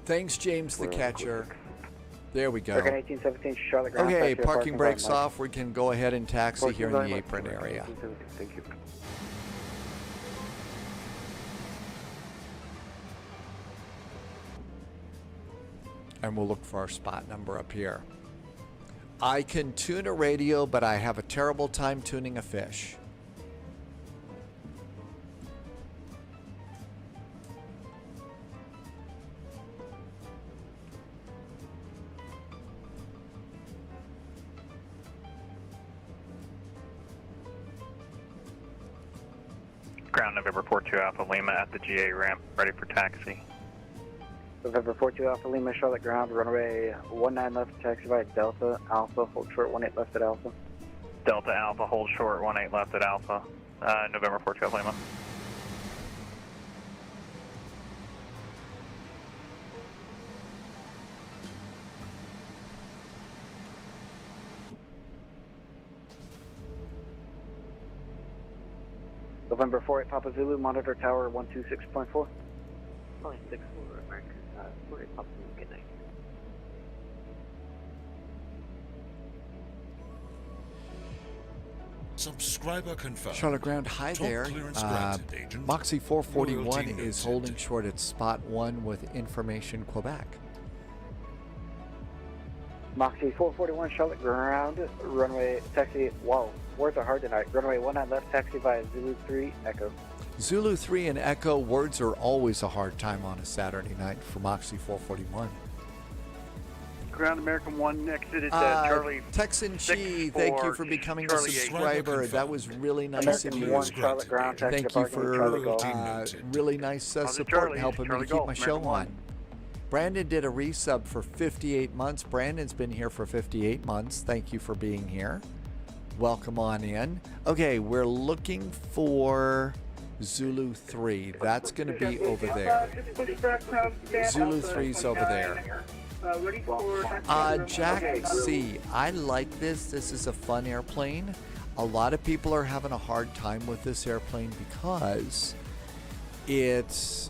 [SPEAKER 1] Thanks, James the Catcher. There we go.
[SPEAKER 3] American 1817 Charlotte Ground.
[SPEAKER 1] Okay,
[SPEAKER 3] taxi,
[SPEAKER 1] parking brakes
[SPEAKER 3] line.
[SPEAKER 1] off. We can go ahead and taxi here in the
[SPEAKER 3] line,
[SPEAKER 1] apron area.
[SPEAKER 3] Thank you.
[SPEAKER 1] And we'll look for our spot number up here. I can tune a radio, but I have a terrible time tuning a fish.
[SPEAKER 6] Ground November 42 Alpha Lima at the GA ramp, ready for taxi.
[SPEAKER 3] November 42 Alpha Lima, Charlotte Ground, runway 19 left, taxi by Delta Alpha, hold short 18 left at Alpha.
[SPEAKER 6] Delta Alpha, hold short 18 left at Alpha. November 42 Alpha Lima.
[SPEAKER 3] November 48 Papa Zulu, monitor tower 126.4.
[SPEAKER 11] 6 American, 48 Papa Zulu, good night.
[SPEAKER 5] Subscriber confirmed.
[SPEAKER 1] Charlotte Ground, hi
[SPEAKER 5] Top
[SPEAKER 1] there.
[SPEAKER 5] clearance granted, Agent.
[SPEAKER 1] Moxie 441
[SPEAKER 5] Loyalty
[SPEAKER 1] is
[SPEAKER 5] noted.
[SPEAKER 1] holding short at spot 1 with information Quebec.
[SPEAKER 3] Moxie 441 Charlotte Ground, runway taxi, wow, words are hard tonight. Runway 19 left, taxi via Zulu 3 Echo.
[SPEAKER 1] Zulu 3 and Echo, words are always a hard time on a Saturday night for Moxie 441.
[SPEAKER 6] Ground American 1 exited Charlie.
[SPEAKER 1] Texan Chi, thank you for becoming a
[SPEAKER 6] Charlie 8.
[SPEAKER 1] subscriber. That was really nice of
[SPEAKER 3] American
[SPEAKER 1] you.
[SPEAKER 3] 1 Charlotte Ground, taxi
[SPEAKER 1] Thank you
[SPEAKER 3] departing Charlie
[SPEAKER 1] for
[SPEAKER 3] Golf.
[SPEAKER 1] really nice support
[SPEAKER 6] Charlie,
[SPEAKER 1] helping me
[SPEAKER 6] Charlie
[SPEAKER 1] to keep
[SPEAKER 6] Golf,
[SPEAKER 1] my show
[SPEAKER 6] American
[SPEAKER 1] on.
[SPEAKER 6] 1.
[SPEAKER 1] Brandon did a resub for 58 months. Brandon's been here for 58 months. Thank you for being here. Welcome on in. Okay, we're looking for Zulu 3. That's going to be over there. Zulu 3's over there. Jack C, I like this. This is a fun airplane. A lot of people are having a hard time with this airplane because it's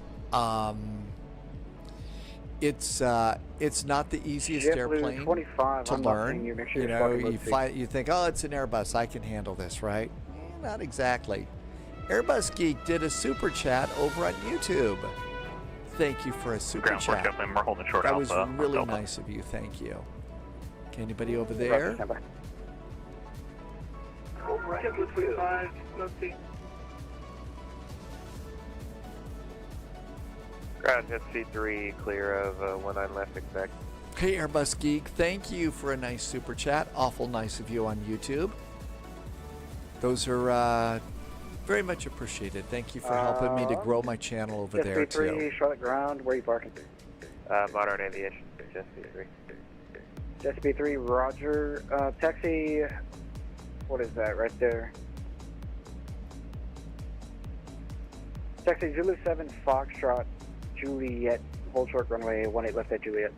[SPEAKER 1] not the easiest airplane to learn. You know, you think, oh, it's an Airbus. I can handle this, right? Not exactly. Airbus Geek did a super chat over on YouTube. Thank you for a super
[SPEAKER 6] Ground
[SPEAKER 1] chat.
[SPEAKER 6] We're holding short
[SPEAKER 1] That was
[SPEAKER 6] Alpha.
[SPEAKER 1] really
[SPEAKER 6] Delta.
[SPEAKER 1] nice of you. Thank you. Okay, anybody over there?
[SPEAKER 10] Ground hit C3, clear of 19 left, expect.
[SPEAKER 1] Hey, Airbus Geek, thank you for a nice super chat. Awful nice of you on YouTube. Those are very much appreciated. Thank you for helping me to grow my channel over there, too.
[SPEAKER 3] SB3 Charlotte Ground, where are you parking?
[SPEAKER 10] Modern Aviation, just C3.
[SPEAKER 3] SB3 Roger, taxi, what is that right there? Taxi Zulu 7 Foxtrot Juliet, hold short runway 18 left at Juliet.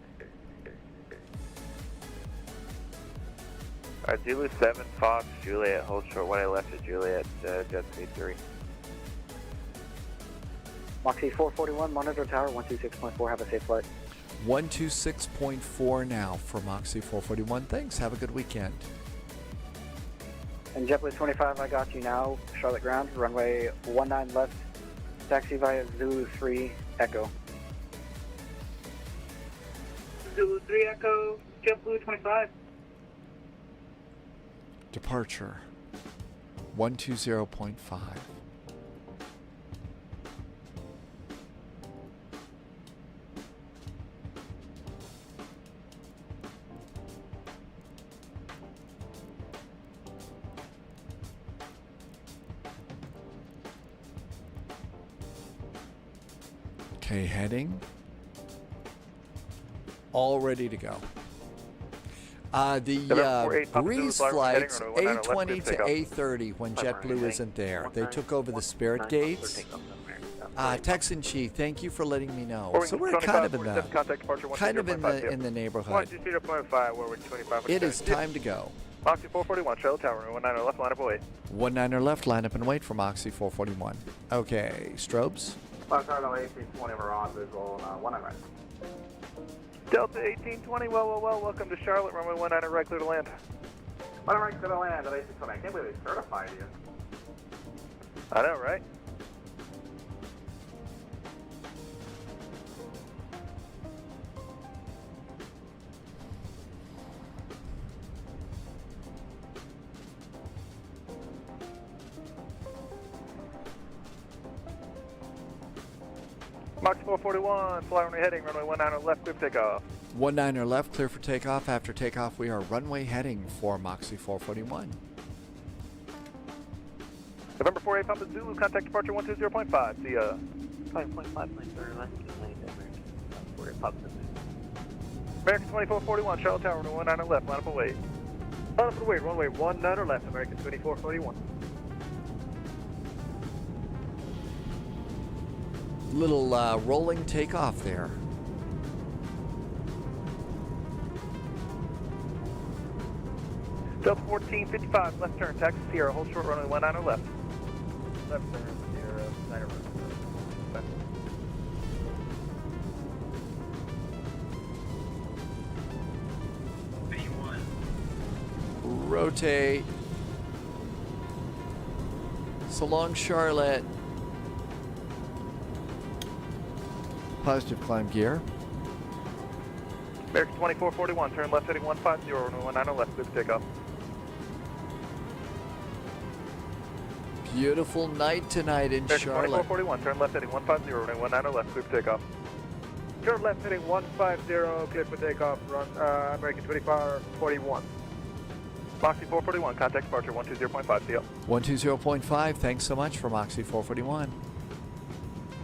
[SPEAKER 10] Zulu 7 Fox, Juliet, hold short 18 left at Juliet, jet C3.
[SPEAKER 3] Moxie 441, monitor tower 126.4, have a safe flight.
[SPEAKER 1] 126.4 now for Moxie 441. Thanks. Have a good weekend.
[SPEAKER 3] And JetBlue 25, I got you now. Charlotte Ground, runway 19 left, taxi via Zulu 3 Echo.
[SPEAKER 12] Zulu 3 Echo, JetBlue 25.
[SPEAKER 1] Departure 120.5. Okay, heading. All ready to go. The Breeze flights A20 to A30 when JetBlue isn't there. They took over the Spirit gates. Texan Chief, thank you for letting me know. So we're kind of in the neighborhood. It is time to go.
[SPEAKER 6] Moxie 441, Shell Tower, 19 left, line up and wait.
[SPEAKER 1] 19 left, line up and wait for Moxie 441. Okay, strobes.
[SPEAKER 14] AC-20 Mirage, visual, 19 right.
[SPEAKER 6] Delta 1820, well, welcome to Charlotte, runway 19 right, clear to land.
[SPEAKER 14] 19 right, clear to land at AC-20. I can't believe they certified you.
[SPEAKER 6] I know, right? Moxie 441, fly runway heading, runway 19 left, clear for takeoff.
[SPEAKER 1] 19 left, clear for takeoff. After takeoff, we are runway heading for Moxie 441.
[SPEAKER 6] November 48, Papa Zulu, contact departure 120.5. See ya.
[SPEAKER 11] 5.5, left,
[SPEAKER 6] American 2441, Charlotte Tower, runway 19 left, line up and wait. Line up and wait, runway 19 left, American 2441.
[SPEAKER 1] Little rolling takeoff there.
[SPEAKER 6] Delta 1455, left turn, taxi Sierra, hold short runway 19 left. Left turn, Sierra, 9 left.
[SPEAKER 1] Rotate. So long, Charlotte. Positive climb gear.
[SPEAKER 6] American 2441, turn left heading 150, runway 19 left, clear for takeoff.
[SPEAKER 1] Beautiful night tonight in
[SPEAKER 6] American
[SPEAKER 1] Charlotte.
[SPEAKER 6] 2441, turn left heading 150, runway 19 left, clear for takeoff. Turn left heading 150, clear for takeoff, run American 2441. Moxie 441, contact departure 120.5, see ya.
[SPEAKER 1] 120.5, thanks so much for Moxie 441.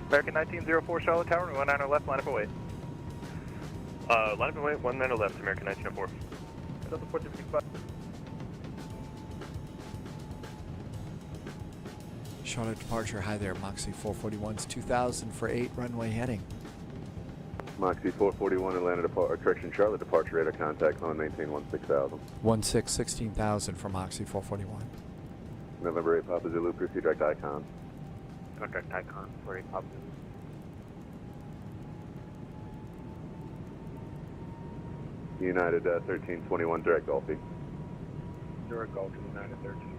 [SPEAKER 6] American 1904, Charlotte Tower, 19 left, line up and wait. Line up and wait, 19 left, American 1904. Delta 1455.
[SPEAKER 1] Charlotte departure, hi there, Moxie 441's 2000 for 8, runway heading.
[SPEAKER 10] Moxie 441, Atlanta correction, Charlotte departure, radar contact, climb maintain 16,000.
[SPEAKER 1] 16,000 for Moxie 441.
[SPEAKER 10] November 8, Papa Zulu, proceed direct icon.
[SPEAKER 11] Contact icon for a Papa Zulu.
[SPEAKER 10] United 1321, direct Gulfy.
[SPEAKER 6] Direct Gulf, United 1321.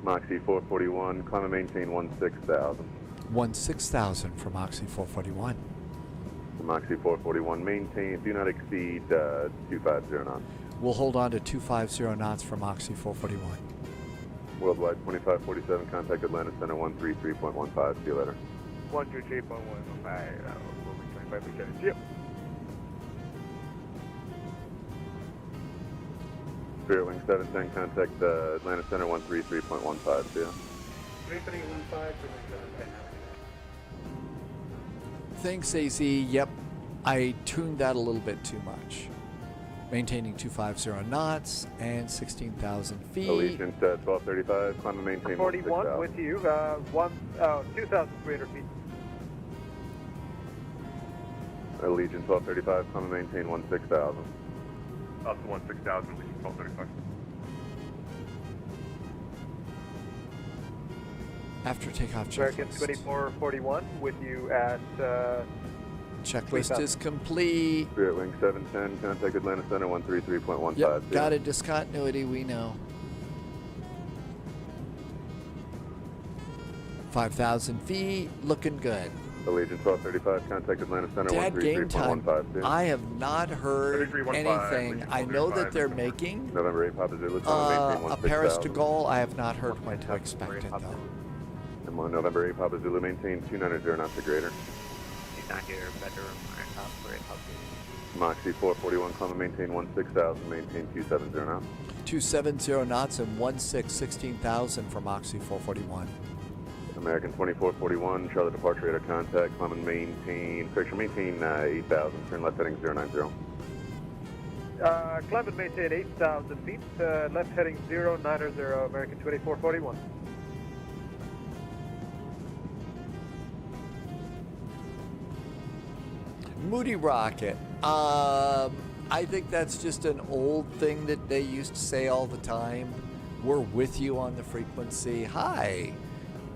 [SPEAKER 10] Moxie 441, climb and maintain 16,000.
[SPEAKER 1] 16,000 for Moxie 441.
[SPEAKER 10] Moxie 441, maintain, do not exceed 250 knots.
[SPEAKER 1] We'll hold on to 250 knots for Moxie 441.
[SPEAKER 10] Worldwide 2547, contact Atlanta Center 133.15, see you later.
[SPEAKER 6] 123.15, we'll be 25%. Yep.
[SPEAKER 10] Spirit Wing 710, contact Atlanta Center 133.15, see ya.
[SPEAKER 12] 3315,
[SPEAKER 1] Thanks, AZ. Yep, I tuned that a little bit too much. Maintaining 250 knots and 16,000 feet.
[SPEAKER 10] Allegiant 1235, climb and maintain
[SPEAKER 6] 41 with you, 2,300 feet.
[SPEAKER 10] Allegiant 1235, climb and maintain 16,000.
[SPEAKER 6] Up to 16,000, Allegiant 1235.
[SPEAKER 1] After takeoff
[SPEAKER 6] American
[SPEAKER 1] checklist.
[SPEAKER 6] 2441 with you at
[SPEAKER 1] Checklist is complete.
[SPEAKER 10] Spirit Wing 710, contact Atlanta Center 133.15.
[SPEAKER 1] Yep, got a discontinuity, we know. 5,000 feet, looking good.
[SPEAKER 10] Allegiant 1235, contact Atlanta Center
[SPEAKER 1] Dad, game time.
[SPEAKER 10] 133.152.
[SPEAKER 1] I have not heard
[SPEAKER 10] 3315,
[SPEAKER 1] anything. I know that they're making
[SPEAKER 10] November 8, Papa Zulu,
[SPEAKER 1] a Paris to Gaulle. I have not heard when to expect it, though.
[SPEAKER 10] And 1 November 8, Papa Zulu, maintain 290 knots or greater.
[SPEAKER 11] 290 or better, for 8 Papa.
[SPEAKER 10] Moxie 441, Clement, maintain 16,000, maintain 270 knots.
[SPEAKER 1] 270 knots and 16,000 for Moxie 441.
[SPEAKER 10] American 2441, Charlotte departure radar contact, Clement, maintain 8,000, turn left heading 090.
[SPEAKER 6] Clement, maintain 8,000 feet, left heading 090, American 2441.
[SPEAKER 1] Moody Rocket. I think that's just an old thing that they used to say all the time. We're with you on the frequency. Hi.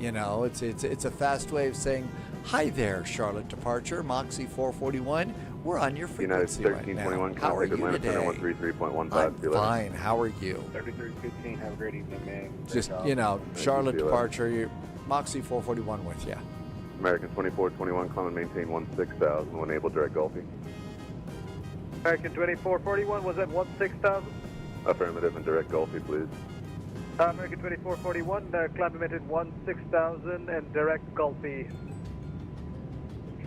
[SPEAKER 1] You know, it's a fast way of saying, hi there, Charlotte departure, Moxie 441. We're on your frequency right now. How are you today? I'm fine. How are you?
[SPEAKER 3] 3315, have a great evening, man.
[SPEAKER 1] Just, you know, Charlotte departure, Moxie 441 with you.
[SPEAKER 10] American 2421, Clement, maintain 16,000, when able, direct Gulfy.
[SPEAKER 6] American 2441, was that 16,000?
[SPEAKER 10] Affirmative and direct Gulfy, please.
[SPEAKER 6] American 2441, Clement maintain 16,000 and direct Gulfy.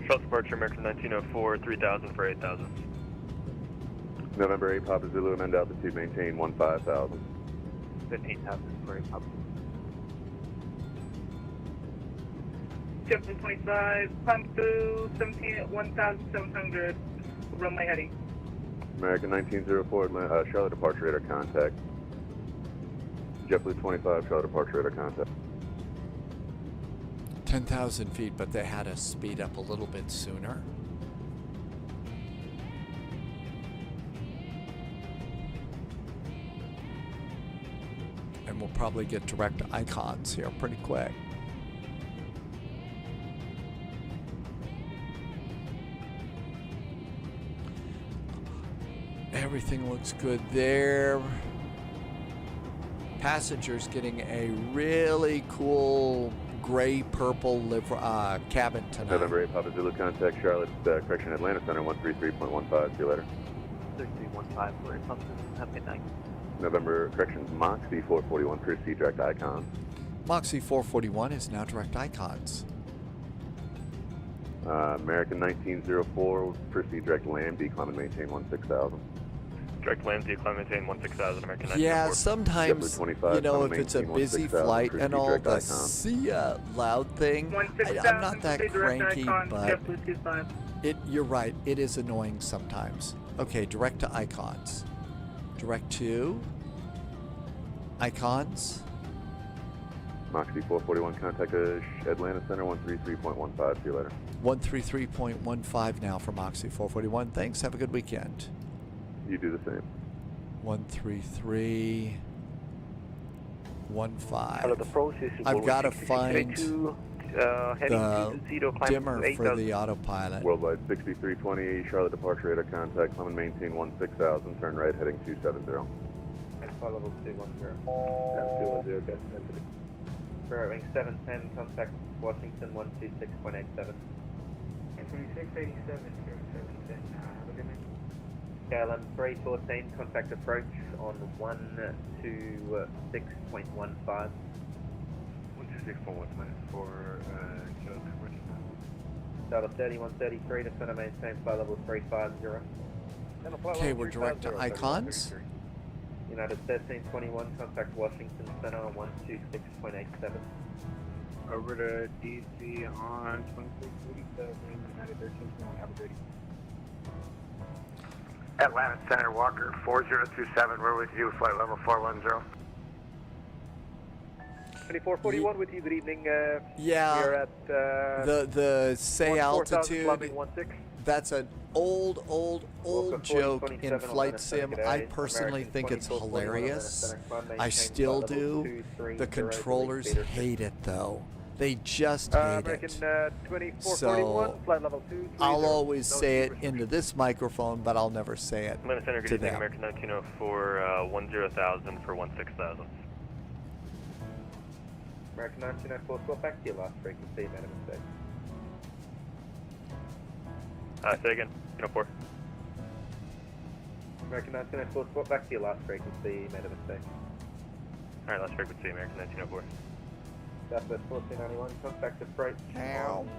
[SPEAKER 15] Charlotte departure, American 1904, 3,000 for 8,000.
[SPEAKER 10] November 8, Papa Zulu, amend altitude, maintain 15,000.
[SPEAKER 11] 15,000 for 8 Papa.
[SPEAKER 16] Chapter 25, climb through 17 at 1,700, runway heading.
[SPEAKER 10] American 1904, Charlotte departure radar contact. JetBlue 25, Charlotte departure radar contact.
[SPEAKER 1] 10,000 feet, but they had us speed up a little bit sooner. And we'll probably get direct icons here pretty quick. Everything looks good there. Passengers getting a really cool gray-purple cabin tonight.
[SPEAKER 10] November 8, Papa Zulu, contact Charlotte, correction, Atlanta Center, 133.15. See you later.
[SPEAKER 11] 3315 for 8 Papa. Have a good night.
[SPEAKER 10] November, corrections, Moxie 441, proceed direct icons.
[SPEAKER 1] Moxie 441 is now direct icons.
[SPEAKER 10] American 1904, proceed direct Lambda, Clement, maintain 16,000.
[SPEAKER 15] Direct Lambda, Clement, maintain 16,000, American 1904.
[SPEAKER 1] Yeah, sometimes, you know, if it's a busy flight and all, the see loud thing, I'm not that cranky, but you're right, it is annoying sometimes. Okay, direct to icons. Direct to icons.
[SPEAKER 10] Moxie 441, contact Atlanta Center, 133.15. See you later.
[SPEAKER 1] 133.15 now for Moxie 441. Thanks. Have a good weekend.
[SPEAKER 10] You do the same.
[SPEAKER 1] 133.15. I've got to find the dimmer for the autopilot.
[SPEAKER 10] Worldwide 6320, Charlotte departure radar contact, Clement, maintain 16,000, turn right heading 270.
[SPEAKER 11] Level 210. 210, Bearing 710, contact Washington 126.87.
[SPEAKER 12] 2687, 710.
[SPEAKER 11] KLM 314, contact approach on 126.15.
[SPEAKER 10] 126.15 for
[SPEAKER 11] Delta 3133, to center maintain flight level 350.
[SPEAKER 1] Okay, we're direct to icons.
[SPEAKER 11] United 1321, contact Washington Center on 126.87.
[SPEAKER 3] Over to DC on 2647, United 1321, have a great evening.
[SPEAKER 14] Atlanta Center, Walker 4027, we're with you, flight level 410.
[SPEAKER 6] 2441 with you, good evening.
[SPEAKER 1] Yeah,
[SPEAKER 6] we're at
[SPEAKER 1] the say altitude, that's an old joke in Flight Sim. I personally think it's hilarious. I still do. The controllers hate it though. They just hate it. So I'll always say it into this microphone, but I'll never say it
[SPEAKER 15] Atlanta Center, good
[SPEAKER 1] to
[SPEAKER 15] evening,
[SPEAKER 1] them.
[SPEAKER 15] American 1904, 10,000 for 16,000.
[SPEAKER 11] American 1904, swap back to your last frequency, made a mistake.
[SPEAKER 15] Say again, 4.
[SPEAKER 6] American 1904, swap back to your last frequency, made a mistake.
[SPEAKER 15] Alright, last frequency, American 1904.
[SPEAKER 6] Southwest 1491, contact the freight
[SPEAKER 1] Ow.
[SPEAKER 6] on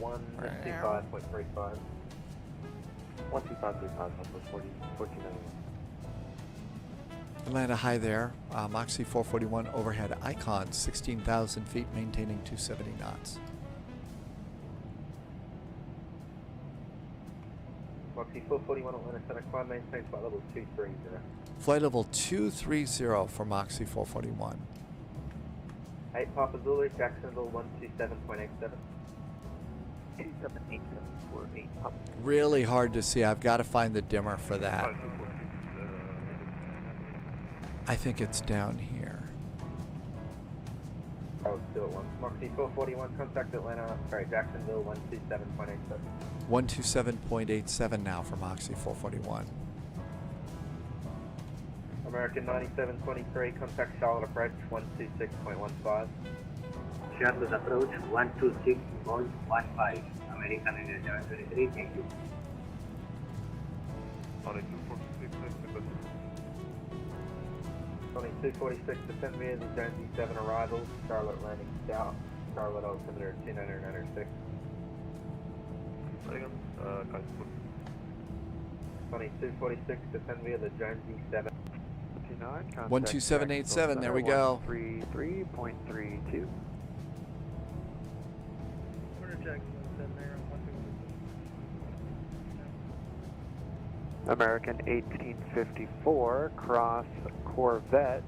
[SPEAKER 6] 125.35. 125.35, 1491.
[SPEAKER 1] Atlanta, hi there. Moxie 441 overhead icon, 16,000 feet, maintaining 270 knots.
[SPEAKER 6] Moxie 441 Atlanta Center, climb maintain flight level 230.
[SPEAKER 1] Flight level 230 for Moxie 441.
[SPEAKER 6] 8 Papa Zulu, Jacksonville 127.87. 2787 for 8 Papa.
[SPEAKER 1] Really hard to see. I've got to find the dimmer for that. I think it's down here.
[SPEAKER 6] Oh, still at 1. Moxie 441, contact Atlanta, sorry, Jacksonville 127.87.
[SPEAKER 1] 127.87 now for Moxie 441.
[SPEAKER 6] American 9723, contact Charlotte approach 126.15.
[SPEAKER 17] Charlotte approach 126.15. American 9723, thank you.
[SPEAKER 6] 2246, descend via the Jonesy 7 arrivals, Charlotte landing south, Charlotte altimeter 2996. 2246, descend via the Jonesy 7.
[SPEAKER 1] 12787, there we go.
[SPEAKER 6] 33.32. American 1854, cross Corvette,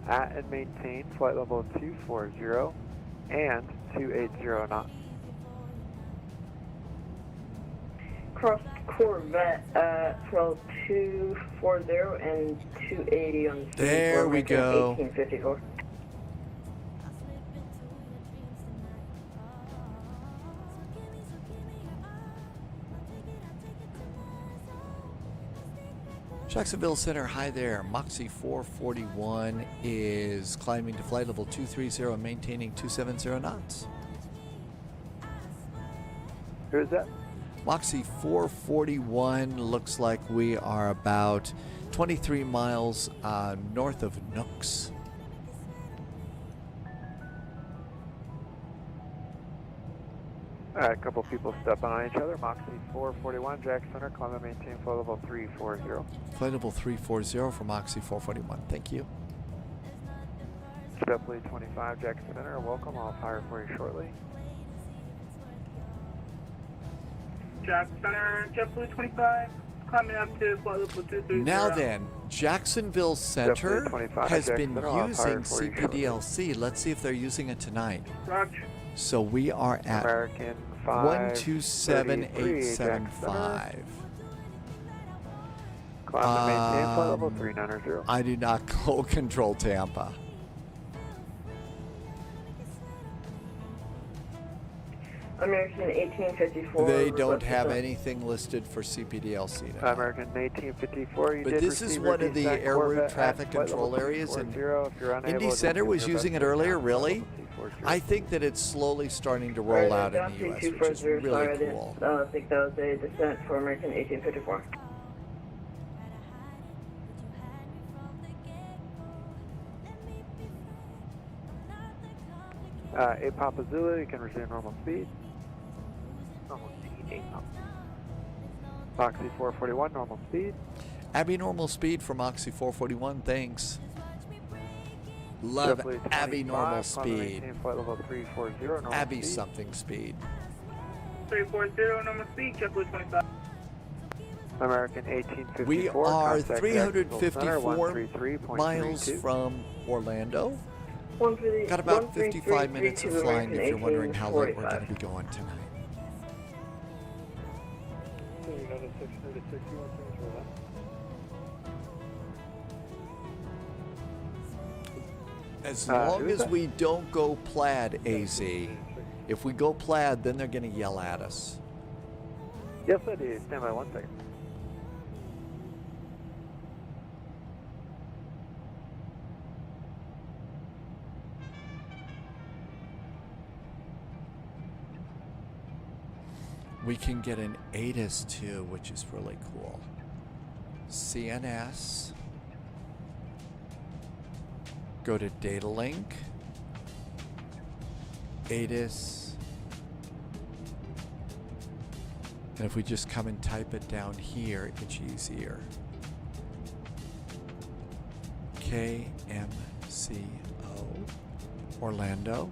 [SPEAKER 6] at and maintain flight level 240 and 280 knots.
[SPEAKER 9] Cross Corvette, flight 240 and 280 on the speed.
[SPEAKER 1] There we go.
[SPEAKER 9] 1854.
[SPEAKER 1] Jacksonville Center, hi there. Moxie 441 is climbing to flight level 230 and maintaining 270 knots.
[SPEAKER 6] Who is that?
[SPEAKER 1] Moxie 441 looks like we are about 23 miles north of Nooks.
[SPEAKER 6] A couple people stepping on each other. Moxie 441, Jack Center, climb and maintain flight level 340.
[SPEAKER 1] Flight level 340 for Moxie 441. Thank you.
[SPEAKER 6] JetBlue 25, Jack Center, welcome. I'll fire for you shortly.
[SPEAKER 16] Jack Center, JetBlue 25, climbing up to flight level 230.
[SPEAKER 1] Now then, Jacksonville Center
[SPEAKER 6] 25,
[SPEAKER 1] has
[SPEAKER 6] Jack
[SPEAKER 1] been
[SPEAKER 6] Center, I'll
[SPEAKER 1] using
[SPEAKER 6] fire for you shortly.
[SPEAKER 1] CPDLC. Let's see if they're using it tonight.
[SPEAKER 16] Roger.
[SPEAKER 1] So we are at
[SPEAKER 6] American
[SPEAKER 1] 127875.
[SPEAKER 6] Climb and maintain flight level 390.
[SPEAKER 1] I do not control Tampa.
[SPEAKER 9] American 1854.
[SPEAKER 1] They don't have anything listed for CPDLC tonight.
[SPEAKER 6] American 1854, you
[SPEAKER 1] But
[SPEAKER 6] did
[SPEAKER 1] this is
[SPEAKER 6] receive
[SPEAKER 1] one
[SPEAKER 6] your
[SPEAKER 1] of the
[SPEAKER 6] descent
[SPEAKER 1] air route
[SPEAKER 6] Corvette
[SPEAKER 1] traffic
[SPEAKER 6] at flight
[SPEAKER 1] control
[SPEAKER 6] level
[SPEAKER 1] areas, and
[SPEAKER 6] 240. If you're unable
[SPEAKER 1] Indy
[SPEAKER 6] to
[SPEAKER 1] Center
[SPEAKER 6] do
[SPEAKER 1] was
[SPEAKER 6] your
[SPEAKER 1] using
[SPEAKER 6] best
[SPEAKER 1] it
[SPEAKER 6] to
[SPEAKER 1] earlier.
[SPEAKER 6] count
[SPEAKER 1] Really?
[SPEAKER 6] flight level 240.
[SPEAKER 1] I think that it's slowly starting to roll out in the U.S., which is really cool.
[SPEAKER 9] I think that was a descent for American 1854.
[SPEAKER 6] A Papa Zulu, you can resume normal speed. Normal speed, 8 Papa. Moxie 441, normal speed.
[SPEAKER 1] Abby normal speed for Moxie 441, thanks. Love
[SPEAKER 6] JetBlue
[SPEAKER 1] Abby
[SPEAKER 6] 25,
[SPEAKER 1] normal
[SPEAKER 6] climb and
[SPEAKER 1] speed.
[SPEAKER 6] maintain flight level 340, normal
[SPEAKER 1] Abby
[SPEAKER 6] speed.
[SPEAKER 1] something speed.
[SPEAKER 16] 340, normal speed, JetBlue 25.
[SPEAKER 6] American 1854.
[SPEAKER 1] We are
[SPEAKER 6] contact Jacksonville Center,
[SPEAKER 1] 354 miles
[SPEAKER 6] 133.32.
[SPEAKER 1] from Orlando.
[SPEAKER 9] 133,
[SPEAKER 1] Got about 55 minutes of flying if you're wondering how late we're
[SPEAKER 9] 1845.
[SPEAKER 1] going to be going tonight. As long
[SPEAKER 6] who's
[SPEAKER 1] as
[SPEAKER 6] that?
[SPEAKER 1] we don't go plaid, AZ. If we go plaid, then they're going to yell at us.
[SPEAKER 6] Yes, I do. Stand by 1 second.
[SPEAKER 1] We can get an ASUS too, which is really cool. CNS. Go to data link. ASUS. And if we just come and type it down here, it's easier. KMCO Orlando.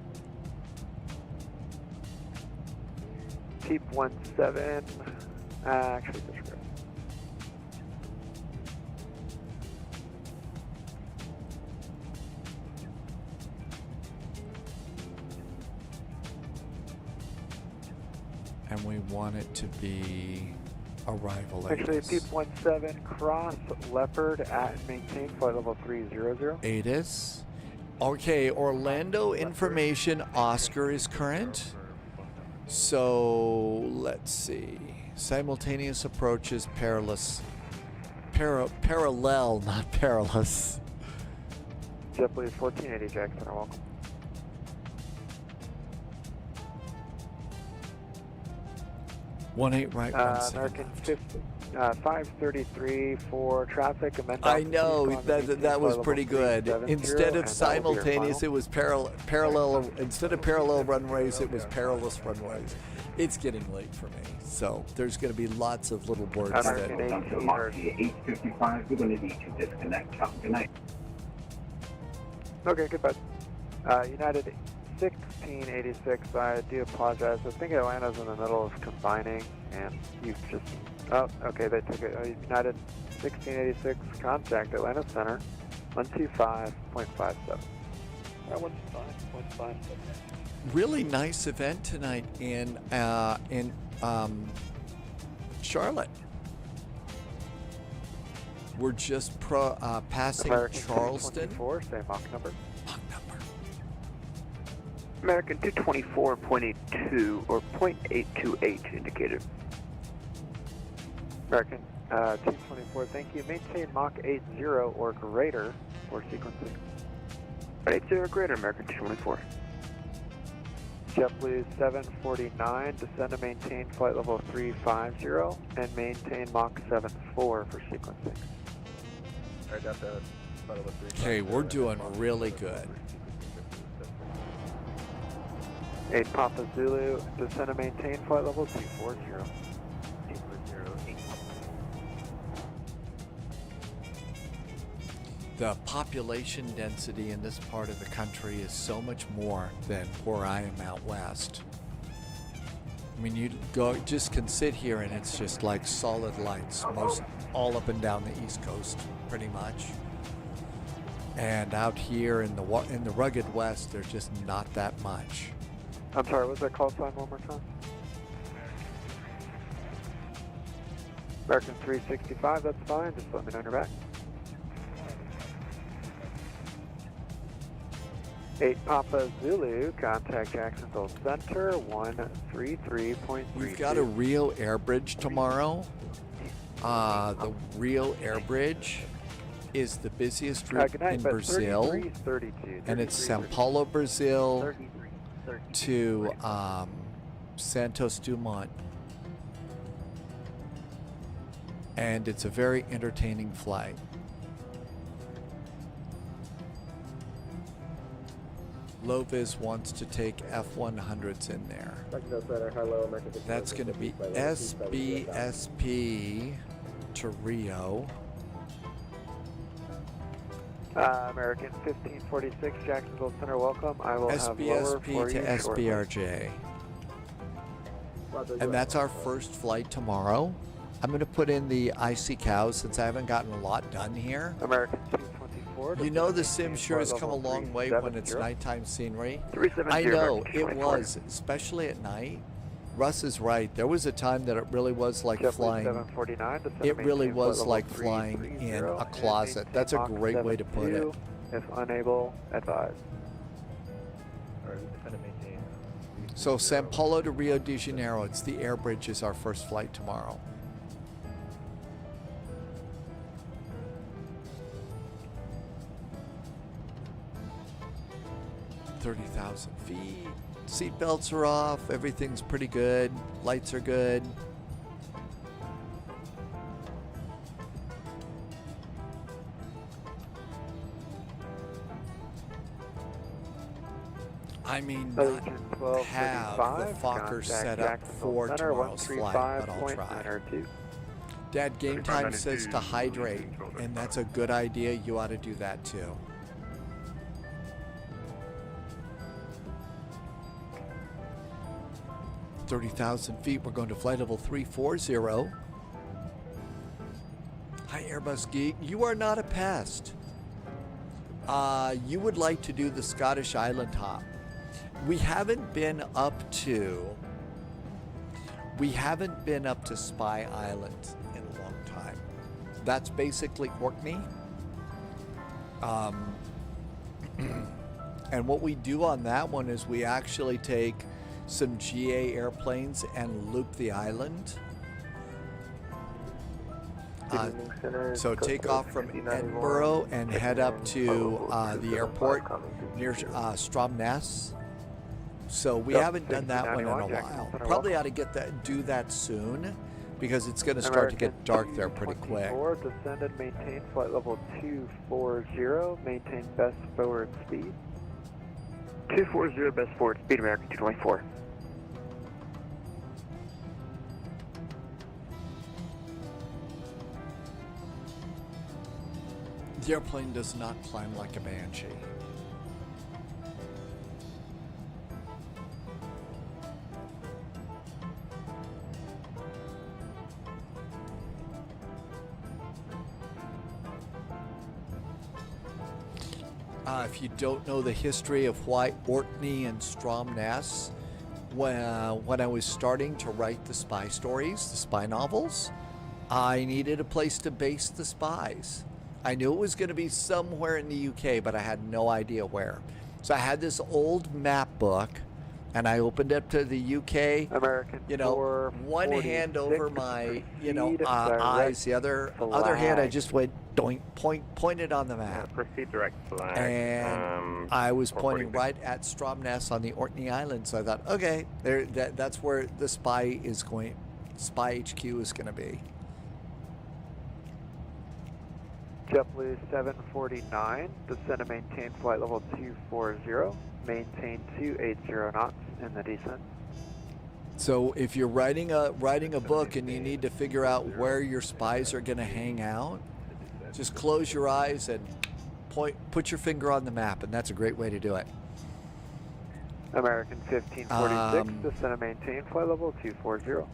[SPEAKER 6] Peep 17. Actually, disregard.
[SPEAKER 1] And we want it to be arrival
[SPEAKER 6] Actually,
[SPEAKER 1] ASUS.
[SPEAKER 6] Peep 17, cross Leopard at and maintain flight level 300.
[SPEAKER 1] ASUS. Okay, Orlando information. Oscar is current. So let's see. Simultaneous approaches, perilous. Parallel, not perilous.
[SPEAKER 6] JetBlue 1480 Jackson, welcome.
[SPEAKER 1] One 8 right, 1 7
[SPEAKER 6] American
[SPEAKER 1] left.
[SPEAKER 6] 50, 533 for traffic. Amend
[SPEAKER 1] I know that was pretty good. Instead of simultaneous, it was parallel. Instead of parallel runways, it was perilous runways. It's getting late for me, so there's going to be lots of little words that.
[SPEAKER 17] 855, we're going to need to disconnect. Good night.
[SPEAKER 6] Okay, goodbye. United 1686, I do apologize. I think Atlanta's in the middle of combining, and you've just... Oh, okay, they took it. United 1686, contact Atlanta Center, 125.57. 125.57.
[SPEAKER 1] Really nice event tonight in Charlotte. We're just passing
[SPEAKER 6] American
[SPEAKER 1] Charleston.
[SPEAKER 6] 224, same Mach number.
[SPEAKER 1] Mach number.
[SPEAKER 18] American 224.82 or 0.828 indicated.
[SPEAKER 6] American 224, thank you. Maintain Mach 80 or greater for sequencing.
[SPEAKER 18] 80 or greater, American 224.
[SPEAKER 6] JetBlue 749, descend to maintain flight level 350 and maintain Mach 74 for sequencing.
[SPEAKER 15] I got that.
[SPEAKER 1] Okay, we're doing really good.
[SPEAKER 6] 8 Papa Zulu, descend to maintain flight level 240.
[SPEAKER 1] The population density in this part of the country is so much more than where I am out west. I mean, you just can sit here and it's just like solid lights, most all up and down the East Coast, pretty much. And out here in the rugged West, there's just not that much.
[SPEAKER 6] I'm sorry, what's that call sign one more time? American 365, that's fine. Just let me know when you're back. 8 Papa Zulu, contact Jacksonville Center, 133.32.
[SPEAKER 1] We've got a Rio Air Bridge tomorrow. The Rio Air Bridge is the busiest route in Brazil, and it's Sao Paulo, Brazil to Santos Dumont, and it's a very entertaining flight. Loviz wants to take F-100s in there. That's going to be SBSP to Rio.
[SPEAKER 6] American 1546, Jacksonville Center, welcome. I will have lower for
[SPEAKER 1] SBSP to
[SPEAKER 6] you
[SPEAKER 1] SBRJ. And that's our first flight tomorrow. I'm going to put in the IC cows since I haven't gotten a lot done here.
[SPEAKER 6] American 224.
[SPEAKER 1] You know the sim sure has come a long way when it's nighttime scenery. I know, it was, especially at night. Russ is right. There was a time that it really was like flying. It really was like flying in a closet. That's a great way to put it.
[SPEAKER 6] If unable, advise.
[SPEAKER 1] So Sao Paulo to Rio de Janeiro, it's the air bridge, is our first flight tomorrow. $30,000 feet. Seat belts are off. Everything's pretty good. Lights are good. I mean, not have the Fokker set up for tomorrow's flight, but I'll try. Dad, game time says to hydrate, and that's a good idea. You ought to do that too. "30,000 feet, we're going to flight level 340. Hi, Airbus Geek. You are not a pest. You would like to do the Scottish Island hop. We haven't been up to Spy Island in a long time. That's basically Orkney. And what we do on that one is we actually take some GA airplanes and loop the island. So take off from Edinburgh and head up to the airport near Stromness. So we haven't done that one in a while. Probably ought to do that soon, because it's going to start to get dark there pretty quick.
[SPEAKER 6] Descended, maintain flight level 240, maintain best forward speed.
[SPEAKER 18] 240, best forward speed, American 224.
[SPEAKER 1] The airplane does not climb like a banshee. If you don't know the history of why Orkney and Stromness, when I was starting to write the spy stories, the spy novels, I needed a place to base the spies. I knew it was going to be somewhere in the UK, but I had no idea where. So I had this old map book, and I opened it to the UK.
[SPEAKER 6] American,
[SPEAKER 1] one hand over my, eyes, the other hand I just went pointed on the map.
[SPEAKER 10] Proceed direct flag.
[SPEAKER 1] And I was pointing right at Stromness on the Orkney Island. So I thought, okay, that's where the spy HQ is going to be.
[SPEAKER 6] JetBlue 749, descend and maintain flight level 240, maintain 280 knots in the descent.
[SPEAKER 1] So if you're writing a book and you need to figure out where your spies are going to hang out, just close your eyes and put your finger on the map, and that's a great way to do it.
[SPEAKER 6] American 1546, descend and maintain flight level 240.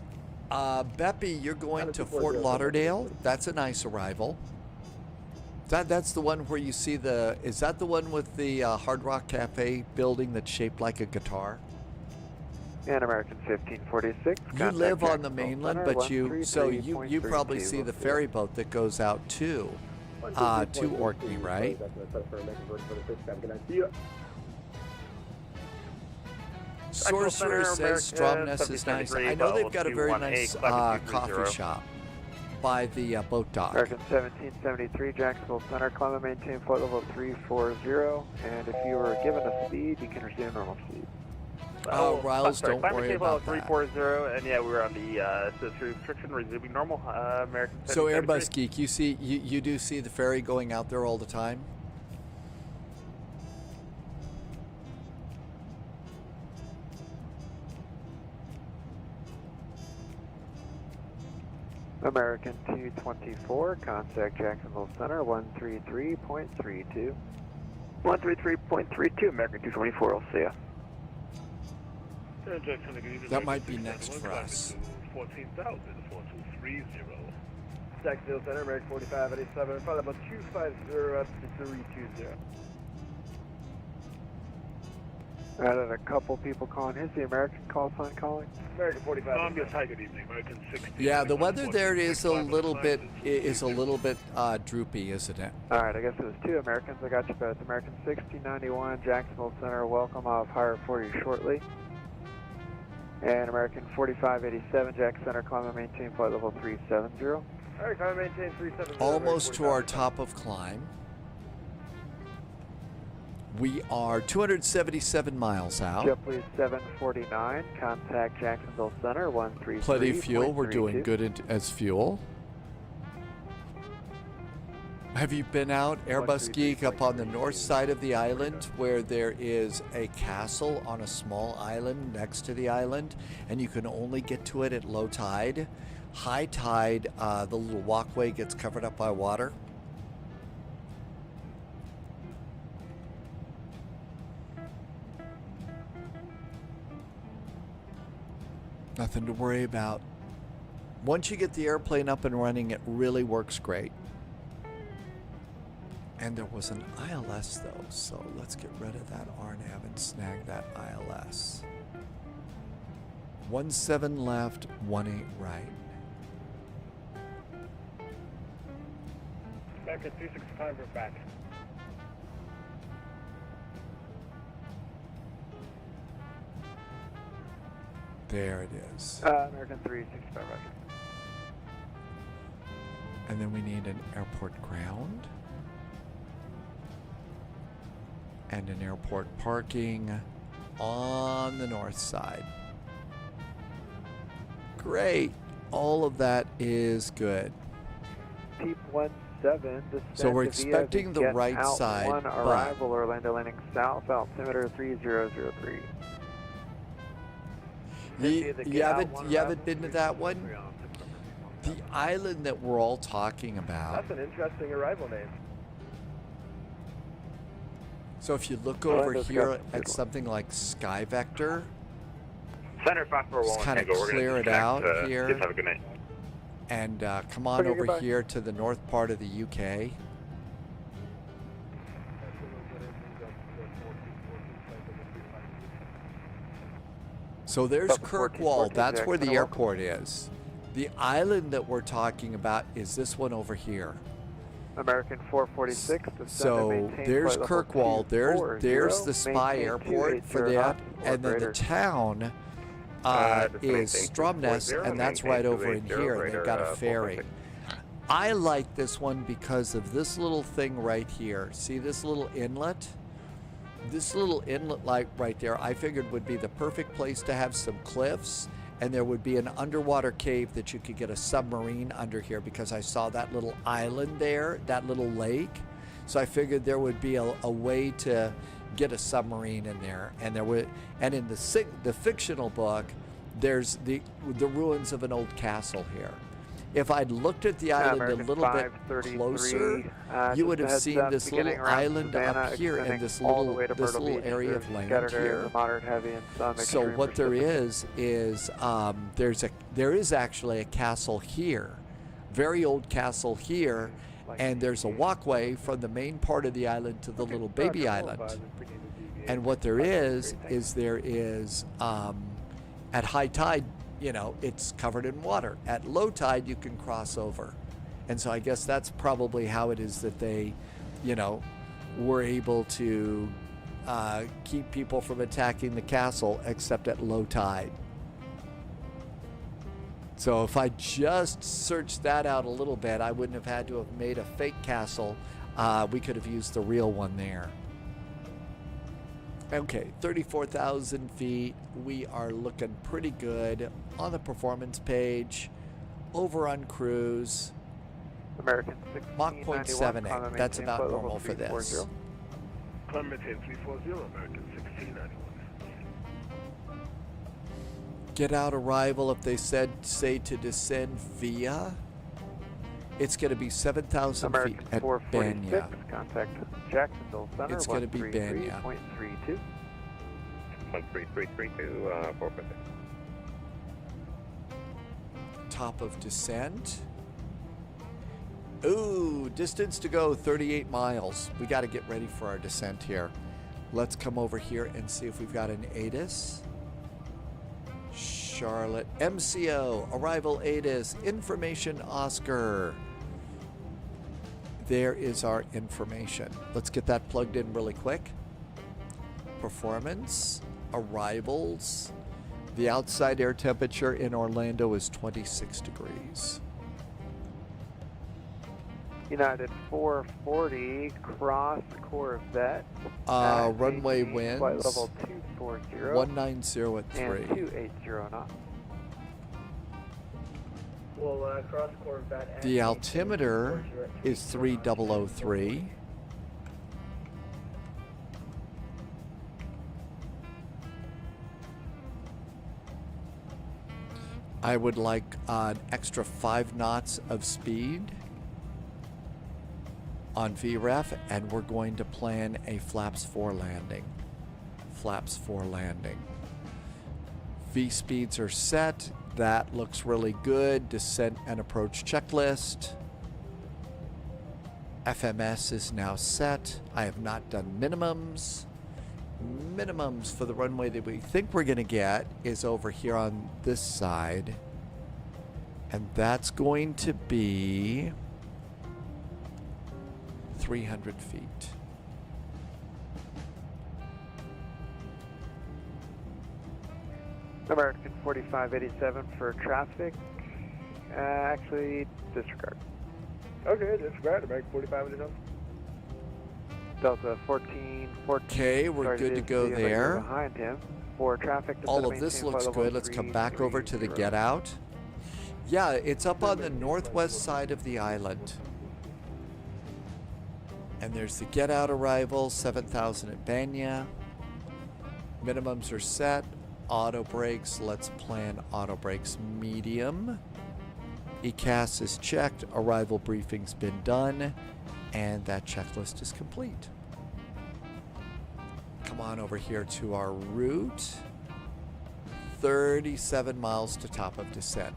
[SPEAKER 1] Beppy, you're going to Fort Lauderdale. That's a nice arrival. That's the one where you see is that the one with the Hard Rock Cafe building that's shaped like a guitar?
[SPEAKER 6] And American 1546.
[SPEAKER 1] You live on the mainland, but you probably see the ferry boat that goes out to Orkney, right? Sorcerer says Stromness is nice. I know they've got a very nice coffee shop by the boat dock.
[SPEAKER 6] American 1773, Jacksonville Center, climb and maintain flight level 340, and if you were given a speed, you can resume normal speed.
[SPEAKER 1] Riles, don't worry about that.
[SPEAKER 15] 340, and yeah, we're on the restriction resuming normal. American.
[SPEAKER 1] So Airbus Geek, you do see the ferry going out there all the time?
[SPEAKER 6] American 224, contact Jacksonville Center, 133.32.
[SPEAKER 18] 133.32, American 224, I'll see ya.
[SPEAKER 1] That might be next for us.
[SPEAKER 8] 14,000, 4230.
[SPEAKER 6] Jacksonville Center, American 4587, flight level 250 up to 320. I had a couple people calling. Who's the American call sign calling? American 45.
[SPEAKER 8] Columbia Tiger evening, American 60.
[SPEAKER 1] Yeah, the weather there is a little bit droopy, isn't it?
[SPEAKER 6] All right, I guess it was two Americans. I got you both. American 6091, Jacksonville Center, welcome. I'll hire for you shortly. And American 4587, Jack Center, climb and maintain flight level 370. All right, climb and maintain 370.
[SPEAKER 1] Almost to our top of climb. We are 277 miles out.
[SPEAKER 6] JetBlue 749, contact Jacksonville Center 133.
[SPEAKER 1] Plenty of fuel. We're doing good as fuel. Have you been out, Airbus Geek, up on the north side of the island where there is a castle on a small island next to the island, and you can only get to it at low tide? High tide, the little walkway gets covered up by water. Nothing to worry about. Once you get the airplane up and running, it really works great. And there was an ILS though, so let's get rid of that RNAV and snag that ILS. 17 left, 18 right.
[SPEAKER 12] Back at 365, we're back.
[SPEAKER 1] There it is.
[SPEAKER 6] American 365, roger.
[SPEAKER 1] And then we need an airport ground. And an airport parking on the north side. Great. All of that is good.
[SPEAKER 6] Peep 17,
[SPEAKER 1] So we're expecting the right side,
[SPEAKER 6] One,
[SPEAKER 1] but
[SPEAKER 6] arrival, Orlando landing south, altimeter 3003.
[SPEAKER 1] you haven't been to that one? The island that we're all talking about.
[SPEAKER 6] That's an interesting arrival name.
[SPEAKER 1] So if you look over here at something like Sky Vector,
[SPEAKER 14] Center 541
[SPEAKER 1] just kind of
[SPEAKER 14] Tango. We're gonna
[SPEAKER 1] clear it
[SPEAKER 14] disconnect,
[SPEAKER 1] out here.
[SPEAKER 14] Just have a good night.
[SPEAKER 1] And come on
[SPEAKER 6] Okay,
[SPEAKER 1] over
[SPEAKER 6] goodbye.
[SPEAKER 1] here to the north part of the UK. So there's
[SPEAKER 6] Delta 14,
[SPEAKER 1] Kirkwall.
[SPEAKER 6] 14,
[SPEAKER 1] That's where the
[SPEAKER 6] Jackson,
[SPEAKER 1] airport is. The island that we're talking about is this one over here.
[SPEAKER 6] American 446.
[SPEAKER 1] So there's Kirkwall. There's the spy airport for that, and then the town is Stromness, and that's right over in here. They've got a ferry. I like this one because of this little thing right here. See this little inlet? This little inlet like right there, I figured would be the perfect place to have some cliffs, and there would be an underwater cave that you could get a submarine under here, because I saw that little island there, that little lake. So I figured there would be a way to get a submarine in there, and in the fictional book, there's the ruins of an old castle here. If I'd looked at the island
[SPEAKER 6] American
[SPEAKER 1] a little bit closer, you would have seen this little island up here and this little area of land here. So what there is there is actually a castle here, very old castle here, and there's a walkway from the main part of the island to the little baby island. And what there is at high tide, you know, it's covered in water. At low tide, you can cross over. And so I guess that's probably how it is that they, you know, were able to keep people from attacking the castle, except at low tide. So if I just searched that out a little bit, I wouldn't have had to have made a fake castle. We could have used the real one there. Okay, 34,000 feet. We are looking pretty good on the performance page. Over on cruise.
[SPEAKER 6] American
[SPEAKER 1] Mach 0.78. That's about normal for this.
[SPEAKER 8] Climb maintain 340, American 1691.
[SPEAKER 1] Get out arrival if they say to descend via. It's going to be 7,000 feet at Banya.
[SPEAKER 6] Contact Jacksonville Center.
[SPEAKER 1] It's going to be Banya.
[SPEAKER 6] 133.32.
[SPEAKER 10] 13332, 456.
[SPEAKER 1] Top of descent. Ooh, distance to go 38 miles. We got to get ready for our descent here. Let's come over here and see if we've got an ATIS. Charlotte MCO arrival ATIS information Oscar. There is our information. Let's get that plugged in really quick. Performance, arrivals. The outside air temperature in Orlando is 26 degrees.
[SPEAKER 6] United 440, cross Corvette.
[SPEAKER 1] Runway
[SPEAKER 6] AT,
[SPEAKER 1] winds.
[SPEAKER 6] Flight level 240.
[SPEAKER 1] 190 at 3.
[SPEAKER 6] And 280 knots.
[SPEAKER 11] We'll cross Corvette.
[SPEAKER 1] The altimeter is 3003. I would like an extra 5 knots of speed on VREF, and we're going to plan a flaps 4 landing. Flaps 4 landing. V speeds are set. That looks really good. Descent and approach checklist. FMS is now set. I have not done minimums. Minimums for the runway that we think we're going to get is over here on this side. And that's going to be 300 feet.
[SPEAKER 6] American 4587 for traffic. Actually, disregard.
[SPEAKER 19] Okay, disregard. American 4587.
[SPEAKER 6] Delta 14.
[SPEAKER 1] Okay, we're good to go there.
[SPEAKER 6] Behind him for traffic.
[SPEAKER 1] All of this looks good. Let's come back over to the get out. Yeah, it's up on the northwest side of the island. And there's the get out arrival, 7,000 at Banya. Minimums are set. Auto brakes, let's plan auto brakes medium. ECAS is checked, arrival briefing's been done, and that checklist is complete. Come on over here to our route. 37 miles to top of descent.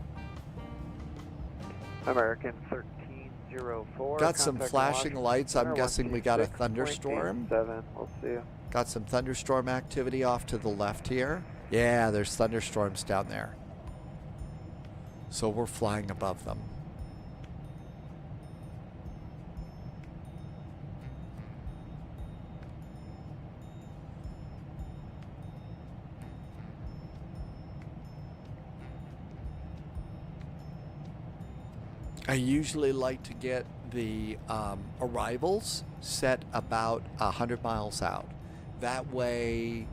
[SPEAKER 6] American 1304.
[SPEAKER 1] Got some flashing lights. I'm guessing we got a thunderstorm.
[SPEAKER 6] We'll see.
[SPEAKER 1] Got some thunderstorm activity off to the left here. Yeah, there's thunderstorms down there. So we're flying above them. I usually like to get the arrivals set about 100 miles out. That way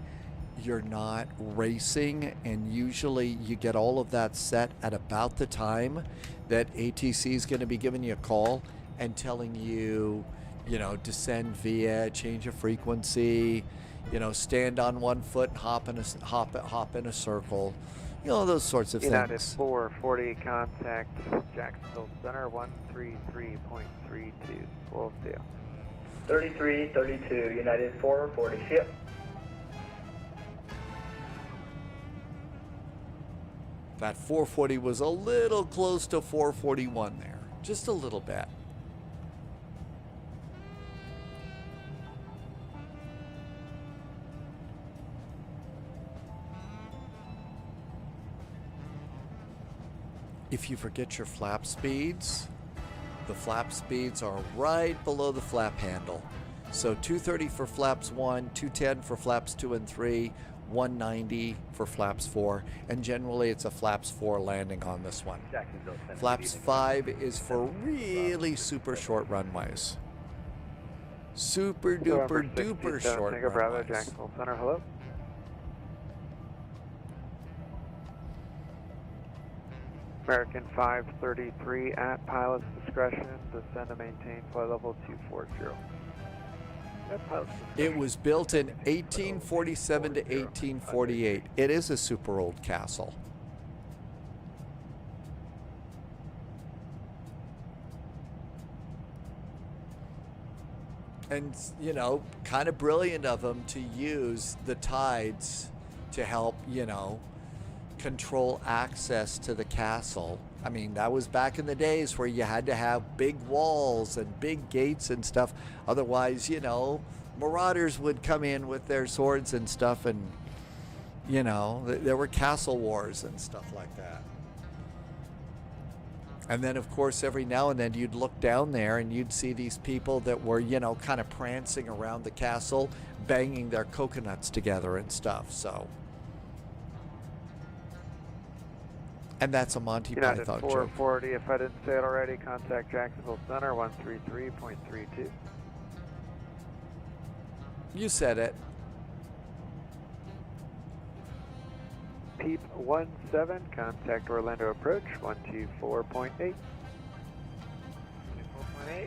[SPEAKER 1] you're not racing, and usually you get all of that set at about the time that ATC is going to be giving you a call and telling you, you know, descend via, change of frequency, you know, stand on one foot and hop in a circle, you know, those sorts of
[SPEAKER 6] United
[SPEAKER 1] things.
[SPEAKER 6] 440 contact Jacksonville Center 133.32. We'll see you.
[SPEAKER 11] 3332 United 440 ship.
[SPEAKER 1] That 440 was a little close to 441 there. Just a little bit. If you forget your flap speeds, the flap speeds are right below the flap handle. So 230 for flaps 1, 210 for flaps 2 and 3, 190 for flaps 4, and generally it's a flaps 4 landing on this one. Flaps 5 is for really super short runways. Super duper duper short runways.
[SPEAKER 6] Jacksonville Center, hello. American 533 at pilot's discretion, descend to maintain flight level 240.
[SPEAKER 1] It was built in 1847 to 1848. It is a super old castle. And, you know, kind of brilliant of them to use the tides to help, you know, control access to the castle. I mean, that was back in the days where you had to have big walls and big gates and stuff. Otherwise, you know, marauders would come in with their swords and stuff, and, you know, there were castle wars and stuff like that. And then, of course, every now and then you'd look down there and you'd see these people that were, you know, kind of prancing around the castle, banging their coconuts together and stuff, so. And that's a Monty
[SPEAKER 6] United
[SPEAKER 1] Python joke.
[SPEAKER 6] 440, if I didn't say it already, contact Jacksonville Center 133.32.
[SPEAKER 1] You said it.
[SPEAKER 6] Peep 17, contact Orlando approach 124.8. 124.8,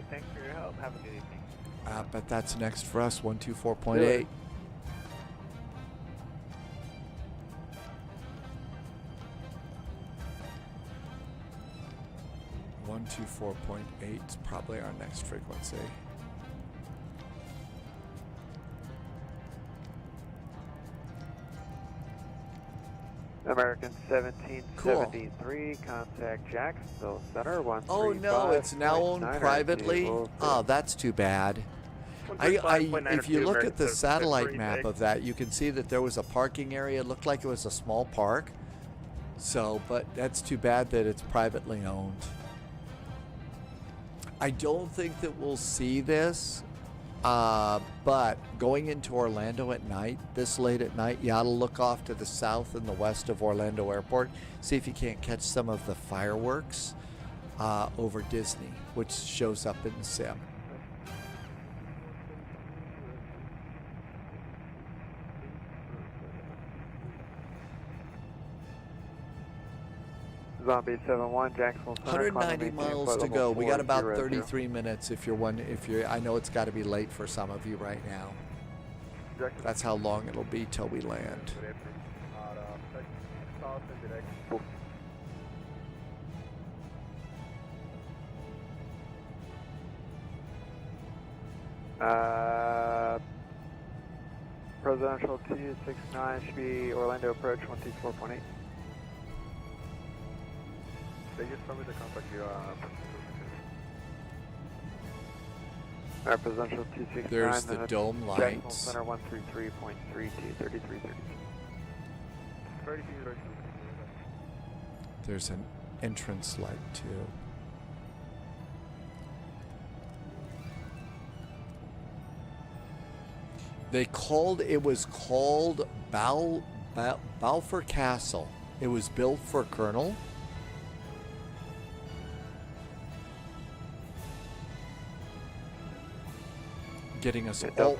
[SPEAKER 6] thanks for your help. Have a good evening.
[SPEAKER 1] But that's next for us, 124.8. 124.8 is probably our next frequency.
[SPEAKER 6] American 1773, contact Jacksonville Center 135.
[SPEAKER 1] Oh no, it's now owned privately. Oh, that's too bad. If you look at the satellite map of that, you can see that there was a parking area. It looked like it was a small park. So, but that's too bad that it's privately owned. I don't think that we'll see this, but going into Orlando at night, this late at night, you ought to look off to the south and the west of Orlando Airport, see if you can't catch some of the fireworks over Disney, which shows up in the sim.
[SPEAKER 6] Zombie 71, Jacksonville Center.
[SPEAKER 1] 190 miles to go. We got about 33 minutes. If you're, I know it's got to be late for some of you right now. That's how long it'll be till we land.
[SPEAKER 6] Presidential 269 should be Orlando approach 124.8.
[SPEAKER 19] They just told me to contact you.
[SPEAKER 6] Presidential 269.
[SPEAKER 1] There's the dome
[SPEAKER 6] Jacksonville
[SPEAKER 1] lights.
[SPEAKER 6] Center 133.32, 3332.
[SPEAKER 1] There's an entrance light too. It was called Balfour Castle. It was built for Colonel. Getting us all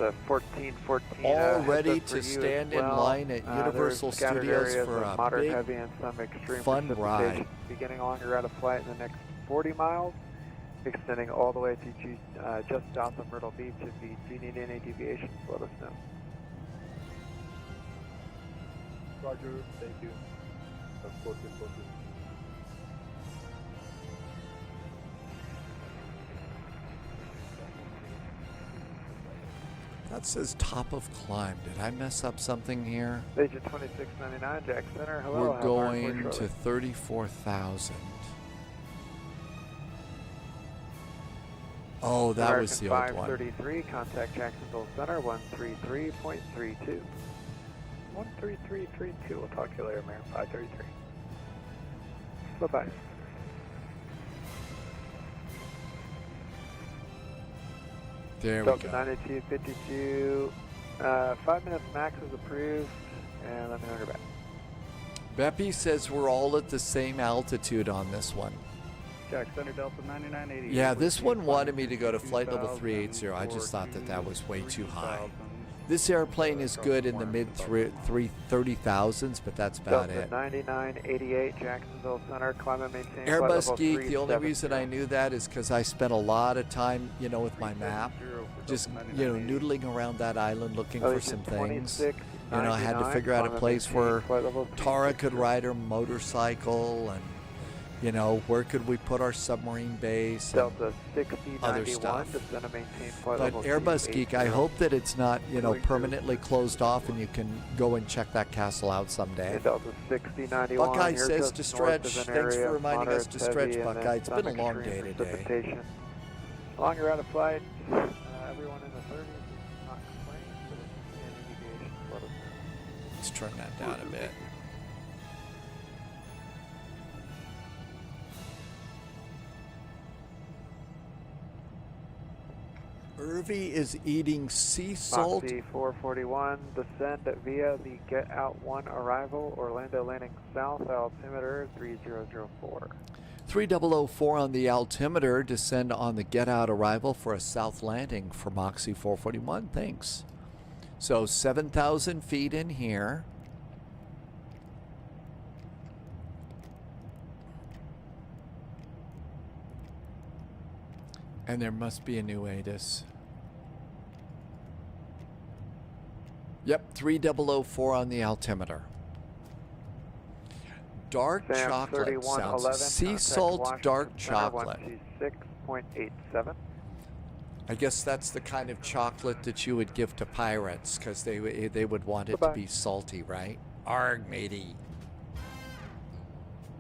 [SPEAKER 1] ready to stand in line at Universal Studios for a
[SPEAKER 6] moderate,
[SPEAKER 1] big,
[SPEAKER 6] heavy, and some extreme
[SPEAKER 1] fun ride.
[SPEAKER 6] Beginning along your route of flight in the next 40 miles, extending all the way to just south of Myrtle Beach. If you do need any deviations, let us know.
[SPEAKER 19] Roger, thank you. Of course.
[SPEAKER 1] That says top of climb. Did I mess up something here?
[SPEAKER 6] Agent 2699, Jack Center. Hello.
[SPEAKER 1] We're going to 34,000. Oh, that
[SPEAKER 6] American
[SPEAKER 1] was the old one.
[SPEAKER 6] 533, contact Jacksonville Center 133.32. 13332. We'll talk to you later, American 533. Bye-bye.
[SPEAKER 1] There we
[SPEAKER 6] Delta
[SPEAKER 1] go.
[SPEAKER 6] 9252. 5 minutes max is approved, and let me know when you're back.
[SPEAKER 1] Beppy says we're all at the same altitude on this one.
[SPEAKER 19] Jack Center Delta 9980.
[SPEAKER 1] Yeah, this one wanted me to go to flight level 380. I just thought that was way too high. This airplane is good in the mid 30,000s, but that's about
[SPEAKER 6] Delta
[SPEAKER 1] it.
[SPEAKER 6] 9988, Jacksonville Center, climb and maintain flight
[SPEAKER 1] Airbus
[SPEAKER 6] level
[SPEAKER 1] Geek, the only
[SPEAKER 6] 370.
[SPEAKER 1] reason I knew that is because I spent a lot of time, with my map, just, noodling around that island looking for some things. I had to figure out a place where Tara could ride her motorcycle and, where could we put our submarine base and
[SPEAKER 6] Delta 6091,
[SPEAKER 1] other stuff.
[SPEAKER 6] descend and maintain flight
[SPEAKER 1] But
[SPEAKER 6] level
[SPEAKER 1] Airbus
[SPEAKER 6] 380.
[SPEAKER 1] Geek, I hope that it's not, permanently closed off and you can go and check that castle out someday.
[SPEAKER 6] Delta 6091.
[SPEAKER 1] Buckeye
[SPEAKER 6] here
[SPEAKER 1] says
[SPEAKER 6] just
[SPEAKER 1] to
[SPEAKER 6] north
[SPEAKER 1] stretch.
[SPEAKER 6] of an
[SPEAKER 1] Thanks
[SPEAKER 6] area
[SPEAKER 1] for
[SPEAKER 6] of
[SPEAKER 1] reminding us
[SPEAKER 6] moderate
[SPEAKER 1] to stretch,
[SPEAKER 6] heavy and
[SPEAKER 1] Buckeye.
[SPEAKER 6] then
[SPEAKER 1] It's been a
[SPEAKER 6] some
[SPEAKER 1] long
[SPEAKER 6] extreme
[SPEAKER 1] day today.
[SPEAKER 6] precipitation. Along your route of flight, everyone in the 30s is not complaining, but if you see any deviations, let us know.
[SPEAKER 1] Let's turn that down a bit. Irvy is eating sea salt.
[SPEAKER 20] Moxie 441, descend via the Get Out 1 arrival, Orlando landing south, altimeter 3004.
[SPEAKER 1] 3004 on the altimeter, descend on the Get Out arrival for a south landing for Moxie 441. Thanks. So 7,000 feet in here. And there must be a new ATIS. Yep, 3004 on the altimeter. Dark
[SPEAKER 20] Sam
[SPEAKER 1] chocolate
[SPEAKER 20] 3111,
[SPEAKER 1] sounds. Sea
[SPEAKER 20] contact
[SPEAKER 1] salt,
[SPEAKER 20] Washington
[SPEAKER 1] dark
[SPEAKER 20] Center,
[SPEAKER 1] chocolate.
[SPEAKER 20] 126.87.
[SPEAKER 1] I guess that's the kind of chocolate that you would give to pirates, because they would want it
[SPEAKER 20] Bye-bye.
[SPEAKER 1] to be salty, right? Arg, matey.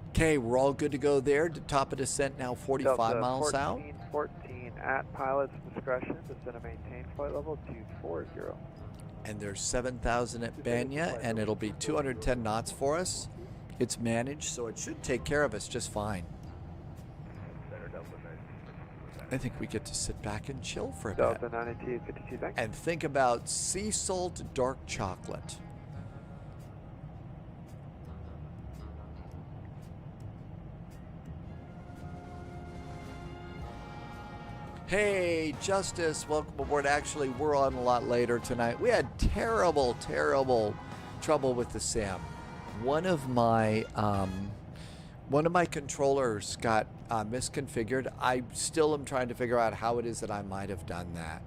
[SPEAKER 1] Okay, we're all good to go there. The top of descent now 45
[SPEAKER 20] Delta
[SPEAKER 1] miles out.
[SPEAKER 20] 14 at pilot's discretion, descend and maintain flight level 240.
[SPEAKER 1] And there's 7,000 at Banya, and it'll be 210 knots for us. It's managed, so it should take care of us just fine. I think we get to sit back and chill for a bit.
[SPEAKER 20] Delta 9252, thanks.
[SPEAKER 1] And think about sea salt dark chocolate. Hey, Justice, welcome aboard. Actually, we're on a lot later tonight. We had terrible trouble with the sim. One of my controllers got misconfigured. I still am trying to figure out how it is that I might have done that.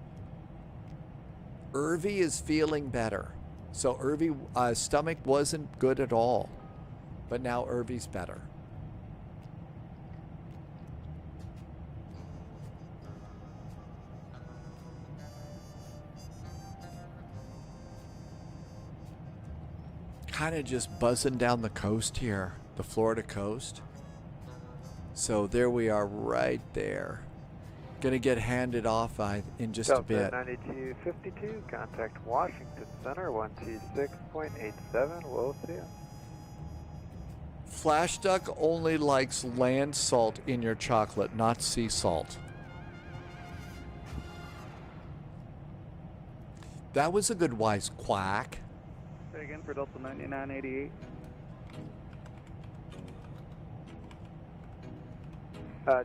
[SPEAKER 1] Irvy is feeling better. So Irvy stomach wasn't good at all, but now Irvy's better. Kind of just buzzing down the coast here, the Florida coast. So there we are right there. Gonna get handed off in just a bit.
[SPEAKER 20] Delta 9252, contact Washington Center 126.87, we'll see you.
[SPEAKER 1] Flash Duck only likes land salt in your chocolate, not sea salt. That was a good wise quack.
[SPEAKER 19] Say again for Delta 9988.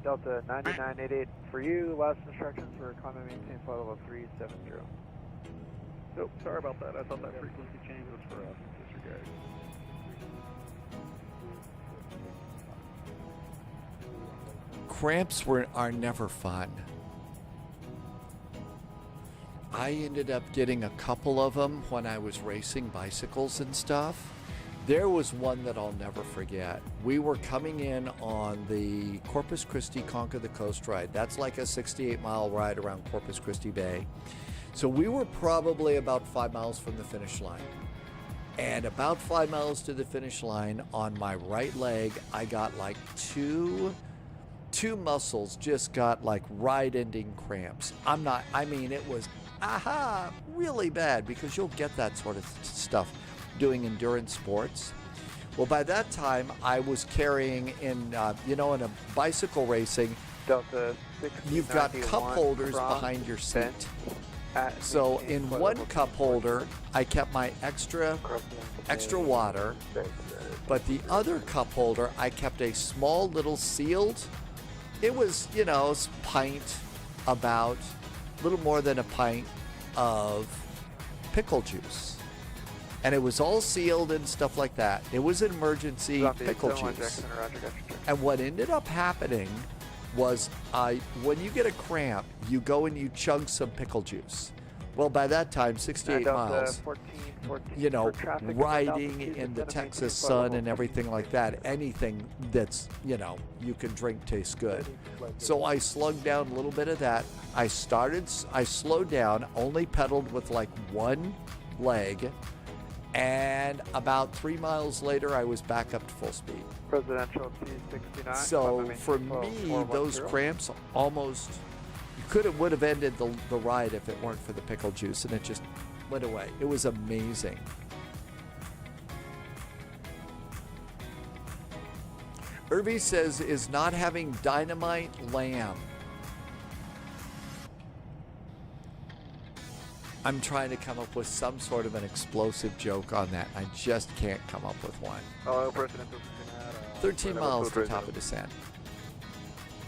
[SPEAKER 20] Delta 9988 for you. Last instructions for climb and maintain flight level 370.
[SPEAKER 19] Nope, sorry about that. I thought that frequency change was for us. Disregard.
[SPEAKER 1] Cramps are never fun. I ended up getting a couple of them when I was racing bicycles and stuff. There was one that I'll never forget. We were coming in on the Corpus Christi Conquer the Coast ride. That's like a 68-mile ride around Corpus Christi Bay. So we were probably about 5 miles from the finish line. And about 5 miles to the finish line, on my right leg, I got like two muscles just got like ride-ending cramps. It was really bad, because you'll get that sort of stuff doing endurance sports. Well, by that time, I was carrying in a bicycle racing,
[SPEAKER 20] Delta
[SPEAKER 1] you've got cup holders behind your seat. So in one cup holder, I kept my extra water, but the other cup holder, I kept a small little sealed, it was, a pint, about a little more than a pint of pickle juice. And it was all sealed and stuff like that. It was an emergency pickle juice. And what ended up happening was, when you get a cramp, you go and you chug some pickle juice. Well, by that time, 68 miles, riding in the Texas sun and everything like that, anything that's, you can drink tastes good. So I slugged down a little bit of that. I slowed down, only pedaled with like one leg, and about 3 miles later, I was back up to full speed.
[SPEAKER 20] Presidential T69.
[SPEAKER 1] So for me, those cramps almost, would have ended the ride if it weren't for the pickle juice, and it just went away. It was amazing. Irby says, is not having dynamite lamb. I'm trying to come up with some sort of an explosive joke on that. I just can't come up with one.
[SPEAKER 20] Oh, Presidential
[SPEAKER 1] 13 miles to top of descent.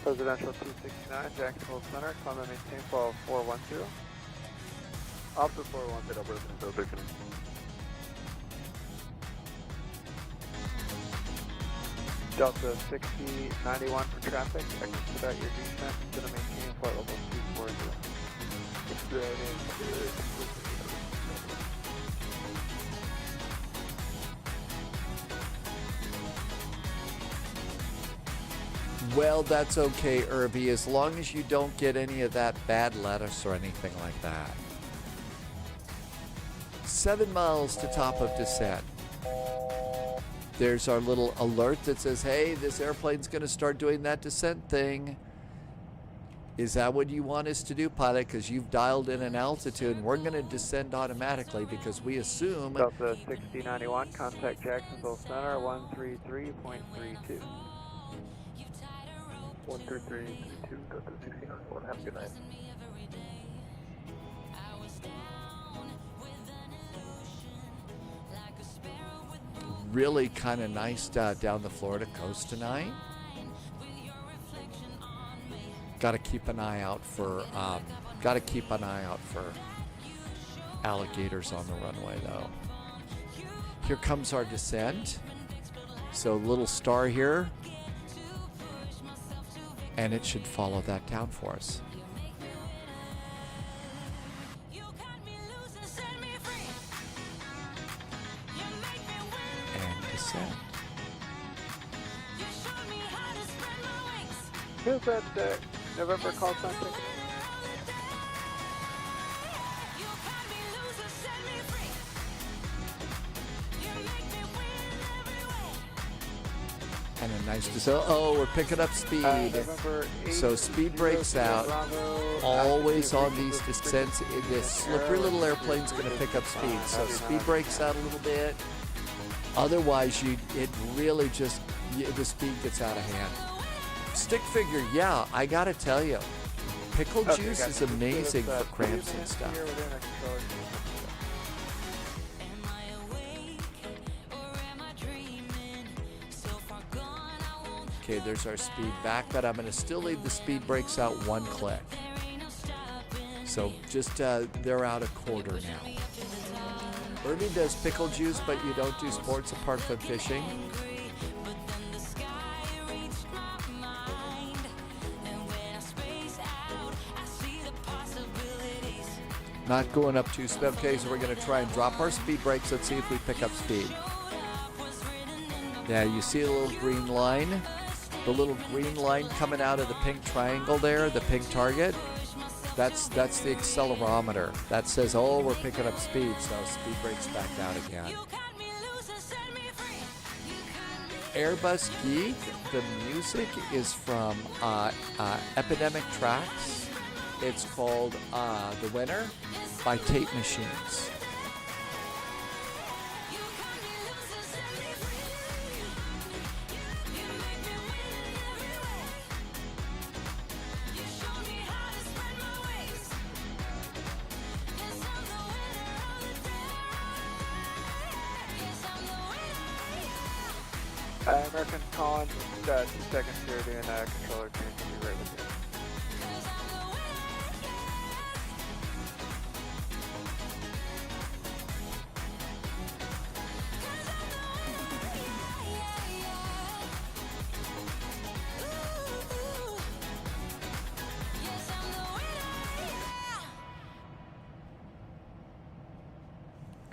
[SPEAKER 20] Presidential 269, Jacksonville Center, climb and maintain fall 410.
[SPEAKER 6] Officer 410, Presidential 13.
[SPEAKER 20] Delta 6091 for traffic, expedite your descent, to maintain flight level 240.
[SPEAKER 1] Well, that's okay, Irby, as long as you don't get any of that bad lettuce or anything like that. 7 miles to top of descent. There's our little alert that says, hey, this airplane's going to start doing that descent thing. Is that what you want us to do, pilot? Because you've dialed in an altitude, and we're going to descend automatically because we assume...
[SPEAKER 20] Delta 6091, contact Jacksonville Center, 133.32.
[SPEAKER 6] 133.32, Delta 6091, have a good night.
[SPEAKER 1] Really kind of nice down the Florida coast tonight. Got to keep an eye out for alligators on the runway, though. Here comes our descent. So little star here, and it should follow that down for us. And descent.
[SPEAKER 20] Who's that November call sign ticket?
[SPEAKER 1] And a nice descent. Oh, we're picking up speed. So speed breaks out. Always on these descents. This slippery little airplane's going to pick up speed. So speed breaks out a little bit. Otherwise, it really just, the speed gets out of hand. Stick figure, yeah, I got to tell you. Pickle juice is amazing for cramps and stuff. Okay, there's our speed back, but I'm going to still leave the speed brakes out one click. So just, they're out a quarter now. Irby does pickle juice, but you don't do sports apart from fishing. Not going up too speed. Okay, so we're going to try and drop our speed brakes. Let's see if we pick up speed. Yeah, you see a little green line? The little green line coming out of the pink triangle there, the pink target? That's the accelerometer. That says, oh, we're picking up speed, so speed brakes back out again. Airbus Geek, the music is from Epidemic Tracks. It's called The Winner by Tape Machines.
[SPEAKER 20] American calling, 2 seconds here doing controller change. I'll be right with you.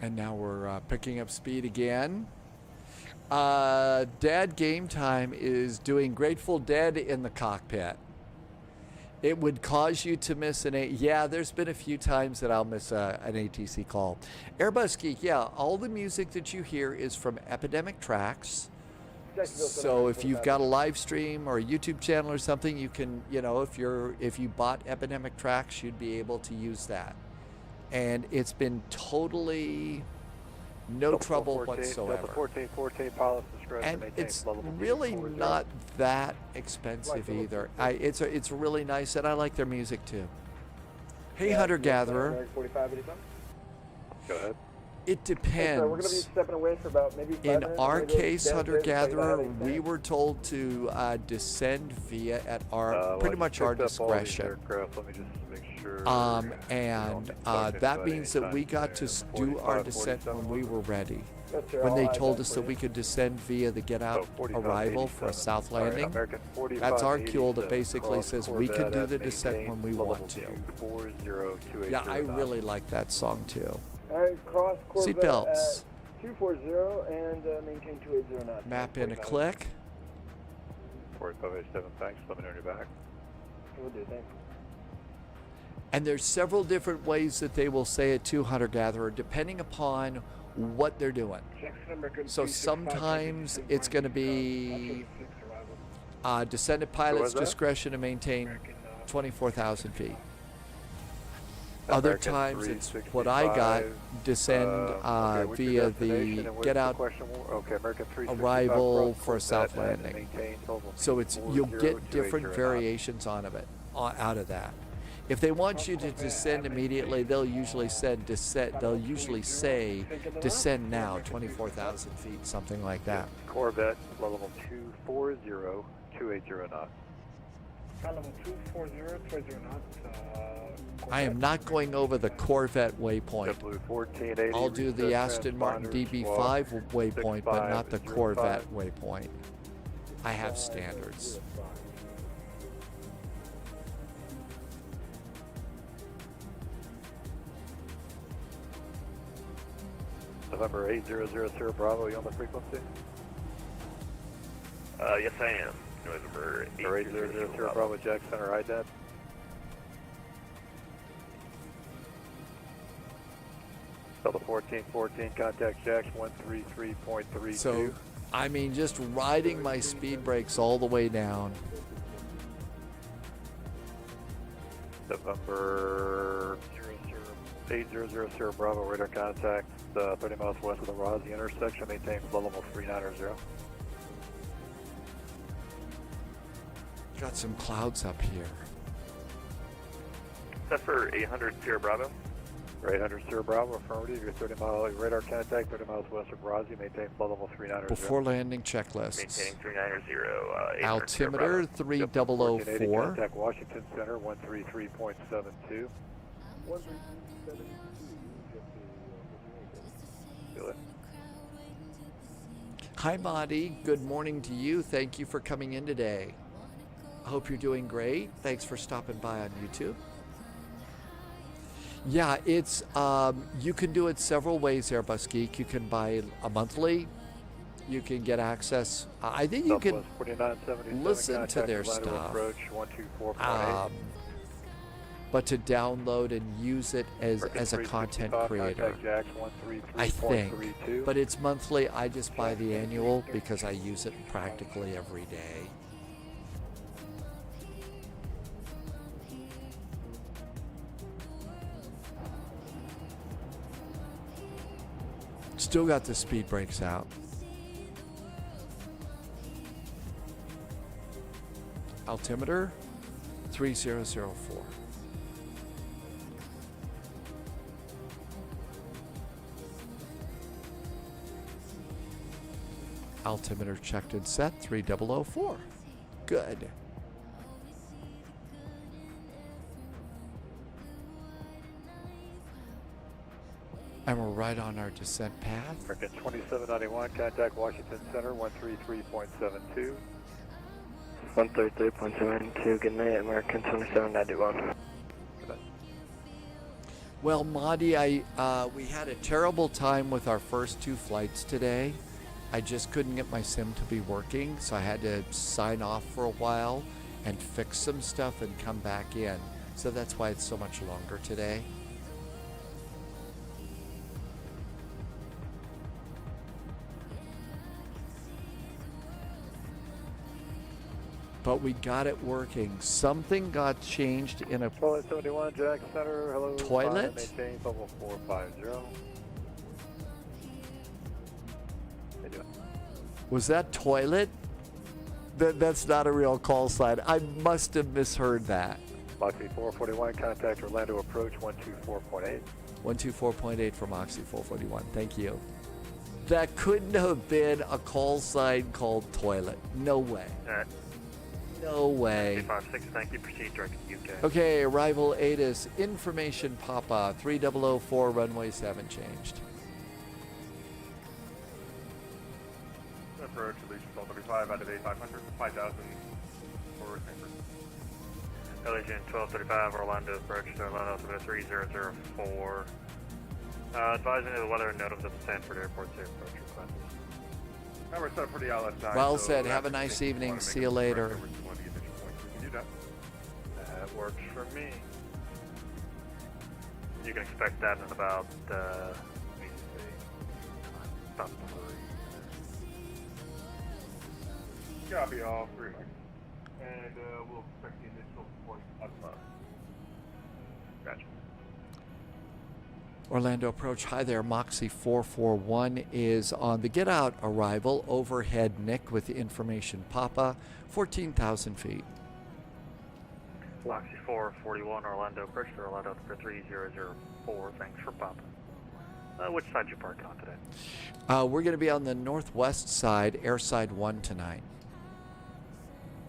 [SPEAKER 1] And now we're picking up speed again. Dad Game Time is doing Grateful Dead in the cockpit. It would cause you to miss yeah, there's been a few times that I'll miss an ATC call. Airbus Geek, yeah, all the music that you hear is from Epidemic Tracks. So if you've got a live stream or a YouTube channel or something, you can, if you bought Epidemic Tracks, you'd be able to use that. And it's been totally no trouble whatsoever. And it's really not that expensive either. It's really nice, and I like their music too. Hey, Hunter Gatherer.
[SPEAKER 21] Go ahead.
[SPEAKER 1] It depends.
[SPEAKER 12] So we're going to be stepping away for about maybe 5
[SPEAKER 1] In
[SPEAKER 12] minutes.
[SPEAKER 1] our
[SPEAKER 12] Maybe
[SPEAKER 1] case,
[SPEAKER 12] downstairs,
[SPEAKER 1] hunter-gatherer,
[SPEAKER 12] maybe
[SPEAKER 1] we were told to descend via at our pretty much our discretion.
[SPEAKER 21] Aircraft. Let me just make sure.
[SPEAKER 1] And that means that we got to do our descent when we were ready.
[SPEAKER 12] Yes, sir,
[SPEAKER 1] When they
[SPEAKER 12] I'll
[SPEAKER 1] told
[SPEAKER 12] add
[SPEAKER 1] us
[SPEAKER 12] that
[SPEAKER 1] that
[SPEAKER 12] for
[SPEAKER 1] we
[SPEAKER 12] you.
[SPEAKER 1] could descend via the get-out
[SPEAKER 21] 45,
[SPEAKER 1] arrival for a
[SPEAKER 21] 87.
[SPEAKER 1] south
[SPEAKER 21] All right,
[SPEAKER 1] landing,
[SPEAKER 21] American 45,
[SPEAKER 1] that's our cue that
[SPEAKER 21] 87,
[SPEAKER 1] basically
[SPEAKER 21] cross
[SPEAKER 1] says we can do
[SPEAKER 21] Corvette
[SPEAKER 1] the
[SPEAKER 21] at
[SPEAKER 1] descent
[SPEAKER 21] maintain
[SPEAKER 1] when we
[SPEAKER 21] level
[SPEAKER 1] want to.
[SPEAKER 21] 240,
[SPEAKER 1] Yeah, I
[SPEAKER 21] 280
[SPEAKER 1] really like that song too.
[SPEAKER 12] All right, cross Corvette
[SPEAKER 1] Seatbelts.
[SPEAKER 12] at 240 and maintain 280 knots.
[SPEAKER 1] Map in a click.
[SPEAKER 21] 4587, thanks. Let me know when you're back.
[SPEAKER 12] We'll do, thanks.
[SPEAKER 1] And there's several different ways that they will say it to hunter-gatherer, depending upon what they're doing. So sometimes it's going to be descend at pilot's discretion to maintain 24,000 feet. Other
[SPEAKER 21] American
[SPEAKER 1] times it's
[SPEAKER 21] 365,
[SPEAKER 1] what I got, descend
[SPEAKER 21] okay, what's your
[SPEAKER 1] via
[SPEAKER 21] destination
[SPEAKER 1] the
[SPEAKER 21] and what's
[SPEAKER 1] get
[SPEAKER 21] the
[SPEAKER 1] out
[SPEAKER 21] question? Okay, American 365,
[SPEAKER 1] arrival
[SPEAKER 21] cross
[SPEAKER 1] for a south
[SPEAKER 21] Corvette and
[SPEAKER 1] landing.
[SPEAKER 21] maintain level
[SPEAKER 1] So it's you'll
[SPEAKER 21] 240,
[SPEAKER 1] get different
[SPEAKER 21] 280
[SPEAKER 1] variations out of that. If they want you to descend immediately, they'll usually send descent. They'll usually say descend now, 24,000 feet, something like that.
[SPEAKER 21] Corvette, level 240, 280 knots.
[SPEAKER 4] Level 240, 280 knots.
[SPEAKER 1] I am not going over the Corvette waypoint.
[SPEAKER 21] Blue 1480.
[SPEAKER 1] I'll do the Aston Martin DB5 waypoint, but not the Corvette waypoint. I have standards.
[SPEAKER 21] November 8000 Bravo, you on the frequency?
[SPEAKER 15] Yes, I am. November
[SPEAKER 21] 8000 Bravo, Jack Center, IDAD. Delta 1414, contact Jax 133.32.
[SPEAKER 1] So, I mean, just riding my speed brakes all the way down.
[SPEAKER 21] November 8000 Bravo, radar contact 30 miles west of the Rossi intersection, maintain flow level 390.
[SPEAKER 1] Got some clouds up here.
[SPEAKER 15] Is that for 800 Sierra Bravo?
[SPEAKER 21] 800 Sierra Bravo, affirmative. Your 30 mile radar contact, 30 miles west of Rossi, maintain flow level 390.
[SPEAKER 1] Before landing checklists.
[SPEAKER 15] Maintaining 390.
[SPEAKER 1] Altimeter 3004.
[SPEAKER 21] Contact Washington Center 133.72.
[SPEAKER 1] Hi, Madi. Good morning to you. Thank you for coming in today. I hope you're doing great. Thanks for stopping by on YouTube. Yeah, it's you can do it several ways, Airbus Geek. You can buy a monthly. You can get access. I think you can listen to their stuff. But to download and use it as a content creator, I think. But it's monthly. I just buy the annual because I use it practically every day. Still got the speed brakes out. Altimeter 3004. Altimeter checked and set 3004. Good. And we're right on our descent path.
[SPEAKER 21] American 2791, contact Washington Center 133.72.
[SPEAKER 11] 133.72, good night, American 2791.
[SPEAKER 1] Well, Madi, we had a terrible time with our first two flights today. I just couldn't get my sim to be working, so I had to sign off for a while and fix some stuff and come back in. So that's why it's so much longer today. But we got it working. Something got changed in a
[SPEAKER 21] Toilet 71, Jack Center, hello.
[SPEAKER 1] toilet.
[SPEAKER 21] Maintain level 450.
[SPEAKER 1] Was that toilet? That's not a real call sign. I must have misheard that.
[SPEAKER 21] Lockheed 441, contact Orlando approach 124.8.
[SPEAKER 1] 124.8 for Moxie 441. Thank you. That couldn't have been a call sign called toilet. No way.
[SPEAKER 6] Alright.
[SPEAKER 1] No way.
[SPEAKER 6] 356, thank you. Proceed direct to UK.
[SPEAKER 1] Okay, arrival ATIS. Information Papa. 3004, runway 7 changed.
[SPEAKER 10] Approach Allegiant 1235 out of 8500, 5000 for Stanford.
[SPEAKER 6] Allegiant 1235, Orlando approach to Orlando altimeter 3004. Advising of the weather and note of the Stanford Airport safe approach request.
[SPEAKER 10] We're set up for the ILS 9.
[SPEAKER 1] Well
[SPEAKER 10] so
[SPEAKER 1] said. Have a nice evening. See you later.
[SPEAKER 6] That works for me. You can expect that in about, let me see, about 3 minutes.
[SPEAKER 10] Copy all 3 mics. And we'll expect the initial point up above.
[SPEAKER 6] Gotcha.
[SPEAKER 1] Orlando approach. Hi there. Moxie 441 is on the get out arrival. Overhead Nick with the information Papa. 14,000 feet.
[SPEAKER 6] Moxie 441, Orlando approach to Orlando for 3004. Thanks for popping. Which side you parking on today?
[SPEAKER 1] We're going to be on the northwest side, airside 1 tonight.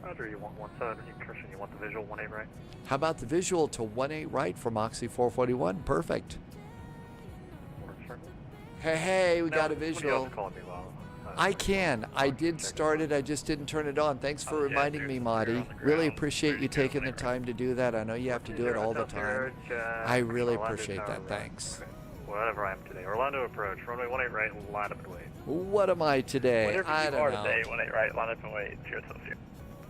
[SPEAKER 6] Roger, you want one side, Christian, you want the visual 1-8 right?
[SPEAKER 1] How about the visual to 1-8 right for Moxie 441? Perfect. Hey, we got a visual. I can. I did start it. I just didn't turn it on. Thanks for reminding me, Marty. Really appreciate you taking the time to do that. I know you have to do it all the time. I really appreciate that. Thanks.
[SPEAKER 6] Whatever I am today. Orlando approach, runway 18 right, line up and wait.
[SPEAKER 1] What am I today?
[SPEAKER 6] Whatever
[SPEAKER 1] I
[SPEAKER 6] you
[SPEAKER 1] don't
[SPEAKER 6] are
[SPEAKER 1] know.
[SPEAKER 6] today, 18 right, line up and wait. Cheers, Celsius.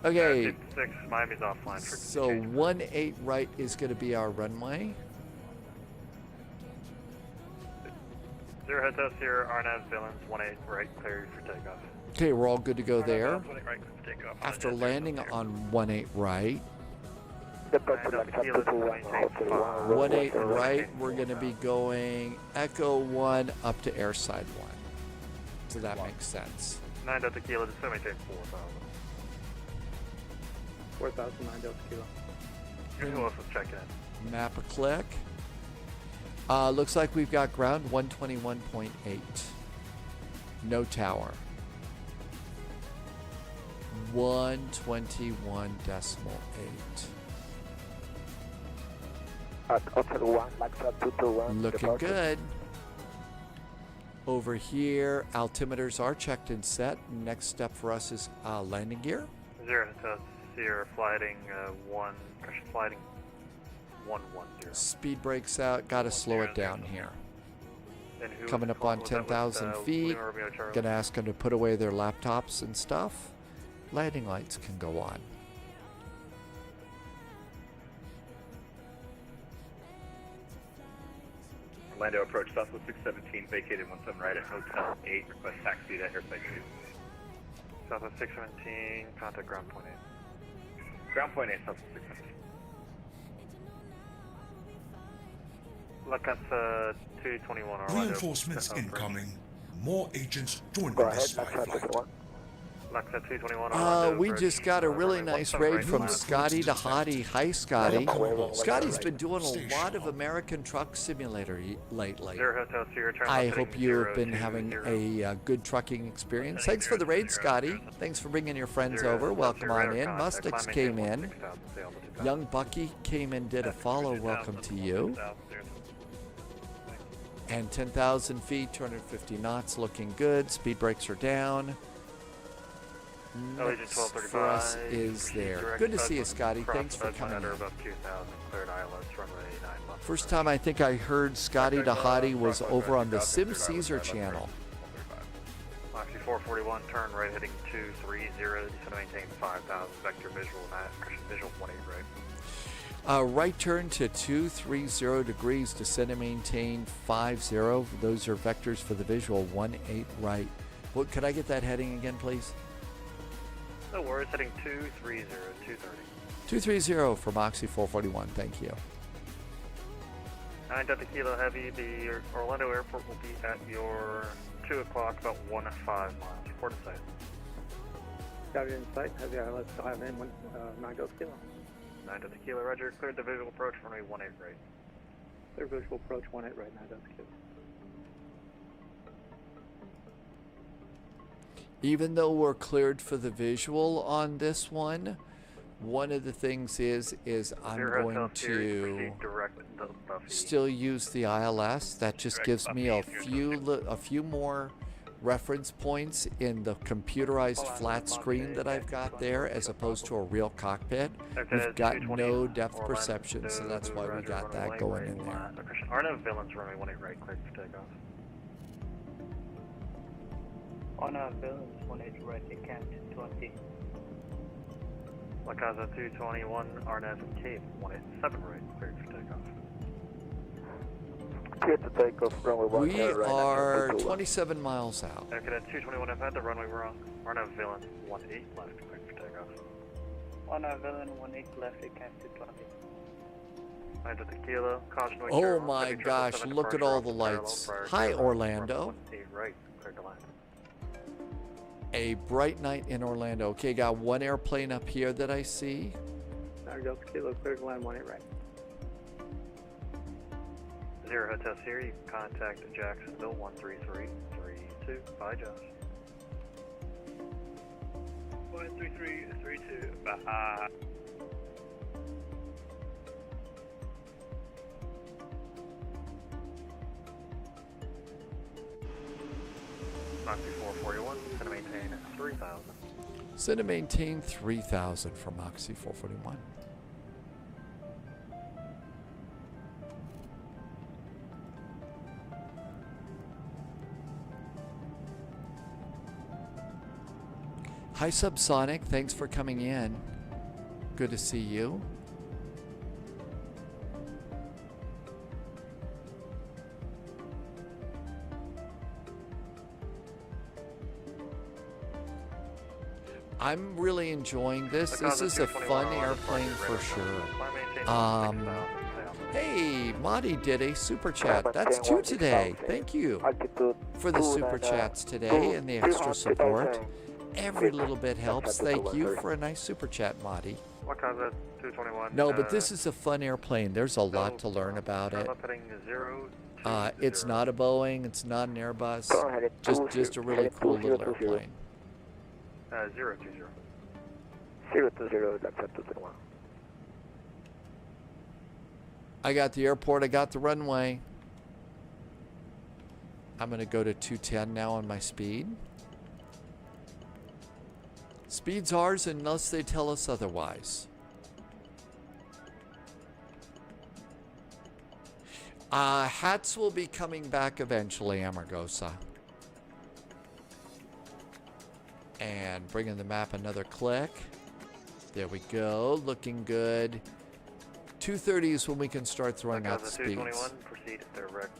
[SPEAKER 1] Okay.
[SPEAKER 6] 6, Miami's offline for
[SPEAKER 1] So 18 right is going to be our runway.
[SPEAKER 6] 0 heads up here, RNAV villains, 18 right, clear for takeoff.
[SPEAKER 1] Okay, we're all good to go there.
[SPEAKER 6] 18 right, takeoff.
[SPEAKER 1] After landing on 18 right. 18 right, we're going to be going Echo 1 up to Airside 1. So that makes sense.
[SPEAKER 6] 9 Delta Kilo, just maintain 4,000.
[SPEAKER 12] 4,000, 9 Delta Kilo.
[SPEAKER 6] Who else was checking in?
[SPEAKER 1] Map a click. Looks like we've got ground 121.8. No tower. 121.8. Looking good. Over here, altimeters are checked and set. Next step for us is landing gear.
[SPEAKER 6] 0 to Sierra flighting 110.
[SPEAKER 1] Speed brakes out. Got to slow it down here. Coming up on 10,000 feet. Gonna ask them to put away their laptops and stuff. Landing lights can go on.
[SPEAKER 7] Orlando approach Southwest 617, vacated 17 right at Hotel 8, request taxi at Airside 2.
[SPEAKER 6] Southwest 617, contact ground point 8.
[SPEAKER 7] Ground point 8, Southwest 617.
[SPEAKER 6] Lacasa 221 Orlando.
[SPEAKER 5] Reinforcements incoming. More agents joining this spy flight.
[SPEAKER 6] Lacasa 221 Orlando.
[SPEAKER 1] We just got a really nice raid from Scotty to Hottie. Hi, Scotty. Scotty's been doing a lot of American Truck Simulator lately. I hope you've been having a good trucking experience. Thanks for the raid, Scotty. Thanks for bringing your friends over. Welcome on in. Mustix came in. Young Bucky came and did a follow. Welcome to you. And 10,000 feet, 250 knots, looking good. Speed brakes are down. Next for us is there. Good to see you, Scotty. Thanks for coming in. First time I think I heard Scotty to Hottie was over on the Sim Caesar channel.
[SPEAKER 6] Moxie 441, turn right heading 230, descend to maintain 5,000, vector visual 18 right.
[SPEAKER 1] Right turn to 230 degrees, descend and maintain 50. Those are vectors for the visual 18 right. What, could I get that heading again, please?
[SPEAKER 6] No worries, heading 230, 230.
[SPEAKER 1] 230 for Moxie 441, thank you.
[SPEAKER 6] 9 Delta Kilo Heavy, the Orlando Airport will be at your 2 o'clock, about 1.5 miles. Report in sight.
[SPEAKER 12] Got it in sight. Heavy ILS to have in 9 Delta Kilo.
[SPEAKER 6] 9 Delta Kilo, roger. Cleared the visual approach, runway 18 right.
[SPEAKER 21] Clear visual approach 18 right now, that's good.
[SPEAKER 1] Even though we're cleared for the visual on this one of the things is I'm going to still use the ILS. That just gives me a few more reference points in the computerized flat screen that I've got there, as opposed to a real cockpit. We've got no depth perception, so that's why we got that going in there.
[SPEAKER 6] Arno Villains runway 18 right, cleared for takeoff.
[SPEAKER 2] Arno Villains 18 right, it can 20.
[SPEAKER 6] Lakaza 221, Arnaz and Cape 187 right, cleared for takeoff.
[SPEAKER 21] Cleared to takeoff, runway 18
[SPEAKER 1] We
[SPEAKER 21] right.
[SPEAKER 1] are 27 miles out.
[SPEAKER 6] Cadet 221, I've had the runway wrong. Arno Villain 18 left, cleared for takeoff.
[SPEAKER 2] Arno Villain 18 left, it can 220.
[SPEAKER 6] Land at the Kilo, caution wake
[SPEAKER 1] Oh my gosh, look at all the lights. Hi, Orlando.
[SPEAKER 6] 8 right, cleared to land.
[SPEAKER 1] A bright night in Orlando. Okay, got one airplane up here that I see.
[SPEAKER 21] Delta Kilo, cleared to land 18 right.
[SPEAKER 6] 0 Hotel Sierra, you can contact Jacksonville 13332. Bye, Josh.
[SPEAKER 2] 13332, bye.
[SPEAKER 6] Moxie 441, gonna maintain 3000.
[SPEAKER 1] Send to maintain 3000 for Moxie 441. Hi Subsonic, thanks for coming in. Good to see you. I'm really enjoying this. This is a fun airplane for sure. Hey, Madi did a super chat. That's 2 today. Thank you for the super chats today and the extra support. Every little bit helps. Thank you for a nice super chat, Madi.
[SPEAKER 6] Lakaza 221.
[SPEAKER 1] No, but this is a fun airplane. There's a lot to learn about it. It's not a Boeing. It's not an Airbus. Just a really cool little airplane.
[SPEAKER 6] 020.
[SPEAKER 21] 020, that's up to 21.
[SPEAKER 1] I got the airport. I got the runway. I'm going to go to 210 now on my speed. Speed's ours unless they tell us otherwise. Hats will be coming back eventually, Amargosa. And bringing the map another click. There we go. Looking good. 2:30 is when we can start throwing out the speeds.
[SPEAKER 6] 221, proceed direct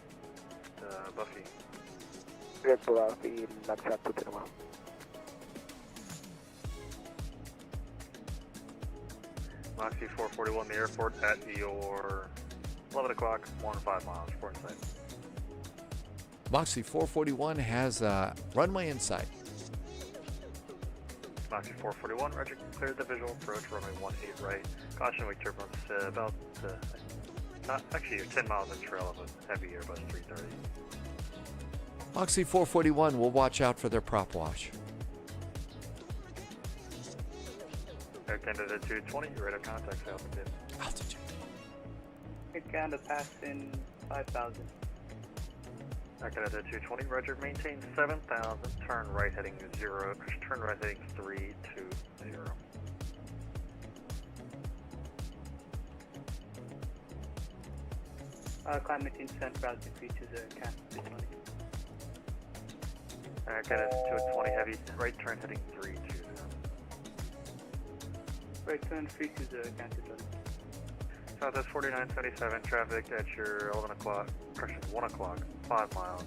[SPEAKER 6] Buffy.
[SPEAKER 21] Direct Buffy, that's up to 21.
[SPEAKER 6] Moxie 441, the airport at your 11 o'clock, 15 miles, report in sight.
[SPEAKER 1] Moxie 441 has a runway in sight.
[SPEAKER 6] Moxie 441, roger, cleared the visual approach, runway 18 right. Caution wake turbulence about, actually you're 10 miles in trail of a heavy Airbus 330.
[SPEAKER 1] Moxie 441 will watch out for their prop wash.
[SPEAKER 6] Air Canada 220, radar contact, altitude.
[SPEAKER 1] Altitude.
[SPEAKER 2] Air Canada passed in 5,000.
[SPEAKER 6] Air Canada 220, roger, maintain 7,000, turn right heading 0, turn right heading 320.
[SPEAKER 2] Climate in Central altitude to the Canada 220.
[SPEAKER 6] Air Canada 220, heavy, right turn heading 320.
[SPEAKER 2] Right turn 320, Canada 220.
[SPEAKER 6] Southwest 4977, traffic at your 11 o'clock, correction, 1 o'clock, 5 miles,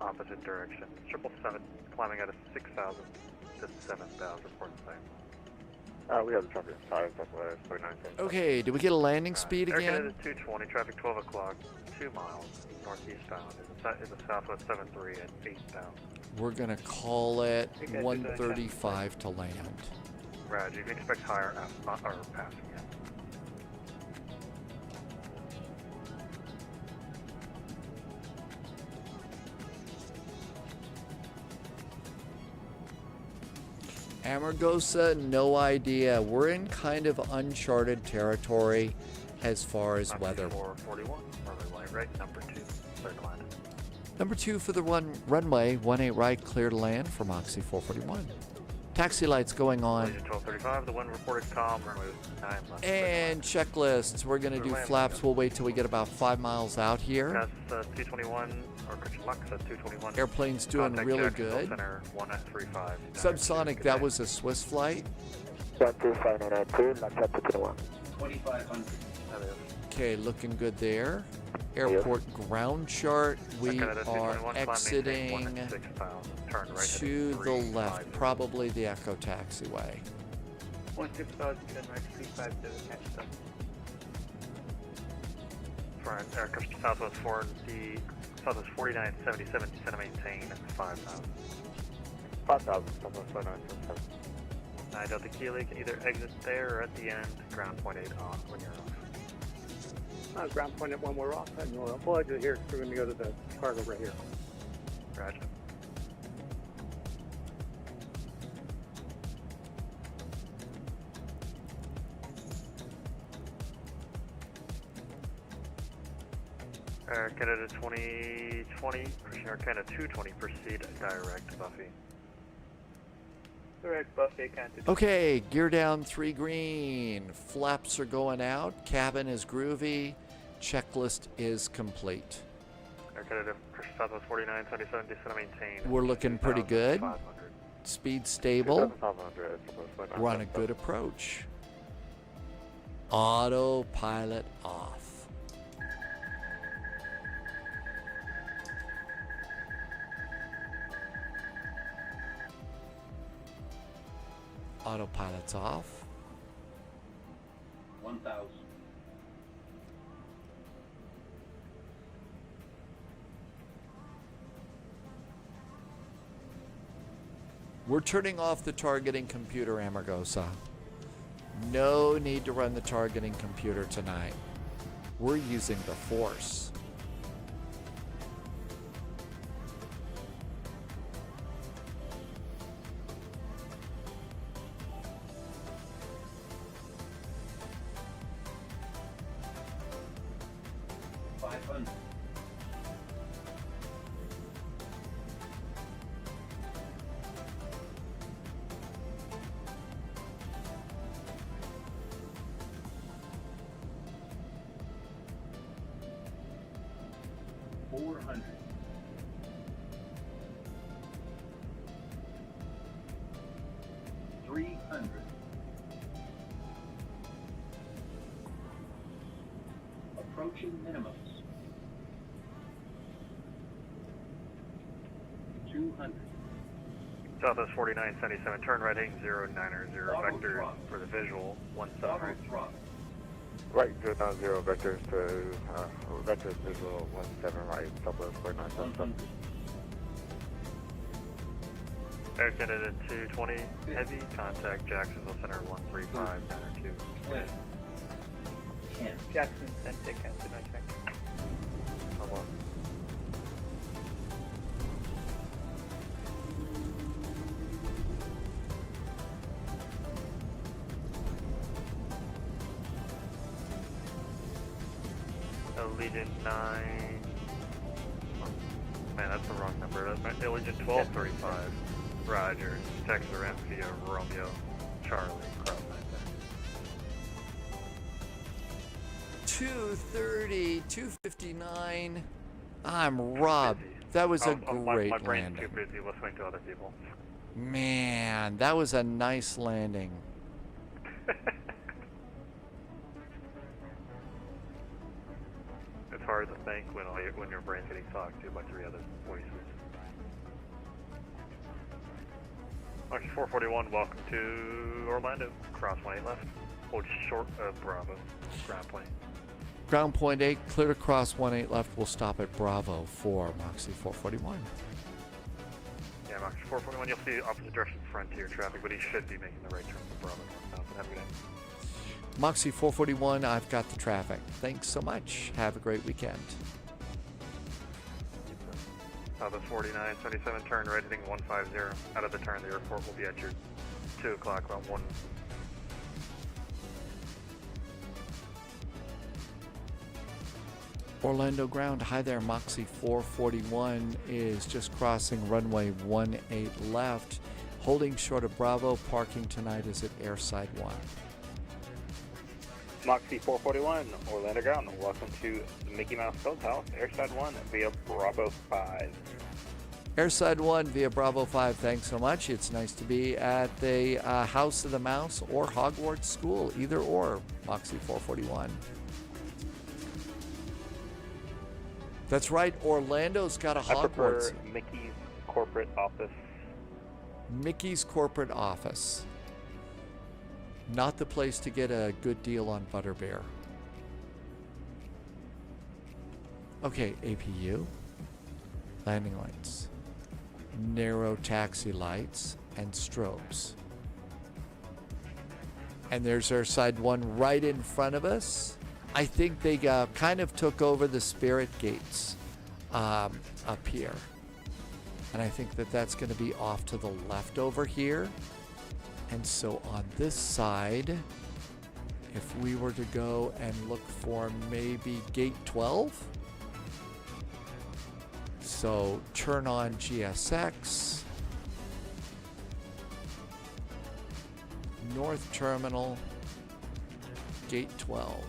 [SPEAKER 6] opposite direction. 777, climbing out of 6,000 to 7,000, report the same.
[SPEAKER 21] We have the traffic inside, that's why it's 4977.
[SPEAKER 1] Okay, do we get a landing speed
[SPEAKER 6] Air
[SPEAKER 1] again?
[SPEAKER 6] Canada 220, traffic 12 o'clock, 2 miles, northeast bound, is a Southwest 73 at 8,000.
[SPEAKER 1] We're going to call it 135 to land.
[SPEAKER 6] Roger, you can expect higher or passing it.
[SPEAKER 1] Amargosa, no idea. We're in kind of uncharted territory as far as weather.
[SPEAKER 6] 441, runway right, number 2, clear to land.
[SPEAKER 1] Number 2 for the runway, 18 right, clear to land for Moxie 441. Taxi lights going on.
[SPEAKER 6] 1235, the wind reported calm, runway 9 left.
[SPEAKER 1] And checklists. We're going to do flaps. We'll wait till we get about 5 miles out here.
[SPEAKER 6] That's 221, or correction, Lux at 221.
[SPEAKER 1] Airplane's doing really good.
[SPEAKER 6] Center, 135.
[SPEAKER 1] Subsonic, that was a Swiss flight.
[SPEAKER 11] 12592, Lux at 221.
[SPEAKER 17] 2500.
[SPEAKER 1] Okay, looking good there. Airport ground chart. We are exiting to the left, probably the Echo Taxiway.
[SPEAKER 2] 16000, 350, catch them.
[SPEAKER 6] For Southwest 4, Southwest 4977, descend and maintain 5000.
[SPEAKER 11] 5000, Southwest 4977.
[SPEAKER 6] I Delta Kilo, can either exit there or at the end, ground point 8 on when you're off.
[SPEAKER 12] Ground point at 1, we're off, and we'll exit here. We're going to go to the cargo right here.
[SPEAKER 6] Roger. Canada 2020, pushing our Canada 220, proceed direct, Buffy.
[SPEAKER 2] Direct, Buffy, can't.
[SPEAKER 1] Okay, gear down 3 green. Flaps are going out. Cabin is groovy. Checklist is complete.
[SPEAKER 6] Air Canada, Southwest 4977, descend and maintain.
[SPEAKER 1] We're looking pretty good. Speed stable.
[SPEAKER 11] 500,
[SPEAKER 1] We're on a good approach. Autopilot off. Autopilot's off.
[SPEAKER 17] 1000.
[SPEAKER 1] We're turning off the targeting computer, Amargosa. No need to run the targeting computer tonight. We're using the Force.
[SPEAKER 17] Approaching minimums. 200.
[SPEAKER 6] Southwest 4977, turn right heading 090, vector for the visual, 17 right.
[SPEAKER 11] Right, 090, vectors to, vectors visual 17 right, Southwest 4977.
[SPEAKER 6] Air Canada 220, heavy, contact Jacksonville Center 13592.
[SPEAKER 2] Jackson, send take cancel, no check.
[SPEAKER 6] Come on. Allegiant 9. Man, that's the wrong number. That's my Allegiant 1235. Roger. Texas ramp via Romeo, Charlie, cross
[SPEAKER 1] 230, 259. I'm robbed. That was a great
[SPEAKER 6] my brain's
[SPEAKER 1] landing.
[SPEAKER 6] too busy listening to other people.
[SPEAKER 1] Man, that was a nice landing.
[SPEAKER 6] It's hard to think when your brain's getting talked to by 3 other voices. March 441, welcome to Orlando. Cross 18 left. Hold short of Bravo. Ground plane.
[SPEAKER 1] Ground point 8, clear to cross 18 left. We'll stop at Bravo for Moxie 441.
[SPEAKER 6] Yeah, March 441, you'll see opposite direction Frontier traffic, but he should be making the right turn for Bravo northbound. Have a good day.
[SPEAKER 1] Moxie 441, I've got the traffic. Thanks so much. Have a great weekend.
[SPEAKER 6] Southwest 4977, turn right heading 150. Out of the turn, the airport will be at your 2 o'clock, around 1.
[SPEAKER 1] Orlando ground, hi there, Moxie 441 is just crossing runway 18 left, holding short of Bravo, parking tonight is at Airside 1.
[SPEAKER 7] Moxie 441, Orlando ground. Welcome to the Mickey Mouse Clubhouse, Airside 1 via Bravo 5.
[SPEAKER 1] Airside 1 via Bravo 5, thanks so much. It's nice to be at the House of the Mouse or Hogwarts School, either or, Moxie 441. That's right, Orlando's got a Hogwarts.
[SPEAKER 7] I prefer Mickey's corporate office.
[SPEAKER 1] Mickey's corporate office. Not the place to get a good deal on Butterbeer. Okay, APU. Landing lights. Narrow taxi lights and strobes. And there's our side 1 right in front of us. I think they kind of took over the Spirit Gates up here. And I think that that's going to be off to the left over here. And so on this side, if we were to go and look for maybe gate 12. So turn on GSX. North Terminal, gate 12.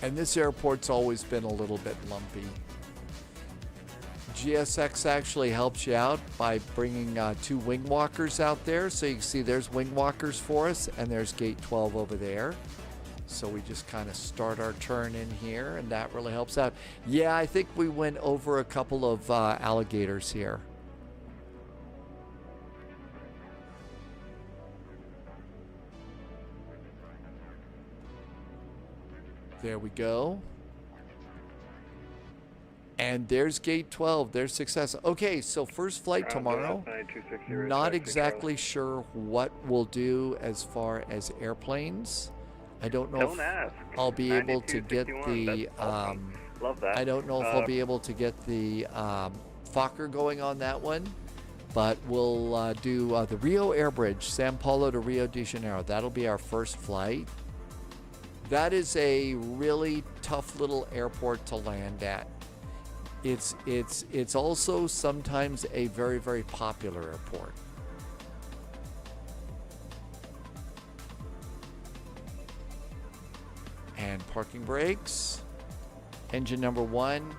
[SPEAKER 1] And this airport's always been a little bit lumpy. GSX actually helps you out by bringing 2 wing walkers out there. So you can see there's wing walkers for us, and there's gate 12 over there. So we just kind of start our turn in here, and that really helps out. Yeah, I think we went over a couple of alligators here. There we go. And there's gate 12. There's success. Okay, so first flight tomorrow. Not exactly sure what we'll do as far as airplanes. I don't know if I'll be able to get the
[SPEAKER 7] Love that.
[SPEAKER 1] I don't know if I'll be able to get the Fokker going on that one, but we'll do the Rio Air Bridge, Sao Paulo to Rio de Janeiro. That'll be our first flight. That is a really tough little airport to land at. It's also sometimes a very, very popular airport. And parking brakes. Engine number 1,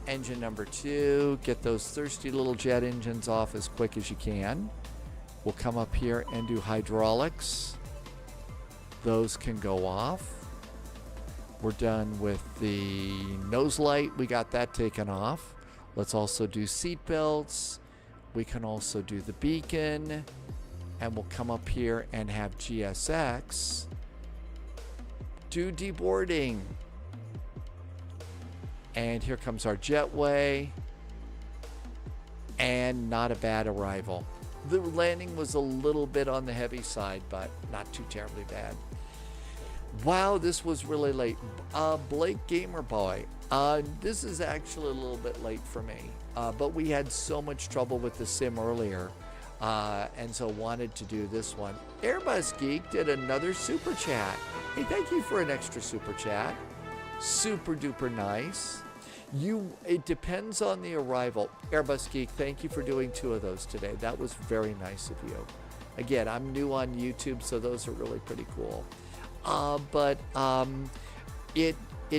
[SPEAKER 1] engine number 2. Get those thirsty little jet engines off as quick as you can. We'll come up here and do hydraulics. Those can go off. We're done with the nose light. We got that taken off. Let's also do seat belts. We can also do the beacon. And we'll come up here and have GSX do deboarding. And here comes our jetway. And not a bad arrival. The landing was a little bit on the heavy side, but not too terribly bad. Wow, this was really late. Blake Gamer Boy, this is actually a little bit late for me, but we had so much trouble with the sim earlier, and so wanted to do this one. Airbus Geek did another super chat. Hey, thank you for an extra super chat. Super duper nice. It depends on the arrival. Airbus Geek, thank you for doing 2 of those today. That was very nice of you. Again, I'm new on YouTube, so those are really pretty cool. But it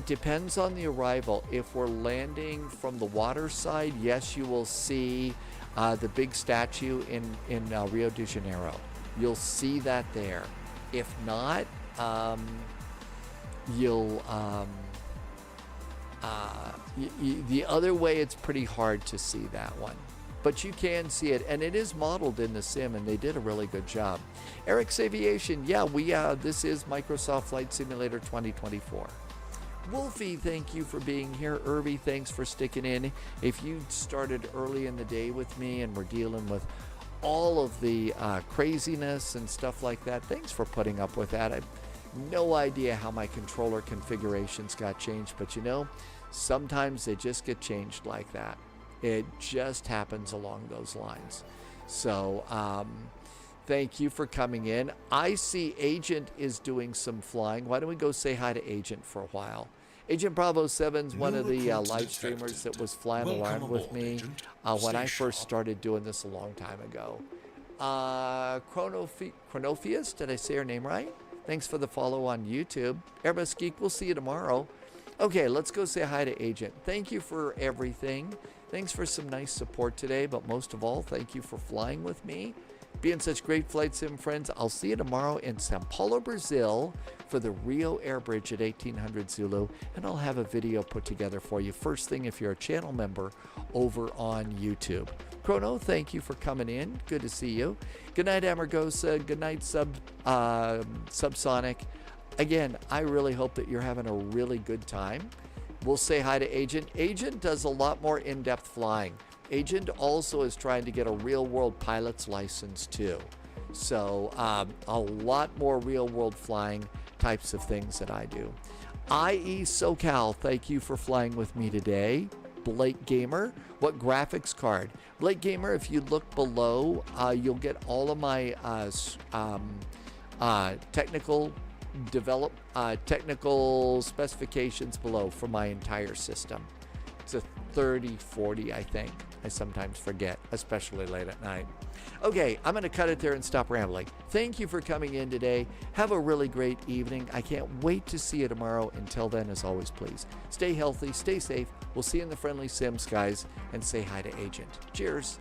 [SPEAKER 1] depends on the arrival. If we're landing from the water side, yes, you will see the big statue in Rio de Janeiro. You'll see that there. If not, you'll the other way, it's pretty hard to see that one. But you can see it, and it is modeled in the sim, and they did a really good job. Eric's Aviation, yeah, this is Microsoft Flight Simulator 2024. Wolfie, thank you for being here. Irby, thanks for sticking in. If you started early in the day with me and we're dealing with all of the craziness and stuff like that, thanks for putting up with that. No idea how my controller configurations got changed, but you know, sometimes they just get changed like that. It just happens along those lines. So, thank you for coming in. I see Agent is doing some flying. Why don't we go say hi to Agent for a while? Agent Bravo 7's one of the live streamers that was flying around with me when I first started doing this a long time ago. Chronophius, did I say her name right? Thanks for the follow on YouTube. Airbus Geek, we'll see you tomorrow. Okay, let's go say hi to Agent. Thank you for everything. Thanks for some nice support today, but most of all, thank you for flying with me. Being such great flight sim friends, I'll see you tomorrow in Sao Paulo, Brazil for the Rio Air Bridge at 1800 Zulu, and I'll have a video put together for you first thing if you're a channel member over on YouTube. Chrono, thank you for coming in. Good to see you. Good night, Amargosa. Good night, Subsonic. Again, I really hope that you're having a really good time. We'll say hi to Agent. Agent does a lot more in-depth flying. Agent also is trying to get a real-world pilot's license too. So a lot more real-world flying types of things that I do. IE SoCal, thank you for flying with me today. Blake Gamer, what graphics card? Blake Gamer, if you look below, you'll get all of my technical specifications below for my entire system. It's a 3040, I think. I sometimes forget, especially late at night. Okay, I'm going to cut it there and stop rambling. Thank you for coming in today. Have a really great evening. I can't wait to see you tomorrow. Until then, as always, please stay healthy, stay safe. We'll see you in the friendly sim skies, and say hi to Agent. Cheers.